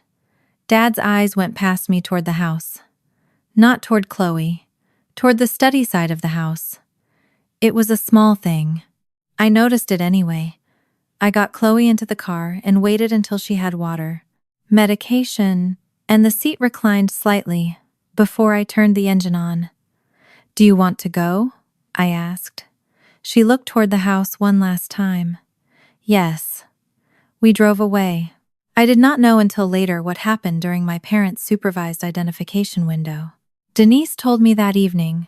Dad's eyes went past me toward the house. Not toward Chloe, toward the study side of the house. It was a small thing. I noticed it anyway. I got Chloe into the car and waited until she had water, medication, and the seat reclined slightly before I turned the engine on. Do you want to go? I asked. She looked toward the house one last time. Yes. We drove away. I did not know until later what happened during my parents' supervised identification window. Denise told me that evening.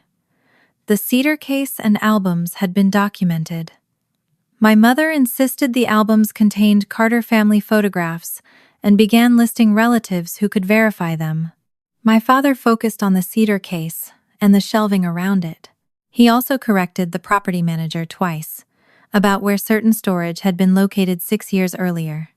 The cedar case and albums had been documented. My mother insisted the albums contained Carter family photographs and began listing relatives who could verify them. My father focused on the cedar case and the shelving around it. He also corrected the property manager twice about where certain storage had been located 6 years earlier.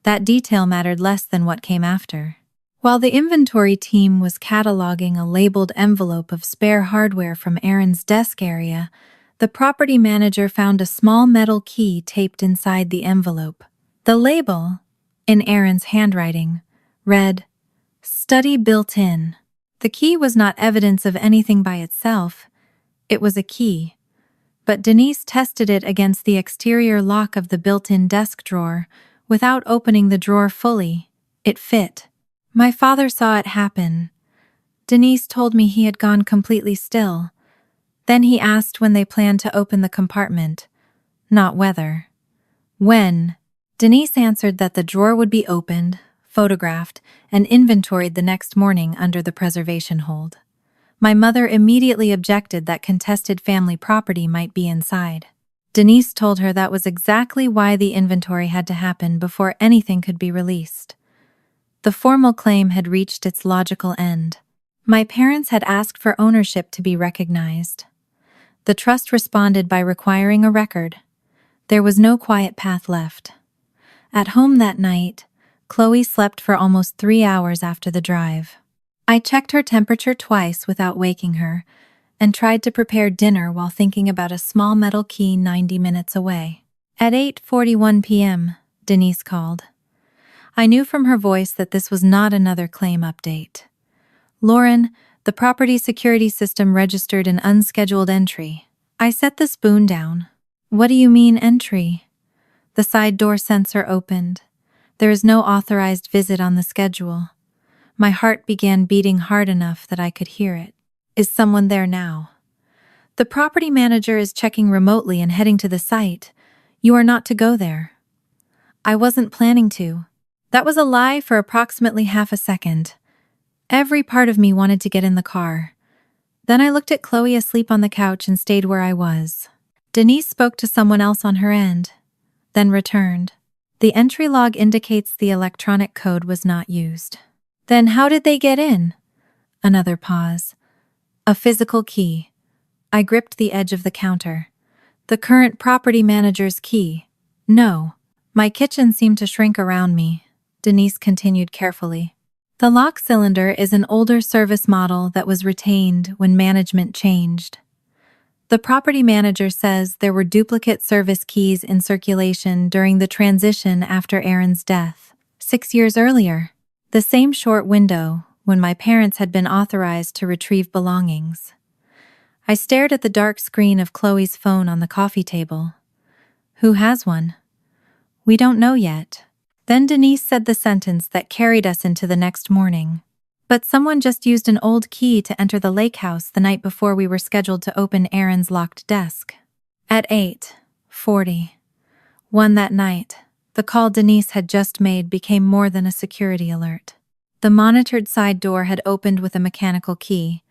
That detail mattered less than what came after. While the inventory team was cataloging a labeled envelope of spare hardware from Aaron's desk area, the property manager found a small metal key taped inside the envelope. The label, in Aaron's handwriting, read, "Study built in." The key was not evidence of anything by itself. It was a key. But Denise tested it against the exterior lock of the built-in desk drawer without opening the drawer fully. It fit. My father saw it happen. Denise told me he had gone completely still. Then he asked when they planned to open the compartment, not whether. When? Denise answered that the drawer would be opened, photographed, and inventoried the next morning under the preservation hold. My mother immediately objected that contested family property might be inside. Denise told her that was exactly why the inventory had to happen before anything could be released. The formal claim had reached its logical end. My parents had asked for ownership to be recognized. The trust responded by requiring a record. There was no quiet path left. At home that night, Chloe slept for almost 3 hours after the drive. I checked her temperature twice without waking her and tried to prepare dinner while thinking about a small metal key 90 minutes away. At 8:41 p.m., Denise called. I knew from her voice that this was not another claim update. Lauren, the property security system registered an unscheduled entry. I set the spoon down. What do you mean entry? The side door sensor opened. There is no authorized visit on the schedule. My heart began beating hard enough that I could hear it. Is someone there now? The property manager is checking remotely and heading to the site. You are not to go there. I wasn't planning to. That was a lie for approximately half a second. Every part of me wanted to get in the car. Then I looked at Chloe asleep on the couch and stayed where I was. Denise spoke to someone else on her end, then returned. The entry log indicates the electronic code was not used. Then how did they get in? Another pause. A physical key. I gripped the edge of the counter. The current property manager's key. No. My kitchen seemed to shrink around me. Denise continued carefully. The lock cylinder is an older service model that was retained when management changed. The property manager says there were duplicate service keys in circulation during the transition after Aaron's death, 6 years earlier. The same short window when my parents had been authorized to retrieve belongings. I stared at the dark screen of Chloe's phone on the coffee table. Who has one? We don't know yet. Then Denise said the sentence that carried us into the next morning. But someone just used an old key to enter the lake house the night before we were scheduled to open Aaron's locked desk. At 8:41 that night, the call Denise had just made became more than a security alert. The monitored side door had opened with a mechanical key.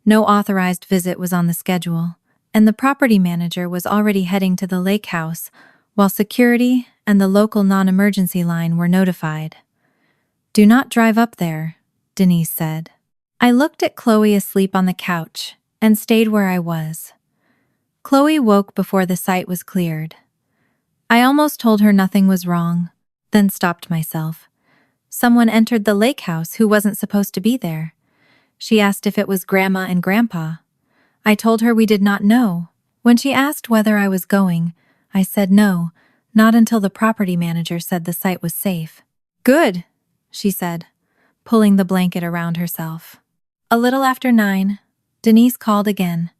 No authorized visit was on the schedule, and the property manager was already heading to the lake house while security and the local non-emergency line were notified. "Do not drive up there," Denise said. I looked at Chloe asleep on the couch and stayed where I was. Chloe woke before the site was cleared. I almost told her nothing was wrong, then stopped myself. Someone entered the lake house who wasn't supposed to be there. She asked if it was Grandma and Grandpa. I told her we did not know. When she asked whether I was going, I said no, not until the property manager said the site was safe. "Good," she said, pulling the blanket around herself. A little after 9, Denise called again.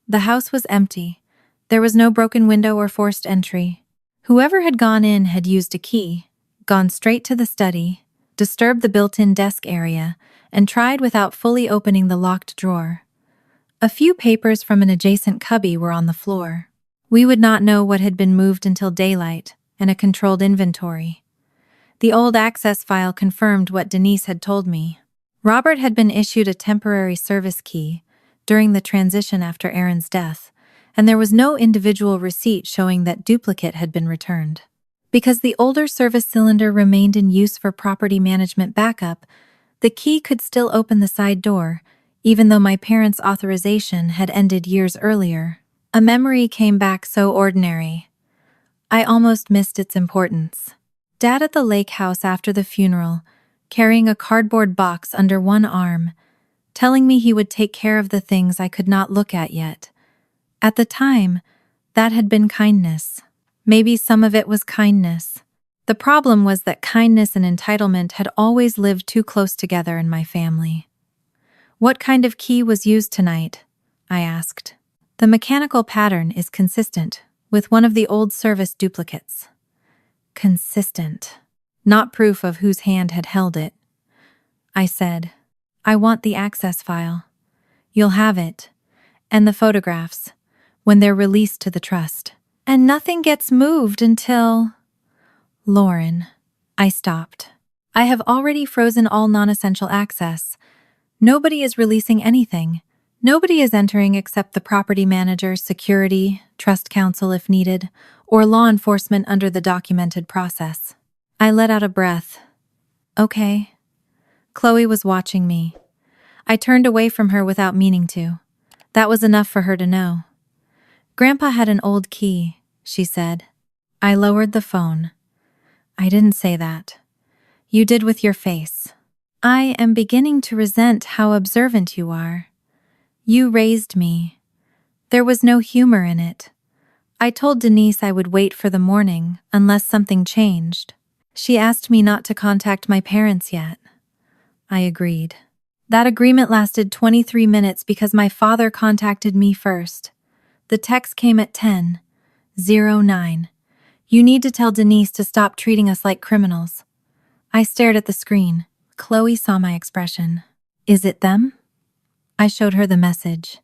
The house was empty. There was no broken window or forced entry. Whoever had gone in had used a key, gone straight to the study, disturbed the built-in desk area, and tried without fully opening the locked drawer. A few papers from an adjacent cubby were on the floor. We would not know what had been moved until daylight and a controlled inventory. The old access file confirmed what Denise had told me. Robert had been issued a temporary service key during the transition after Aaron's death, and there was no individual receipt showing that duplicate had been returned. Because the older service cylinder remained in use for property management backup, the key could still open the side door, even though my parents' authorization had ended years earlier. A memory came back so ordinary. I almost missed its importance. Dad at the lake house after the funeral, carrying a cardboard box under one arm, telling me he would take care of the things I could not look at yet. At the time, that had been kindness. Maybe some of it was kindness. The problem was that kindness and entitlement had always lived too close together in my family. "What kind of key was used tonight?" I asked. "The mechanical pattern is consistent with one of the old service duplicates." Consistent. Not proof of whose hand had held it. I said, "I want the access file. You'll have it. And the photographs, when they're released to the trust. And nothing gets moved until—" "Lauren," I stopped. "I have already frozen all non-essential access. Nobody is releasing anything. Nobody is entering except the property manager, security, trust counsel if needed, or law enforcement under the documented process." I let out a breath. "Okay." Chloe was watching me. I turned away from her without meaning to. That was enough for her to know. "Grandpa had an old key," she said. I lowered the phone. "I didn't say that. You did with your face. I am beginning to resent how observant you are. You raised me. There was no humor in it. I told Denise I would wait for the morning unless something changed. She asked me not to contact my parents yet. I agreed. That agreement lasted 23 minutes because my father contacted me first. The text came at 10:09. "You need to tell Denise to stop treating us like criminals." I stared at the screen. Chloe saw my expression. "Is it them?" I showed her the message.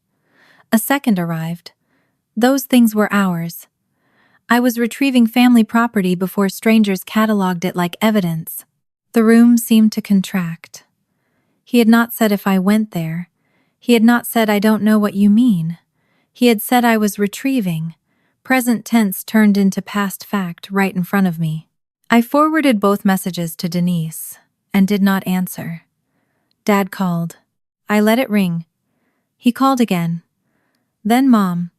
A second arrived. Those things were ours. I was retrieving family property before strangers cataloged it like evidence. The room seemed to contract. He had not said if I went there. He had not said I don't know what you mean. He had said I was retrieving. Present tense turned into past fact right in front of me. I forwarded both messages to Denise and did not answer. Dad called. I let it ring. He called again. Then Mom.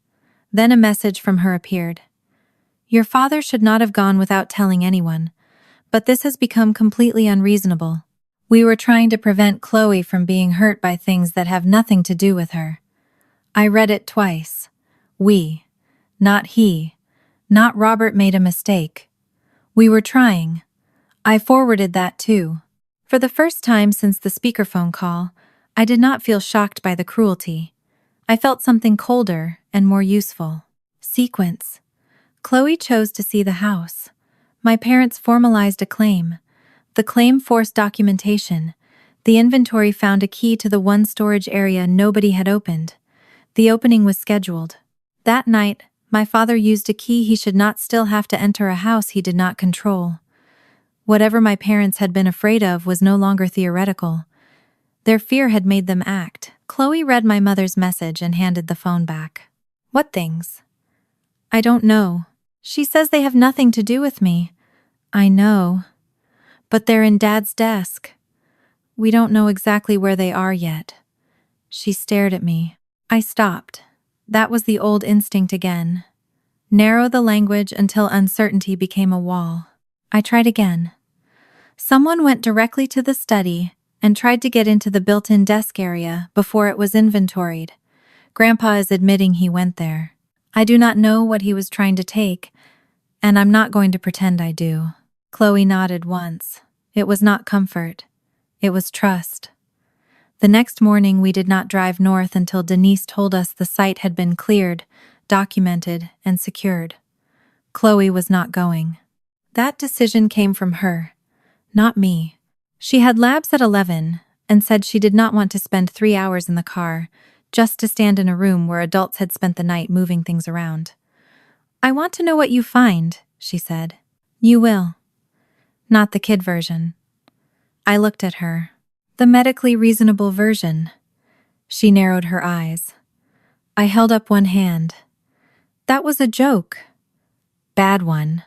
Then a message from her appeared. Your father should not have gone without telling anyone, but this has become completely unreasonable. We were trying to prevent Chloe from being hurt by things that have nothing to do with her. I read it twice. We, not he, not Robert made a mistake. We were trying. I forwarded that too. For the first time since the speakerphone call, I did not feel shocked by the cruelty. I felt something colder and more useful. Sequence. Chloe chose to see the house. My parents formalized a claim. The claim forced documentation. The inventory found a key to the one storage area nobody had opened. The opening was scheduled. That night, my father used a key he should not still have to enter a house he did not control. Whatever my parents had been afraid of was no longer theoretical. Their fear had made them act. Chloe read my mother's message and handed the phone back. What things? I don't know. She says they have nothing to do with me. I know. But they're in Dad's desk. We don't know exactly where they are yet. She stared at me. I stopped. That was the old instinct again. Narrow the language until uncertainty became a wall. I tried again. Someone went directly to the study and tried to get into the built-in desk area before it was inventoried. Grandpa is admitting he went there. I do not know what he was trying to take, and I'm not going to pretend I do. Chloe nodded once. It was not comfort. It was trust. The next morning we did not drive north until Denise told us the site had been cleared, documented, and secured. Chloe was not going. That decision came from her, not me. She had labs at 11 and said she did not want to spend 3 hours in the car just to stand in a room where adults had spent the night moving things around. I want to know what you find, she said. You will. Not the kid version. I looked at her. The medically reasonable version. She narrowed her eyes. I held up one hand. That was a joke. Bad one.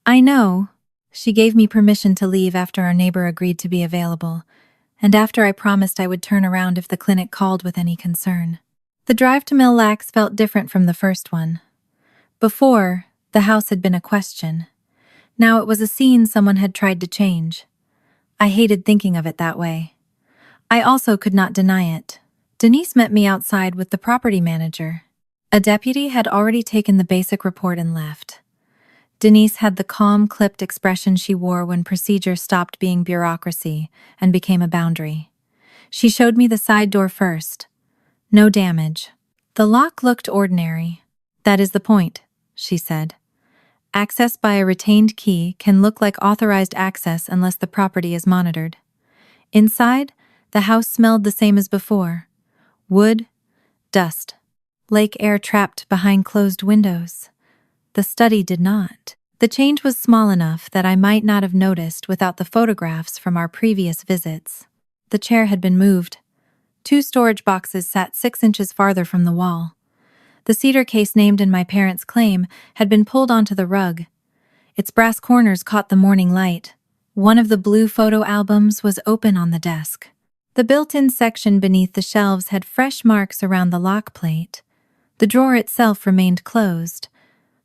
I know. She gave me permission to leave after our neighbor agreed to be available, and after I promised I would turn around if the clinic called with any concern. The drive to Mill Lacs felt different from the first one. Before, the house had been a question. Now it was a scene someone had tried to change. I hated thinking of it that way. I also could not deny it. Denise met me outside with the property manager. A deputy had already taken the basic report and left. Denise had the calm, clipped expression she wore when procedure stopped being bureaucracy and became a boundary. She showed me the side door first. No damage. The lock looked ordinary. That is the point, she said. Access by a retained key can look like authorized access unless the property is monitored. Inside, the house smelled the same as before. Wood, dust, lake air trapped behind closed windows. The study did not. The change was small enough that I might not have noticed without the photographs from our previous visits. The chair had been moved. 2 storage boxes sat 6 inches farther from the wall. The cedar case named in my parents' claim had been pulled onto the rug. Its brass corners caught the morning light. One of the blue photo albums was open on the desk. The built-in section beneath the shelves had fresh marks around the lock plate. The drawer itself remained closed.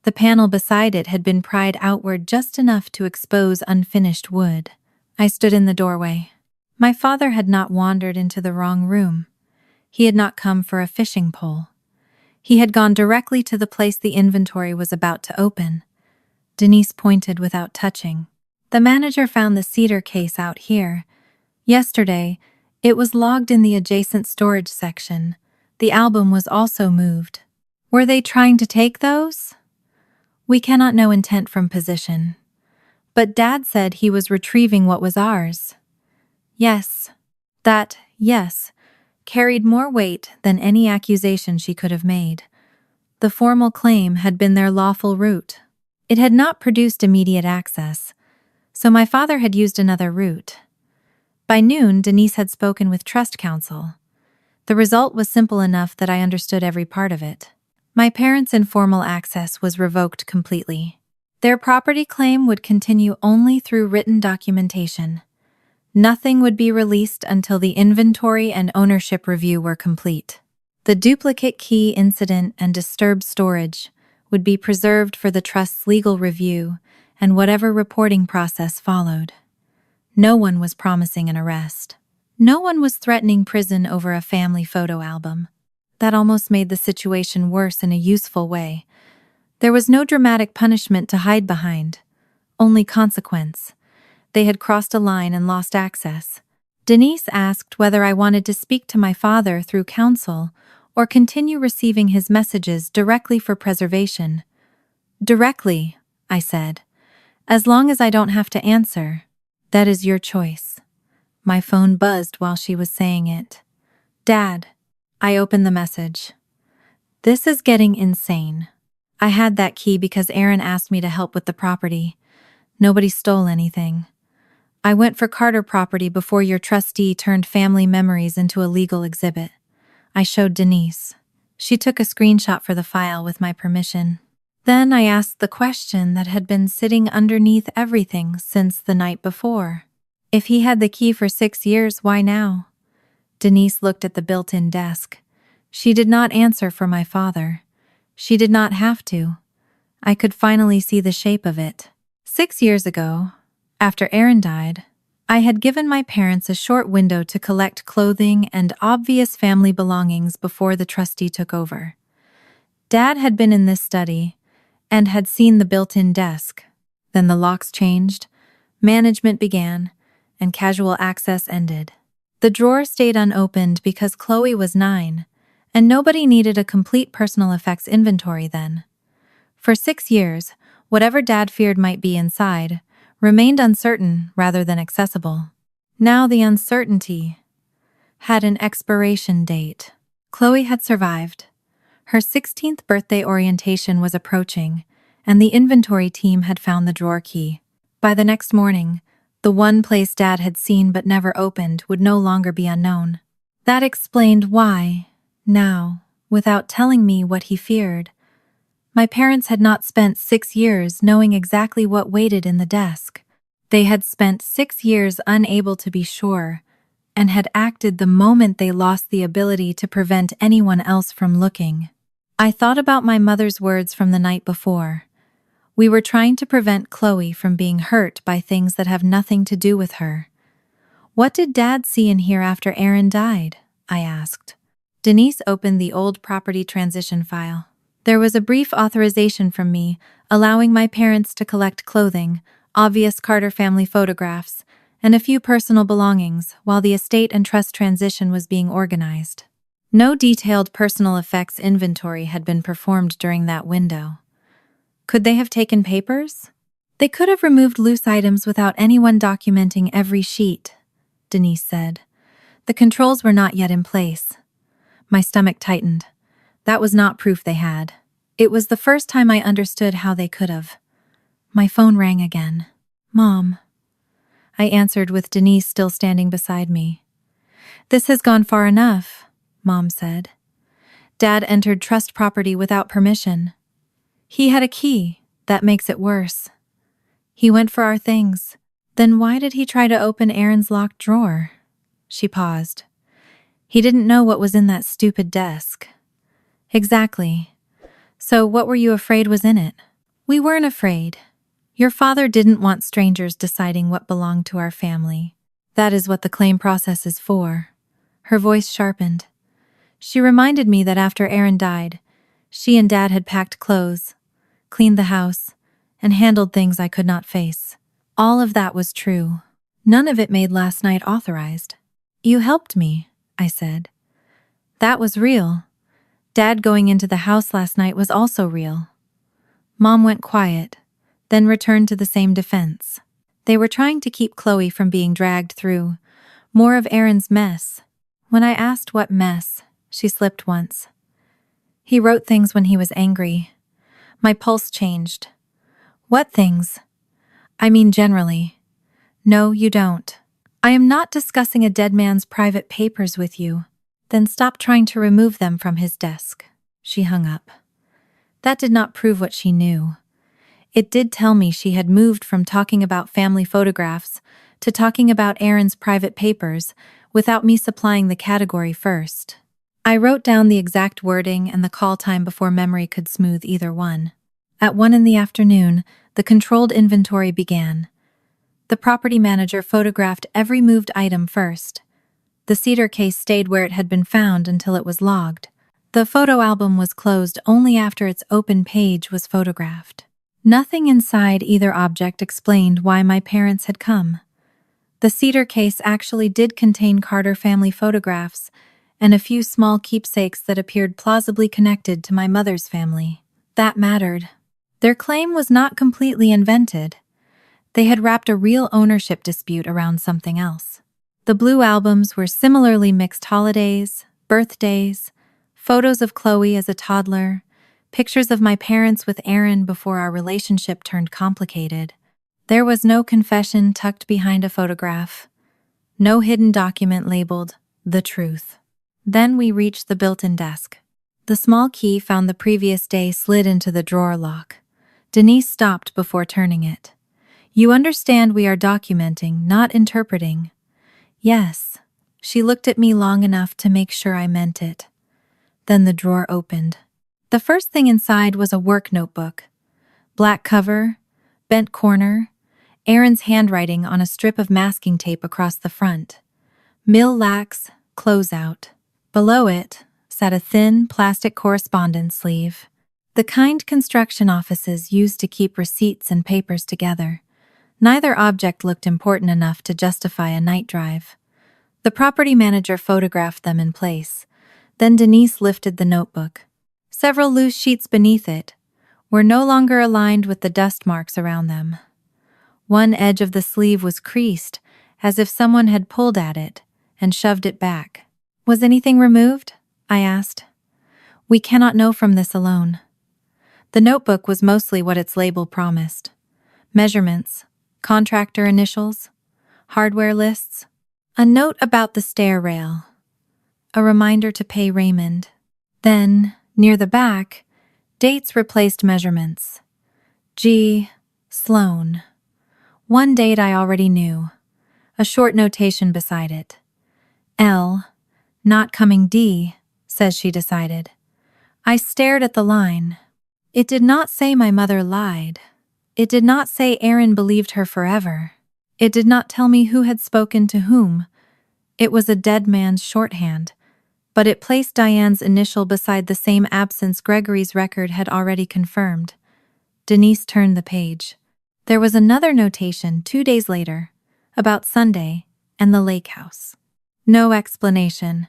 The panel beside it had been pried outward just enough to expose unfinished wood. I stood in the doorway. My father had not wandered into the wrong room. He had not come for a fishing pole. He had gone directly to the place the inventory was about to open. Denise pointed without touching. The manager found the cedar case out here. Yesterday, it was logged in the adjacent storage section. The album was also moved. Were they trying to take those? We cannot know intent from position. But Dad said he was retrieving what was ours. Yes. That, yes, carried more weight than any accusation she could have made. The formal claim had been their lawful route. It had not produced immediate access, so my father had used another route. By noon, Denise had spoken with trust counsel. The result was simple enough that I understood every part of it. My parents' informal access was revoked completely. Their property claim would continue only through written documentation. Nothing would be released until the inventory and ownership review were complete. The duplicate key incident and disturbed storage would be preserved for the trust's legal review and whatever reporting process followed. No one was promising an arrest. No one was threatening prison over a family photo album. That almost made the situation worse in a useful way. There was no dramatic punishment to hide behind, only consequence. They had crossed a line and lost access. Denise asked whether I wanted to speak to my father through counsel or continue receiving his messages directly for preservation. Directly, I said. As long as I don't have to answer. That is your choice. My phone buzzed while she was saying it. Dad. I opened the message. This is getting insane. I had that key because Aaron asked me to help with the property. Nobody stole anything. I went for Carter property before your trustee turned family memories into a legal exhibit. I showed Denise. She took a screenshot for the file with my permission. Then I asked the question that had been sitting underneath everything since the night before. If he had the key for 6 years, why now? Denise looked at the built-in desk. She did not answer for my father. She did not have to. I could finally see the shape of it. 6 years ago, after Aaron died, I had given my parents a short window to collect clothing and obvious family belongings before the trustee took over. Dad had been in this study and had seen the built-in desk. Then the locks changed, management began, and casual access ended. The drawer stayed unopened because Chloe was 9, and nobody needed a complete personal effects inventory then. For 6 years, whatever Dad feared might be inside remained uncertain rather than accessible. Now the uncertainty had an expiration date. Chloe had survived. Her 16th birthday orientation was approaching, and the inventory team had found the drawer key. By the next morning, the one place Dad had seen but never opened would no longer be unknown. That explained why, now, without telling me what he feared, my parents had not spent 6 years knowing exactly what waited in the desk. They had spent 6 years unable to be sure, and had acted the moment they lost the ability to prevent anyone else from looking. I thought about my mother's words from the night before. We were trying to prevent Chloe from being hurt by things that have nothing to do with her. What did Dad see and hear after Aaron died? I asked. Denise opened the old property transition file. There was a brief authorization from me, allowing my parents to collect clothing, obvious Carter family photographs, and a few personal belongings while the estate and trust transition was being organized. No detailed personal effects inventory had been performed during that window. Could they have taken papers? They could have removed loose items without anyone documenting every sheet, Denise said. The controls were not yet in place. My stomach tightened. That was not proof they had. It was the first time I understood how they could have. My phone rang again. Mom. I answered with Denise still standing beside me. This has gone far enough, Mom said. Dad entered trust property without permission. He had a key. That makes it worse. He went for our things. Then why did he try to open Aaron's locked drawer? She paused. He didn't know what was in that stupid desk. Exactly. So what were you afraid was in it? We weren't afraid. Your father didn't want strangers deciding what belonged to our family. That is what the claim process is for. Her voice sharpened. She reminded me that after Aaron died, she and Dad had packed clothes, cleaned the house, and handled things I could not face. All of that was true. None of it made last night authorized. You helped me, I said. That was real. Dad going into the house last night was also real. Mom went quiet, then returned to the same defense. They were trying to keep Chloe from being dragged through more of Aaron's mess. When I asked what mess, she slipped once. He wrote things when he was angry. My pulse changed. What things? I mean generally. No, you don't. I am not discussing a dead man's private papers with you. Then stop trying to remove them from his desk. She hung up. That did not prove what she knew. It did tell me she had moved from talking about family photographs to talking about Aaron's private papers without me supplying the category first. I wrote down the exact wording and the call time before memory could smooth either one. At 1 p.m, the controlled inventory began. The property manager photographed every moved item first. The cedar case stayed where it had been found until it was logged. The photo album was closed only after its open page was photographed. Nothing inside either object explained why my parents had come. The cedar case actually did contain Carter family photographs and a few small keepsakes that appeared plausibly connected to my mother's family. That mattered. Their claim was not completely invented. They had wrapped a real ownership dispute around something else. The blue albums were similarly mixed holidays, birthdays, photos of Chloe as a toddler, pictures of my parents with Aaron before our relationship turned complicated. There was no confession tucked behind a photograph, no hidden document labeled "The Truth." Then we reached the built-in desk. The small key found the previous day slid into the drawer lock. Denise stopped before turning it. "You understand we are documenting, not interpreting." "Yes." She looked at me long enough to make sure I meant it. Then the drawer opened. The first thing inside was a work notebook. Black cover, bent corner, Aaron's handwriting on a strip of masking tape across the front. "Mill Lax, closeout." Below it sat a thin, plastic correspondence sleeve. The kind construction offices used to keep receipts and papers together. Neither object looked important enough to justify a night drive. The property manager photographed them in place. Then Denise lifted the notebook. Several loose sheets beneath it were no longer aligned with the dust marks around them. One edge of the sleeve was creased, as if someone had pulled at it and shoved it back. "Was anything removed?" I asked. "We cannot know from this alone." The notebook was mostly what its label promised. Measurements, contractor initials, hardware lists, a note about the stair rail, a reminder to pay Raymond. Then, near the back, dates replaced measurements. G. Sloan. One date I already knew, a short notation beside it. L. Not coming D, says she decided. I stared at the line. It did not say my mother lied. It did not say Aaron believed her forever. It did not tell me who had spoken to whom. It was a dead man's shorthand, but it placed Diane's initial beside the same absence Gregory's record had already confirmed. Denise turned the page. There was another notation 2 days later, about Sunday, and the lake house. No explanation,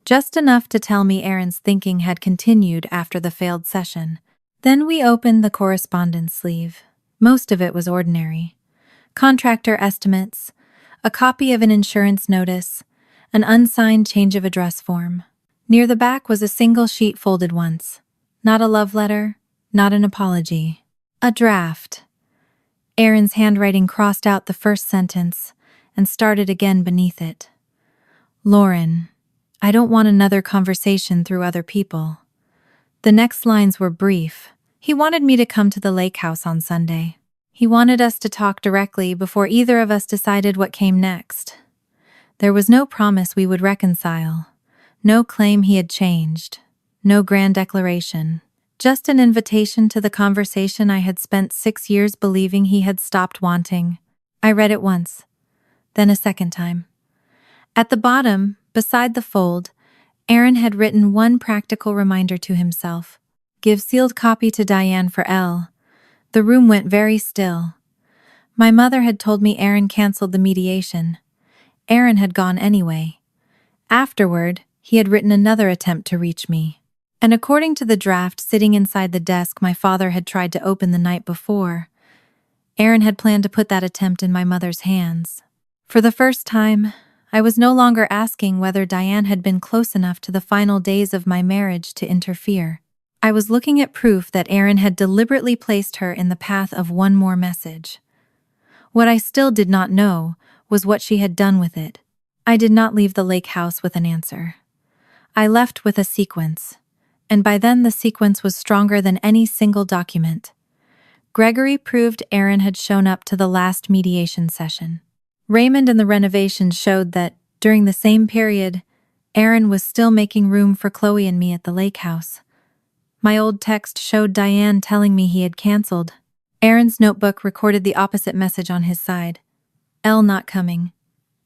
just enough to tell me Aaron's thinking had continued after the failed session. Then we opened the correspondence sleeve. Most of it was ordinary. Contractor estimates, a copy of an insurance notice, an unsigned change of address form. Near the back was a single sheet folded once. Not a love letter, not an apology. A draft. Aaron's handwriting crossed out the first sentence and started again beneath it. Lauren, I don't want another conversation through other people. The next lines were brief. He wanted me to come to the lake house on Sunday. He wanted us to talk directly before either of us decided what came next. There was no promise we would reconcile, no claim he had changed, no grand declaration, just an invitation to the conversation I had spent 6 years believing he had stopped wanting. I read it once, then a second time. At the bottom, beside the fold, Aaron had written one practical reminder to himself. Give sealed copy to Diane for L. The room went very still. My mother had told me Aaron canceled the mediation. Aaron had gone anyway. Afterward, he had written another attempt to reach me. And according to the draft sitting inside the desk my father had tried to open the night before, Aaron had planned to put that attempt in my mother's hands. For the first time, I was no longer asking whether Diane had been close enough to the final days of my marriage to interfere. I was looking at proof that Aaron had deliberately placed her in the path of one more message. What I still did not know was what she had done with it. I did not leave the lake house with an answer. I left with a sequence, and by then the sequence was stronger than any single document. Gregory proved Aaron had shown up to the last mediation session. Raymond and the renovations showed that, during the same period, Aaron was still making room for Chloe and me at the lake house. My old text showed Diane telling me he had canceled. Aaron's notebook recorded the opposite message on his side. L not coming.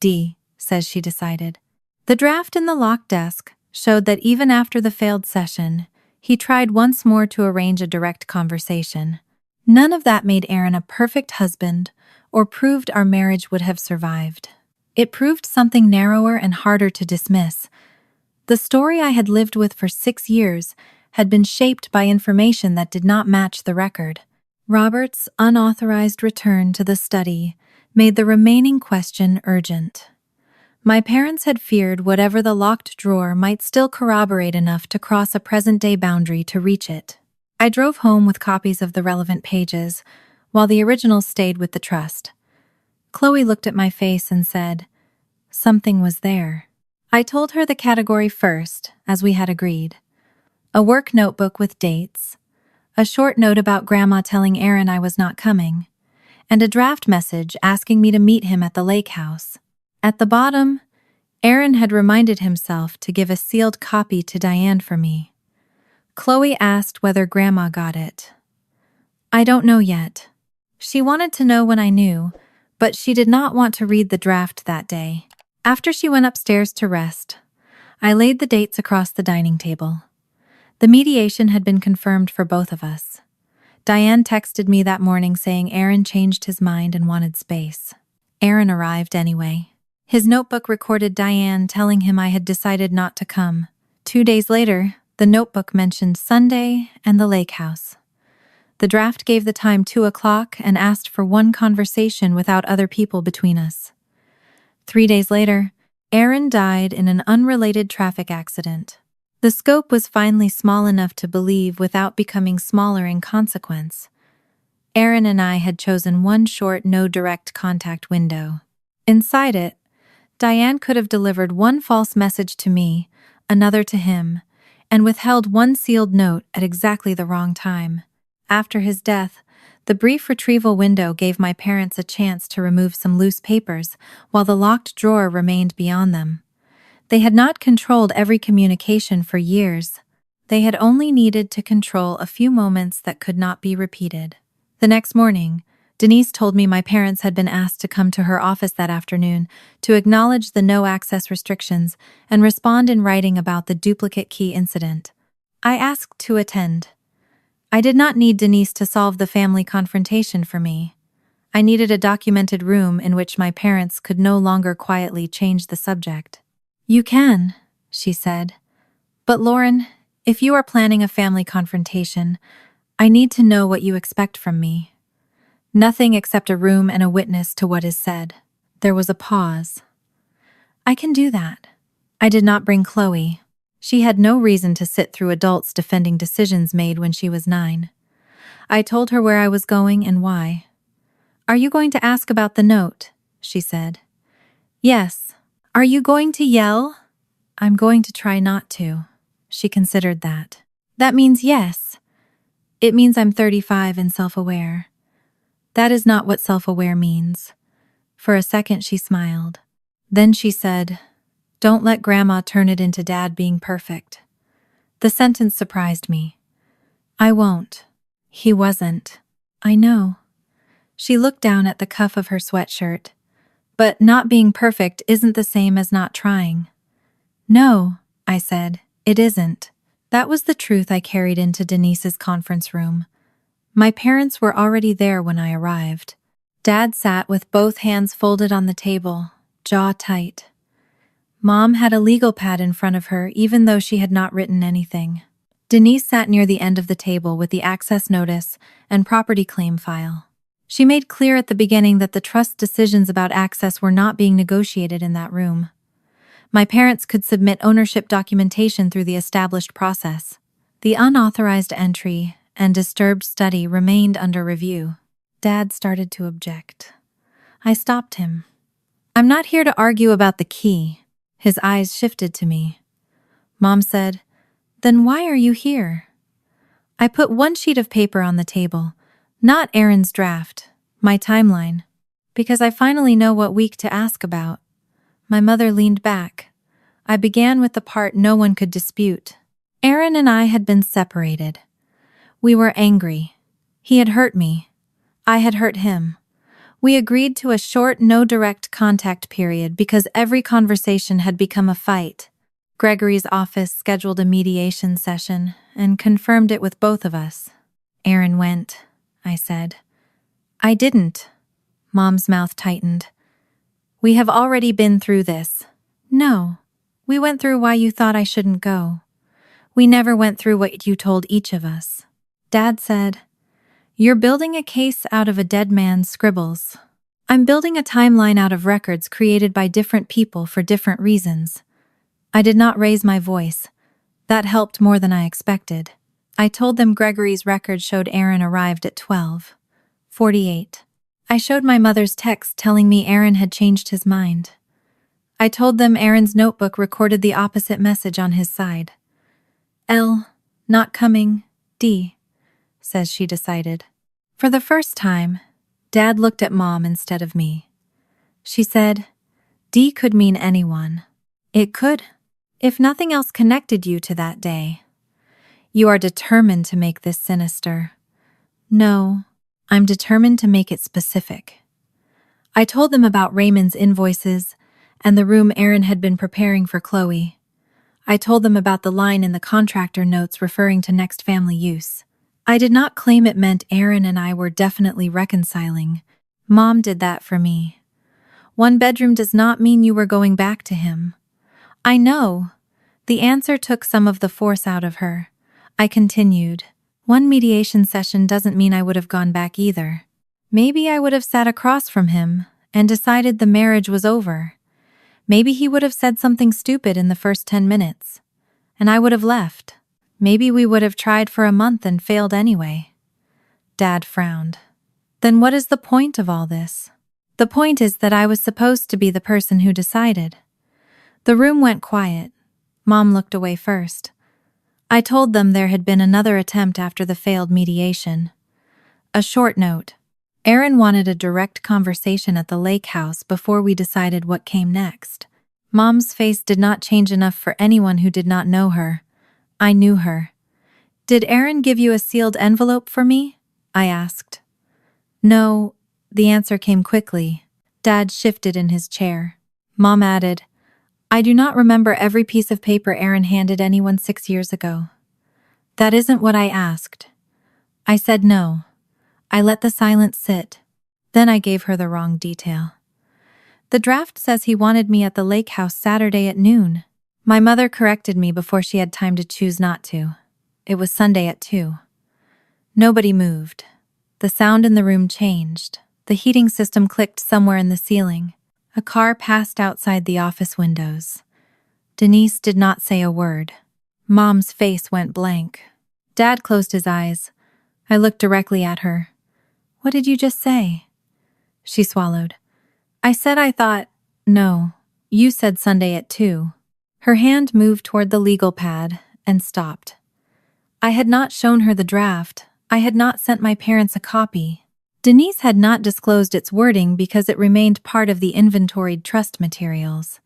D, says she decided. The draft in the locked desk showed that even after the failed session, he tried once more to arrange a direct conversation. None of that made Aaron a perfect husband or proved our marriage would have survived. It proved something narrower and harder to dismiss. The story I had lived with for 6 years had been shaped by information that did not match the record. Robert's unauthorized return to the study made the remaining question urgent. My parents had feared whatever the locked drawer might still corroborate enough to cross a present-day boundary to reach it. I drove home with copies of the relevant pages, while the originals stayed with the trust. Chloe looked at my face and said, "Something was there." I told her the category first, as we had agreed. A work notebook with dates, a short note about Grandma telling Aaron I was not coming, and a draft message asking me to meet him at the lake house. At the bottom, Aaron had reminded himself to give a sealed copy to Diane for me. Chloe asked whether Grandma got it. I don't know yet. She wanted to know when I knew, but she did not want to read the draft that day. After she went upstairs to rest, I laid the dates across the dining table. The mediation had been confirmed for both of us. Diane texted me that morning saying Aaron changed his mind and wanted space. Aaron arrived anyway. His notebook recorded Diane telling him I had decided not to come. 2 days later, the notebook mentioned Sunday and the lake house. The draft gave the time 2 o'clock and asked for one conversation without other people between us. 3 days later, Aaron died in an unrelated traffic accident. The scope was finally small enough to believe without becoming smaller in consequence. Aaron and I had chosen one short no direct contact window. Inside it, Diane could have delivered one false message to me, another to him, and withheld one sealed note at exactly the wrong time. After his death, the brief retrieval window gave my parents a chance to remove some loose papers, while the locked drawer remained beyond them. They had not controlled every communication for years. They had only needed to control a few moments that could not be repeated. The next morning, Denise told me my parents had been asked to come to her office that afternoon to acknowledge the no-access restrictions and respond in writing about the duplicate key incident. I asked to attend. I did not need Denise to solve the family confrontation for me. I needed a documented room in which my parents could no longer quietly change the subject. "You can," she said. "But Lauren, if you are planning a family confrontation, I need to know what you expect from me. Nothing except a room and a witness to what is said." There was a pause. "I can do that." I did not bring Chloe. She had no reason to sit through adults defending decisions made when she was 9. I told her where I was going and why. "Are you going to ask about the note?" she said. "Yes." "Are you going to yell?" "I'm going to try not to." She considered that. "That means yes." "It means I'm 35 and self-aware." "That is not what self-aware means." For a second she smiled. Then she said, "Don't let Grandma turn it into Dad being perfect." The sentence surprised me. "I won't." "He wasn't." "I know." She looked down at the cuff of her sweatshirt. "But not being perfect isn't the same as not trying." "No," I said, "it isn't." That was the truth I carried into Denise's conference room. My parents were already there when I arrived. Dad sat with both hands folded on the table, jaw tight. Mom had a legal pad in front of her even though she had not written anything. Denise sat near the end of the table with the access notice and property claim file. She made clear at the beginning that the trust decisions about access were not being negotiated in that room. My parents could submit ownership documentation through the established process. The unauthorized entry and disturbed study remained under review. Dad started to object. I stopped him. I'm not here to argue about the key. His eyes shifted to me. Mom said, "Then why are you here?" I put one sheet of paper on the table, not Aaron's draft, my timeline, because I finally know what week to ask about. My mother leaned back. I began with the part no one could dispute. Aaron and I had been separated. We were angry. He had hurt me. I had hurt him. We agreed to a short, no direct contact period because every conversation had become a fight. Gregory's office scheduled a mediation session and confirmed it with both of us. "Aaron went," I said. "I didn't." Mom's mouth tightened. "We have already been through this." "No. We went through why you thought I shouldn't go. We never went through what you told each of us." Dad said, "You're building a case out of a dead man's scribbles. I'm building a timeline out of records created by different people for different reasons." I did not raise my voice. That helped more than I expected. I told them Gregory's record showed Aaron arrived at 12:48. I showed my mother's text telling me Aaron had changed his mind. I told them Aaron's notebook recorded the opposite message on his side. "L, not coming, D," says she decided. For the first time, Dad looked at Mom instead of me. She said, "D could mean anyone." "It could. If nothing else connected you to that day. You are determined to make this sinister." "No, I'm determined to make it specific." I told them about Raymond's invoices and the room Aaron had been preparing for Chloe. I told them about the line in the contractor notes referring to next family use. I did not claim it meant Aaron and I were definitely reconciling. Mom did that for me. "One bedroom does not mean you were going back to him." "I know." The answer took some of the force out of her. I continued. "One mediation session doesn't mean I would have gone back either. Maybe I would have sat across from him and decided the marriage was over. Maybe he would have said something stupid in the first 10 minutes, and I would have left. Maybe we would have tried for a month and failed anyway." Dad frowned. "Then what is the point of all this?" "The point is that I was supposed to be the person who decided." The room went quiet. Mom looked away first. I told them there had been another attempt after the failed mediation. A short note. Aaron wanted a direct conversation at the lake house before we decided what came next. Mom's face did not change enough for anyone who did not know her. I knew her. "Did Aaron give you a sealed envelope for me?" I asked. "No," the answer came quickly. Dad shifted in his chair. Mom added, "I do not remember every piece of paper Aaron handed anyone 6 years ago." "That isn't what I asked." I said no. I let the silence sit. Then I gave her the wrong detail. "The draft says he wanted me at the lake house Saturday at noon." My mother corrected me before she had time to choose not to. It was Sunday at 2. Nobody moved. The sound in the room changed. The heating system clicked somewhere in the ceiling. A car passed outside the office windows. Denise did not say a word. Mom's face went blank. Dad closed his eyes. I looked directly at her. "What did you just say?" She swallowed. "I said I thought, no, you said Sunday at 2. Her hand moved toward the legal pad and stopped. I had not shown her the draft. I had not sent my parents a copy. Denise had not disclosed its wording because it remained part of the inventoried trust materials.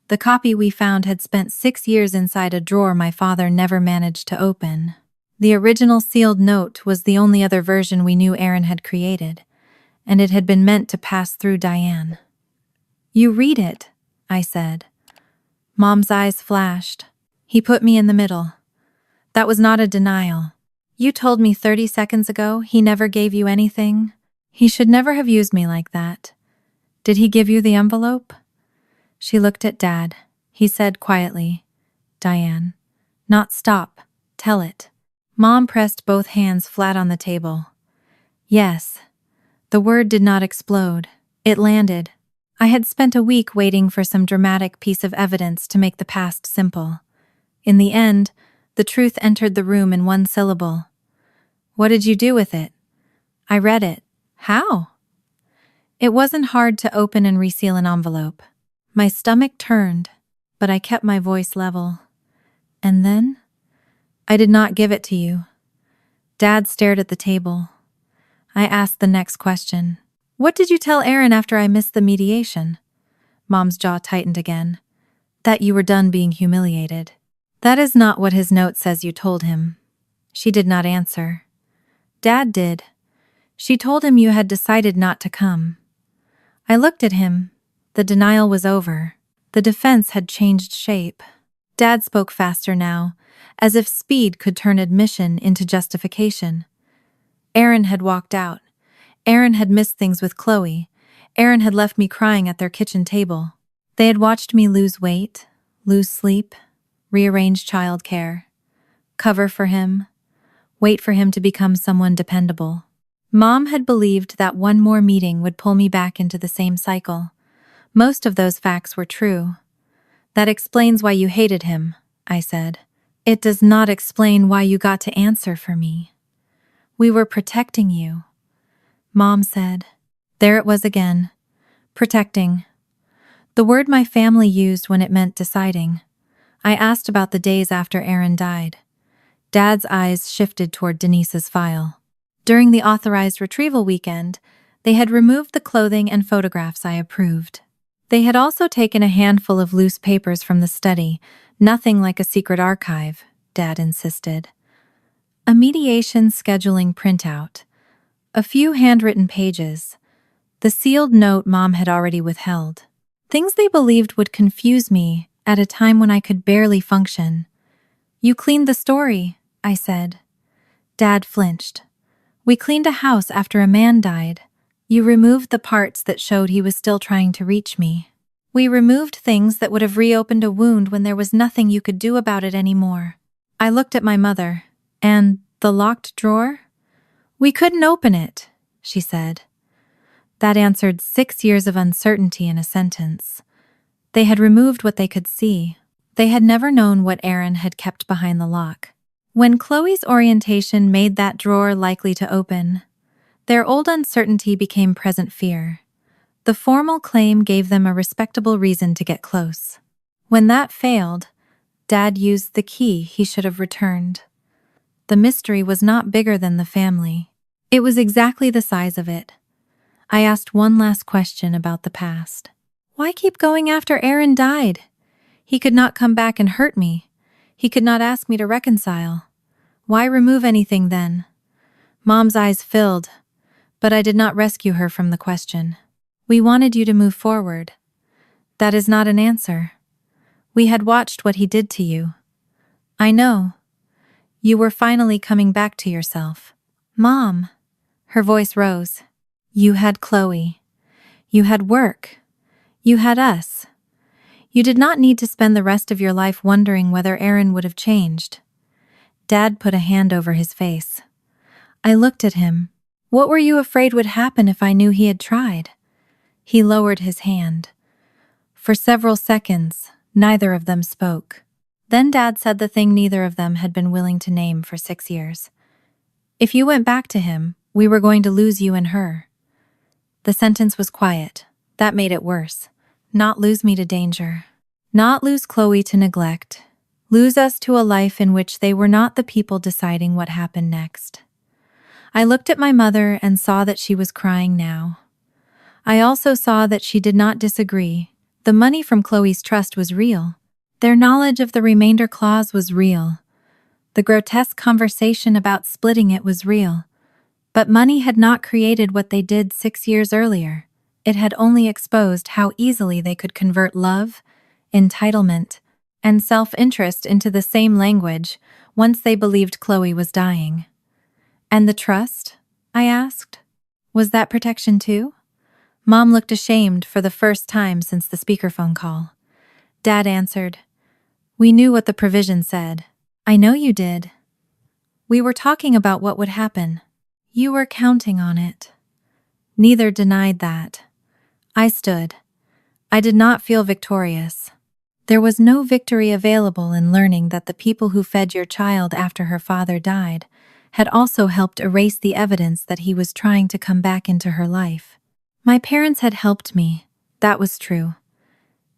The copy we found had spent 6 years inside a drawer my father never managed to open. The original sealed note was the only other version we knew Aaron had created, and it had been meant to pass through Diane. "You read it," I said. Mom's eyes flashed. He put me in the middle. "That was not a denial. You told me 30 seconds ago he never gave you anything. He should never have used me like that. Did he give you the envelope?" She looked at Dad. He said quietly, "Diane, not stop, tell it." Mom pressed both hands flat on the table. "Yes." The word did not explode. It landed. I had spent a week waiting for some dramatic piece of evidence to make the past simple. In the end, the truth entered the room in one syllable. "What did you do with it?" "I read it." "How?" It wasn't hard to open and reseal an envelope. My stomach turned, but I kept my voice level. And then? I did not give it to you. Dad stared at the table. I asked the next question. What did you tell Aaron after I missed the mediation? Mom's jaw tightened again. That you were done being humiliated. That is not what his note says you told him. She did not answer. Dad did. She told him you had decided not to come. I looked at him. The denial was over. The defense had changed shape. Dad spoke faster now, as if speed could turn admission into justification. Aaron had walked out. Aaron had missed things with Chloe. Aaron had left me crying at their kitchen table. They had watched me lose weight, lose sleep, rearrange childcare, cover for him, wait for him to become someone dependable. Mom had believed that one more meeting would pull me back into the same cycle. Most of those facts were true. That explains why you hated him, I said. It does not explain why you got to answer for me. We were protecting you, Mom said. There it was again. Protecting. The word my family used when it meant deciding. I asked about the days after Aaron died. Dad's eyes shifted toward Denise's file. During the authorized retrieval weekend, they had removed the clothing and photographs I approved. They had also taken a handful of loose papers from the study, nothing like a secret archive, Dad insisted. A mediation scheduling printout. A few handwritten pages. The sealed note Mom had already withheld. Things they believed would confuse me at a time when I could barely function. You cleaned the story, I said. Dad flinched. We cleaned a house after a man died. You removed the parts that showed he was still trying to reach me. We removed things that would have reopened a wound when there was nothing you could do about it anymore. I looked at my mother. And the locked drawer? We couldn't open it, she said. That answered 6 years of uncertainty in a sentence. They had removed what they could see. They had never known what Aaron had kept behind the lock. When Chloe's orientation made that drawer likely to open, their old uncertainty became present fear. The formal claim gave them a respectable reason to get close. When that failed, Dad used the key he should have returned. The mystery was not bigger than the family. It was exactly the size of it. I asked one last question about the past. Why keep going after Aaron died? He could not come back and hurt me. He could not ask me to reconcile. Why remove anything then? Mom's eyes filled, but I did not rescue her from the question. We wanted you to move forward. That is not an answer. We had watched what he did to you. I know. You were finally coming back to yourself. Mom, her voice rose. You had Chloe. You had work. You had us. You did not need to spend the rest of your life wondering whether Aaron would have changed. Dad put a hand over his face. I looked at him. What were you afraid would happen if I knew he had tried? He lowered his hand. For several seconds, neither of them spoke. Then Dad said the thing neither of them had been willing to name for 6 years. If you went back to him, we were going to lose you and her. The sentence was quiet. That made it worse. Not lose me to danger. Not lose Chloe to neglect. Lose us to a life in which they were not the people deciding what happened next. I looked at my mother and saw that she was crying now. I also saw that she did not disagree. The money from Chloe's trust was real. Their knowledge of the remainder clause was real. The grotesque conversation about splitting it was real. But money had not created what they did 6 years earlier. It had only exposed how easily they could convert love, entitlement, and self-interest into the same language once they believed Chloe was dying. And the trust? I asked. Was that protection too? Mom looked ashamed for the first time since the speakerphone call. Dad answered, We knew what the provision said. I know you did. We were talking about what would happen. You were counting on it. Neither denied that. I stood. I did not feel victorious. There was no victory available in learning that the people who fed your child after her father died had also helped erase the evidence that he was trying to come back into her life. My parents had helped me. That was true.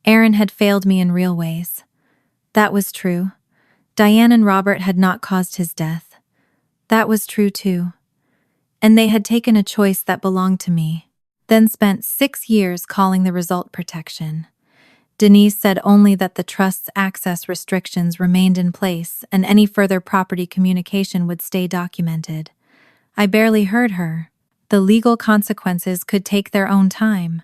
Aaron had failed me in real ways. That was true. Diane and Robert had not caused his death. That was true too. And they had taken a choice that belonged to me, then spent 6 years calling the result protection. Denise said only that the trust's access restrictions remained in place and any further property communication would stay documented. I barely heard her. The legal consequences could take their own time.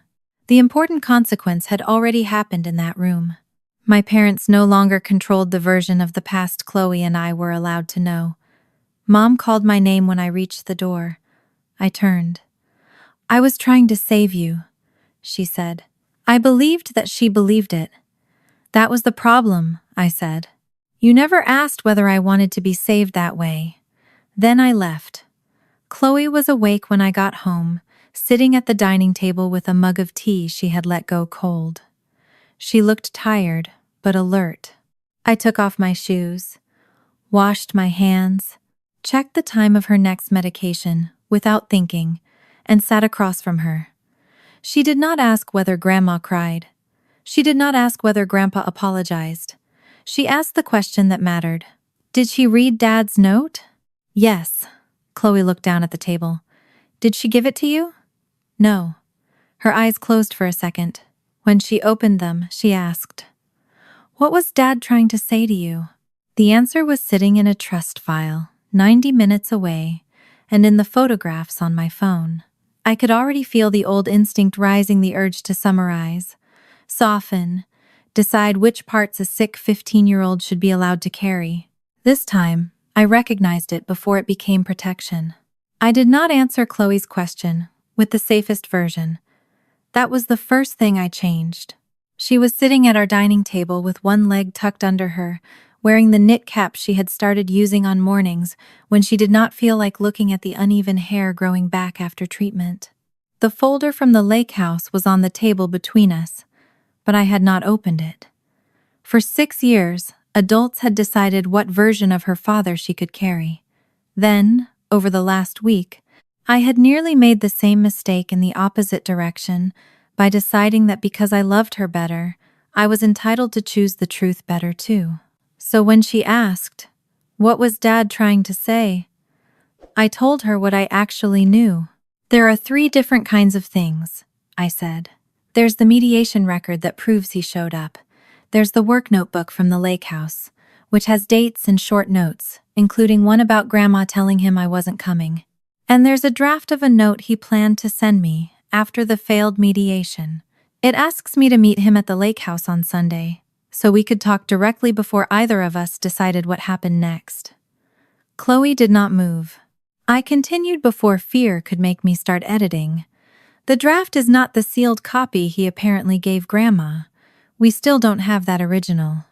The important consequence had already happened in that room. My parents no longer controlled the version of the past Chloe and I were allowed to know. Mom called my name when I reached the door. I turned. "I was trying to save you," she said. I believed that she believed it. "That was the problem," I said. "You never asked whether I wanted to be saved that way." Then I left. Chloe was awake when I got home, sitting at the dining table with a mug of tea she had let go cold. She looked tired, but alert. I took off my shoes, washed my hands, checked the time of her next medication without thinking, and sat across from her. She did not ask whether Grandma cried. She did not ask whether Grandpa apologized. She asked the question that mattered. Did she read Dad's note? Yes. Chloe looked down at the table. Did she give it to you? No. Her eyes closed for a second. When she opened them, she asked, "What was Dad trying to say to you?" The answer was sitting in a trust file, 90 minutes away, and in the photographs on my phone. I could already feel the old instinct rising, the urge to summarize, soften, decide which parts a sick 15-year-old should be allowed to carry. This time, I recognized it before it became protection. I did not answer Chloe's question with the safest version. That was the first thing I changed. She was sitting at our dining table with one leg tucked under her, wearing the knit cap she had started using on mornings when she did not feel like looking at the uneven hair growing back after treatment. The folder from the lake house was on the table between us, but I had not opened it. For 6 years, adults had decided what version of her father she could carry. Then, over the last week, I had nearly made the same mistake in the opposite direction by deciding that because I loved her better, I was entitled to choose the truth better too. So when she asked, "What was Dad trying to say?" I told her what I actually knew. "There are 3 different kinds of things," I said. "There's the mediation record that proves he showed up. There's the work notebook from the lake house, which has dates and short notes, including one about Grandma telling him I wasn't coming. And there's a draft of a note he planned to send me after the failed mediation. It asks me to meet him at the lake house on Sunday, so we could talk directly before either of us decided what happened next." Chloe did not move. I continued before fear could make me start editing. "The draft is not the sealed copy he apparently gave Grandma. We still don't have that original.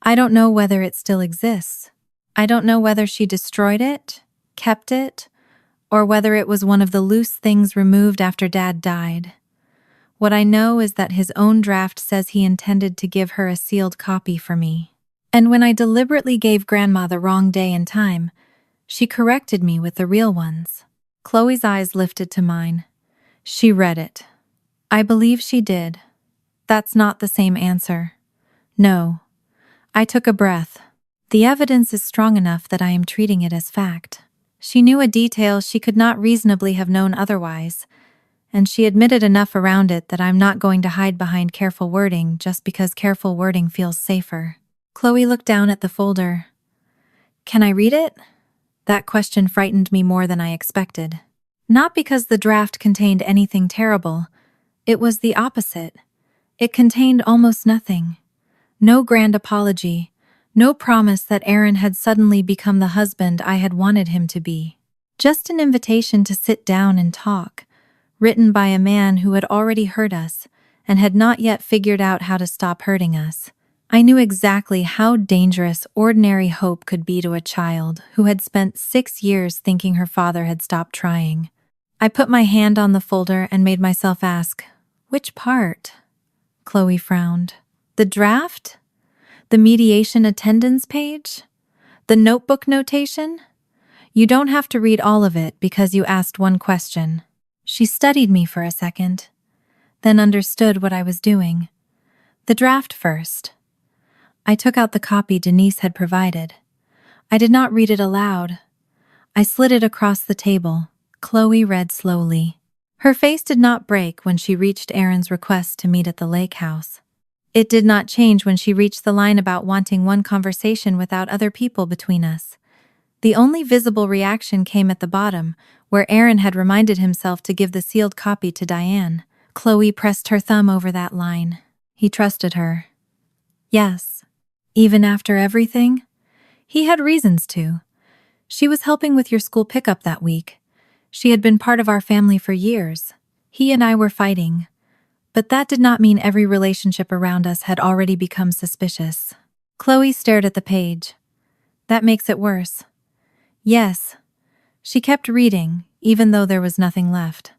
I don't know whether it still exists. I don't know whether she destroyed it, kept it, or whether it was one of the loose things removed after Dad died. What I know is that his own draft says he intended to give her a sealed copy for me. And when I deliberately gave Grandma the wrong day and time, she corrected me with the real ones." Chloe's eyes lifted to mine. "She read it." "I believe she did. That's not the same answer." "No." I took a breath. "The evidence is strong enough that I am treating it as fact." She knew a detail she could not reasonably have known otherwise, and she admitted enough around it that I'm not going to hide behind careful wording just because careful wording feels safer. Chloe looked down at the folder. "Can I read it?" That question frightened me more than I expected. Not because the draft contained anything terrible. It was the opposite. It contained almost nothing. No grand apology. No promise that Aaron had suddenly become the husband I had wanted him to be. Just an invitation to sit down and talk, written by a man who had already hurt us and had not yet figured out how to stop hurting us. I knew exactly how dangerous ordinary hope could be to a child who had spent 6 years thinking her father had stopped trying. I put my hand on the folder and made myself ask, "Which part?" Chloe frowned. "The draft? The mediation attendance page? The notebook notation? You don't have to read all of it because you asked one question." She studied me for a second, then understood what I was doing. The draft first. I took out the copy Denise had provided. I did not read it aloud. I slid it across the table. Chloe read slowly. Her face did not break when she reached Aaron's request to meet at the lake house. It did not change when she reached the line about wanting one conversation without other people between us. The only visible reaction came at the bottom, where Aaron had reminded himself to give the sealed copy to Diane. Chloe pressed her thumb over that line. He trusted her. Yes. Even after everything? He had reasons to. She was helping with your school pickup that week. She had been part of our family for years. He and I were fighting. But that did not mean every relationship around us had already become suspicious. Chloe stared at the page. That makes it worse. Yes. She kept reading, even though there was nothing left.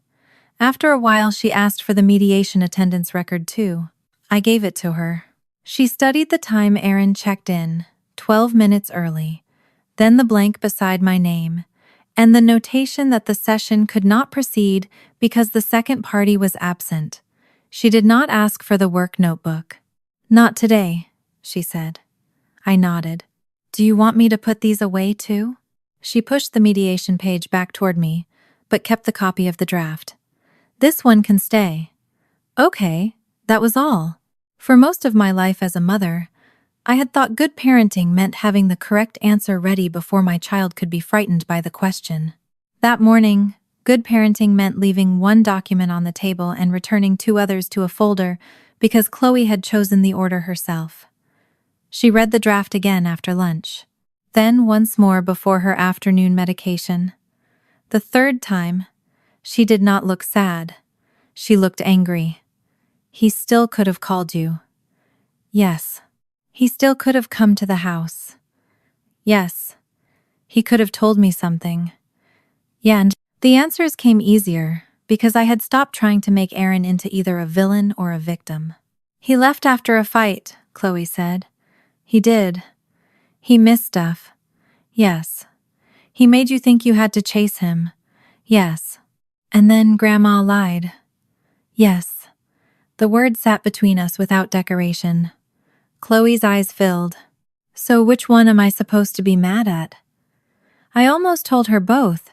After a while, she asked for the mediation attendance record too. I gave it to her. She studied the time Aaron checked in, 12 minutes early, then the blank beside my name, and the notation that the session could not proceed because the second party was absent. She did not ask for the work notebook. Not today, she said. I nodded. Do you want me to put these away too? She pushed the mediation page back toward me, but kept the copy of the draft. This one can stay. Okay, that was all. For most of my life as a mother, I had thought good parenting meant having the correct answer ready before my child could be frightened by the question. That morning, good parenting meant leaving one document on the table and returning 2 others to a folder because Chloe had chosen the order herself. She read the draft again after lunch, then once more before her afternoon medication. The third time, she did not look sad. She looked angry. He still could have called you. Yes. He still could have come to the house. Yes. He could have told me something. Yeah, and the answers came easier because I had stopped trying to make Aaron into either a villain or a victim. He left after a fight, Chloe said. He did. He missed stuff. Yes. He made you think you had to chase him. Yes. And then Grandma lied. Yes. The word sat between us without decoration. Chloe's eyes filled. So which one am I supposed to be mad at? I almost told her both.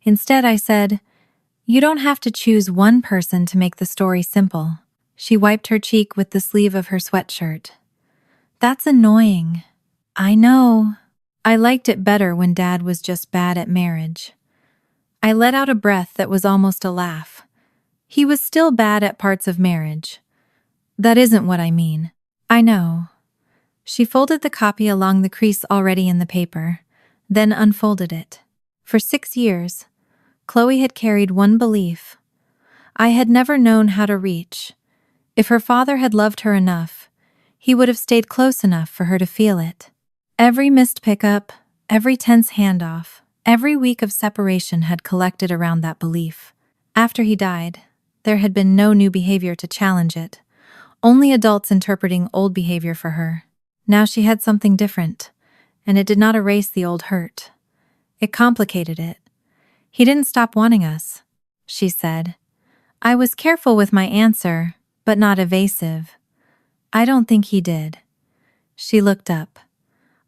Instead, I said, you don't have to choose one person to make the story simple. She wiped her cheek with the sleeve of her sweatshirt. That's annoying. I know. I liked it better when Dad was just bad at marriage. I let out a breath that was almost a laugh. He was still bad at parts of marriage. That isn't what I mean. I know. She folded the copy along the crease already in the paper, then unfolded it. For 6 years, Chloe had carried one belief. I had never known how to reach. If her father had loved her enough, he would have stayed close enough for her to feel it. Every missed pickup, every tense handoff, every week of separation had collected around that belief. After he died, there had been no new behavior to challenge it, only adults interpreting old behavior for her. Now she had something different, and it did not erase the old hurt. It complicated it. He didn't stop wanting us, she said. I was careful with my answer, but not evasive. I don't think he did. She looked up.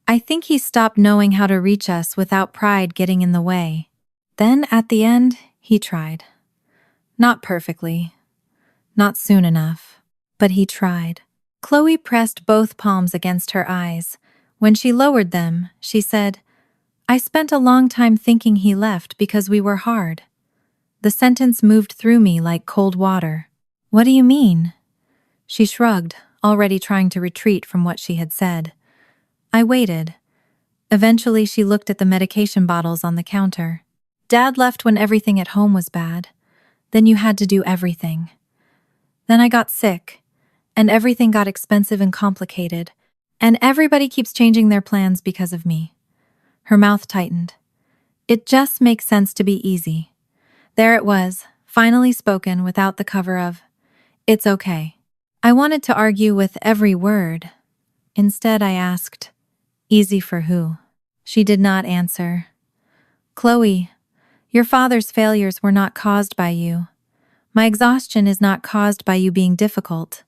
I think he stopped knowing how to reach us without pride getting in the way. Then, at the end, he tried. Not perfectly. Not soon enough. But he tried. Chloe pressed both palms against her eyes. When she lowered them, she said, I spent a long time thinking he left because we were hard. The sentence moved through me like cold water. What do you mean? She shrugged, already trying to retreat from what she had said. I waited. Eventually, she looked at the medication bottles on the counter. Dad left when everything at home was bad. Then you had to do everything. Then I got sick, and everything got expensive and complicated, and everybody keeps changing their plans because of me. Her mouth tightened. It just makes sense to be easy. There it was, finally spoken without the cover of, it's okay. I wanted to argue with every word. Instead, I asked, easy for who? She did not answer. Chloe, your father's failures were not caused by you. My exhaustion is not caused by you being difficult.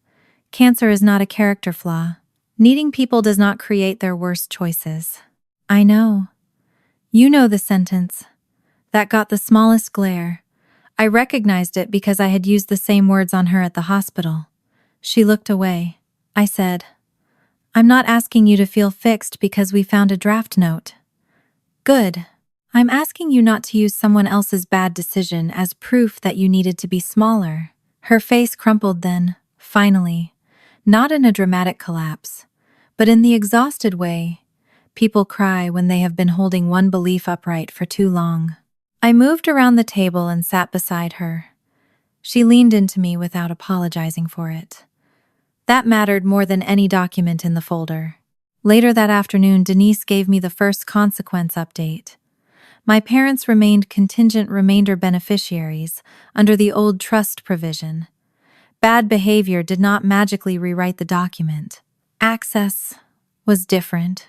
Cancer is not a character flaw. Needing people does not create their worst choices. I know. You know the sentence. That got the smallest glare. I recognized it because I had used the same words on her at the hospital. She looked away. I said, I'm not asking you to feel fixed because we found a draft note. Good. I'm asking you not to use someone else's bad decision as proof that you needed to be smaller. Her face crumpled then, finally, not in a dramatic collapse, but in the exhausted way people cry when they have been holding one belief upright for too long. I moved around the table and sat beside her. She leaned into me without apologizing for it. That mattered more than any document in the folder. Later that afternoon, Denise gave me the first consequence update. My parents remained contingent remainder beneficiaries under the old trust provision. Bad behavior did not magically rewrite the document. Access was different.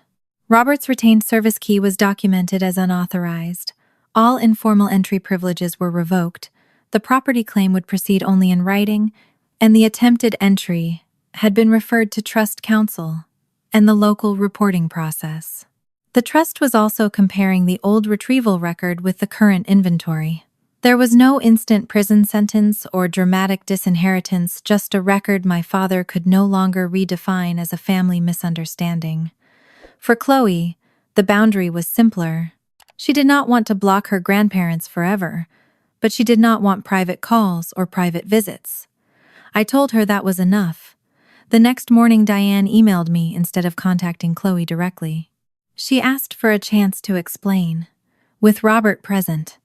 Robert's retained service key was documented as unauthorized. All informal entry privileges were revoked. The property claim would proceed only in writing, and the attempted entry had been referred to Trust Council and the local reporting process. The trust was also comparing the old retrieval record with the current inventory. There was no instant prison sentence or dramatic disinheritance, just a record my father could no longer redefine as a family misunderstanding. For Chloe, the boundary was simpler. She did not want to block her grandparents forever, but she did not want private calls or private visits. I told her that was enough. The next morning, Diane emailed me instead of contacting Chloe directly. She asked for a chance to explain. With Robert present,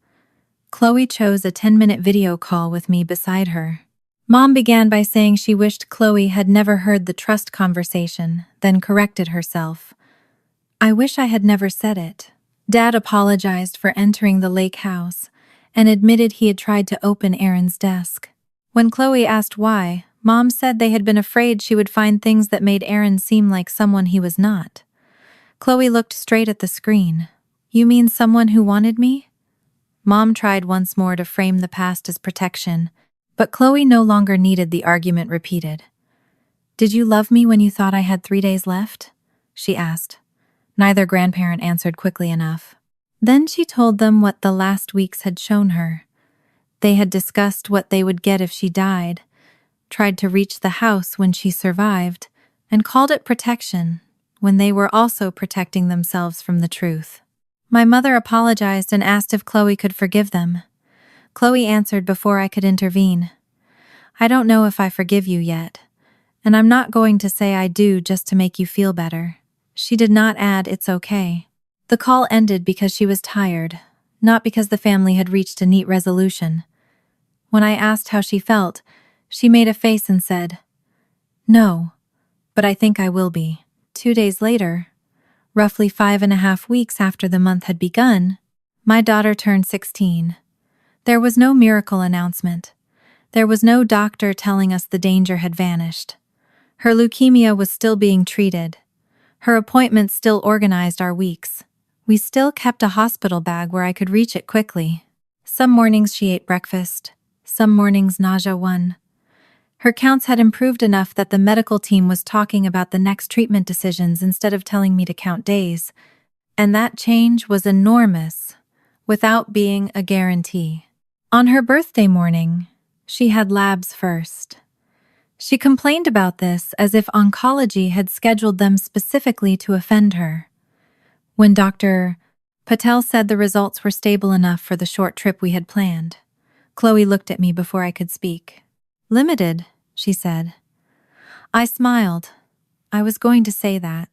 Chloe chose a 10-minute video call with me beside her. Mom began by saying she wished Chloe had never heard the trust conversation, then corrected herself. I wish I had never said it. Dad apologized for entering the lake house and admitted he had tried to open Aaron's desk. When Chloe asked why, Mom said they had been afraid she would find things that made Aaron seem like someone he was not. Chloe looked straight at the screen. You mean someone who wanted me? Mom tried once more to frame the past as protection, but Chloe no longer needed the argument repeated. Did you love me when you thought I had 3 days left? She asked. Neither grandparent answered quickly enough. Then she told them what the last weeks had shown her. They had discussed what they would get if she died, tried to reach the house when she survived, and called it protection when they were also protecting themselves from the truth. My mother apologized and asked if Chloe could forgive them. Chloe answered before I could intervene. I don't know if I forgive you yet, and I'm not going to say I do just to make you feel better. She did not add it's okay. The call ended because she was tired, not because the family had reached a neat resolution. When I asked how she felt, she made a face and said, No, but I think I will be. 2 days later, roughly 5.5 weeks after the month had begun, my daughter turned 16. There was no miracle announcement. There was no doctor telling us the danger had vanished. Her leukemia was still being treated. Her appointments still organized our weeks. We still kept a hospital bag where I could reach it quickly. Some mornings she ate breakfast, some mornings nausea won. Her counts had improved enough that the medical team was talking about the next treatment decisions instead of telling me to count days, and that change was enormous, without being a guarantee. On her birthday morning, she had labs first. She complained about this as if oncology had scheduled them specifically to offend her. When Dr. Patel said the results were stable enough for the short trip we had planned, Chloe looked at me before I could speak. Limited, she said. I smiled. I was going to say that.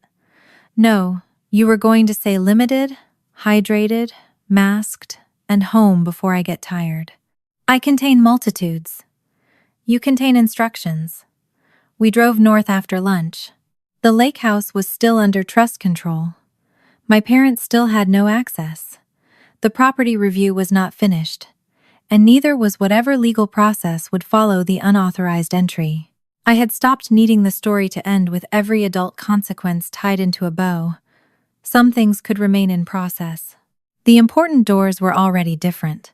No, you were going to say limited, hydrated, masked, and home before I get tired. I contain multitudes. You contain instructions. We drove north after lunch. The lake house was still under trust control. My parents still had no access. The property review was not finished, and neither was whatever legal process would follow the unauthorized entry. I had stopped needing the story to end with every adult consequence tied into a bow. Some things could remain in process. The important doors were already different.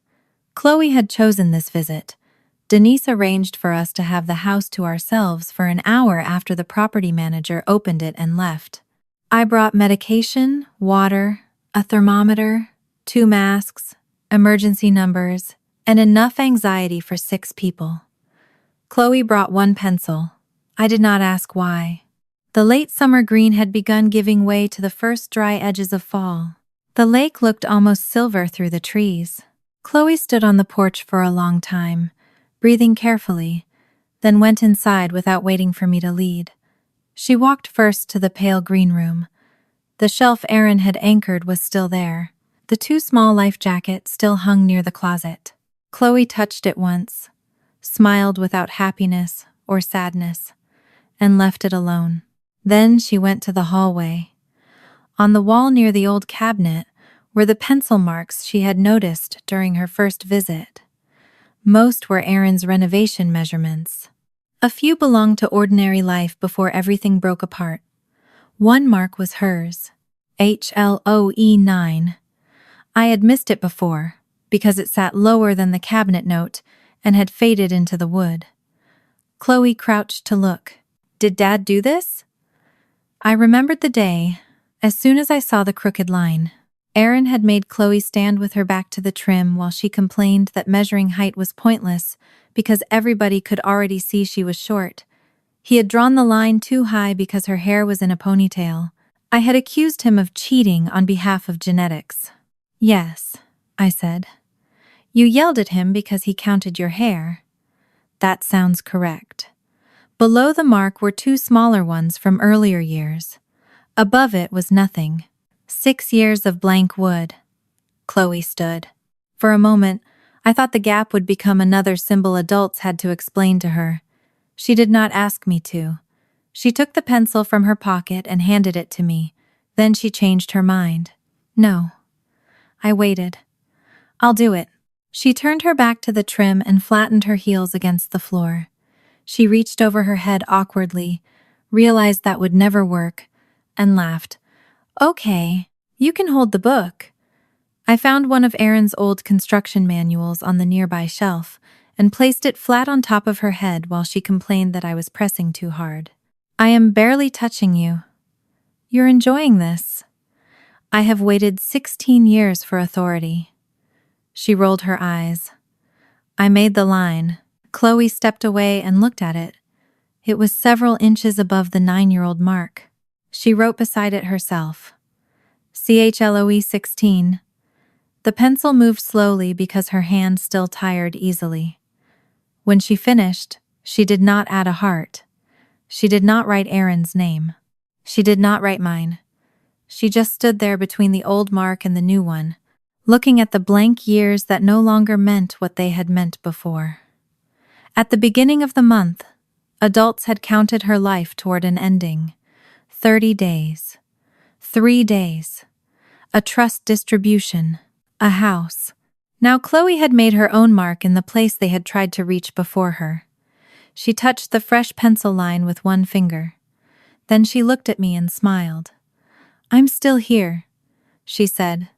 Chloe had chosen this visit, Denise arranged for us to have the house to ourselves for an hour after the property manager opened it and left. I brought medication, water, a thermometer, 2 masks, emergency numbers, and enough anxiety for 6 people. Chloe brought 1 pencil. I did not ask why. The late summer green had begun giving way to the first dry edges of fall. The lake looked almost silver through the trees. Chloe stood on the porch for a long time, breathing carefully, then went inside without waiting for me to lead. She walked first to the pale green room. The shelf Aaron had anchored was still there. The 2 small life jackets still hung near the closet. Chloe touched it once, smiled without happiness or sadness, and left it alone. Then she went to the hallway. On the wall near the old cabinet were the pencil marks she had noticed during her first visit. Most were Aaron's renovation measurements. A few belonged to ordinary life before everything broke apart. 1 mark was hers, HLOE9. I had missed it before, because it sat lower than the cabinet note and had faded into the wood. Chloe crouched to look. Did Dad do this? I remembered the day, as soon as I saw the crooked line. Aaron had made Chloe stand with her back to the trim while she complained that measuring height was pointless because everybody could already see she was short. He had drawn the line too high because her hair was in a ponytail. I had accused him of cheating on behalf of genetics. Yes, I said. You yelled at him because he counted your hair. That sounds correct. Below the mark were 2 smaller ones from earlier years. Above it was nothing. 6 years of blank wood. Chloe stood. For a moment, I thought the gap would become another symbol adults had to explain to her. She did not ask me to. She took the pencil from her pocket and handed it to me. Then she changed her mind. No. I waited. I'll do it. She turned her back to the trim and flattened her heels against the floor. She reached over her head awkwardly, realized that would never work, and laughed. Okay, you can hold the book. I found one of Aaron's old construction manuals on the nearby shelf and placed it flat on top of her head while she complained that I was pressing too hard. I am barely touching you. You're enjoying this. I have waited 16 years for authority. She rolled her eyes. I made the line. Chloe stepped away and looked at it. It was several inches above the 9-year-old mark. She wrote beside it herself. CHLOE 16. The pencil moved slowly because her hand still tired easily. When she finished, she did not add a heart. She did not write Aaron's name. She did not write mine. She just stood there between the old mark and the new one, looking at the blank years that no longer meant what they had meant before. At the beginning of the month, adults had counted her life toward an ending. 30 days. 3 days. A trust distribution. A house. Now Chloe had made her own mark in the place they had tried to reach before her. She touched the fresh pencil line with 1 finger. Then she looked at me and smiled. I'm still here, she said,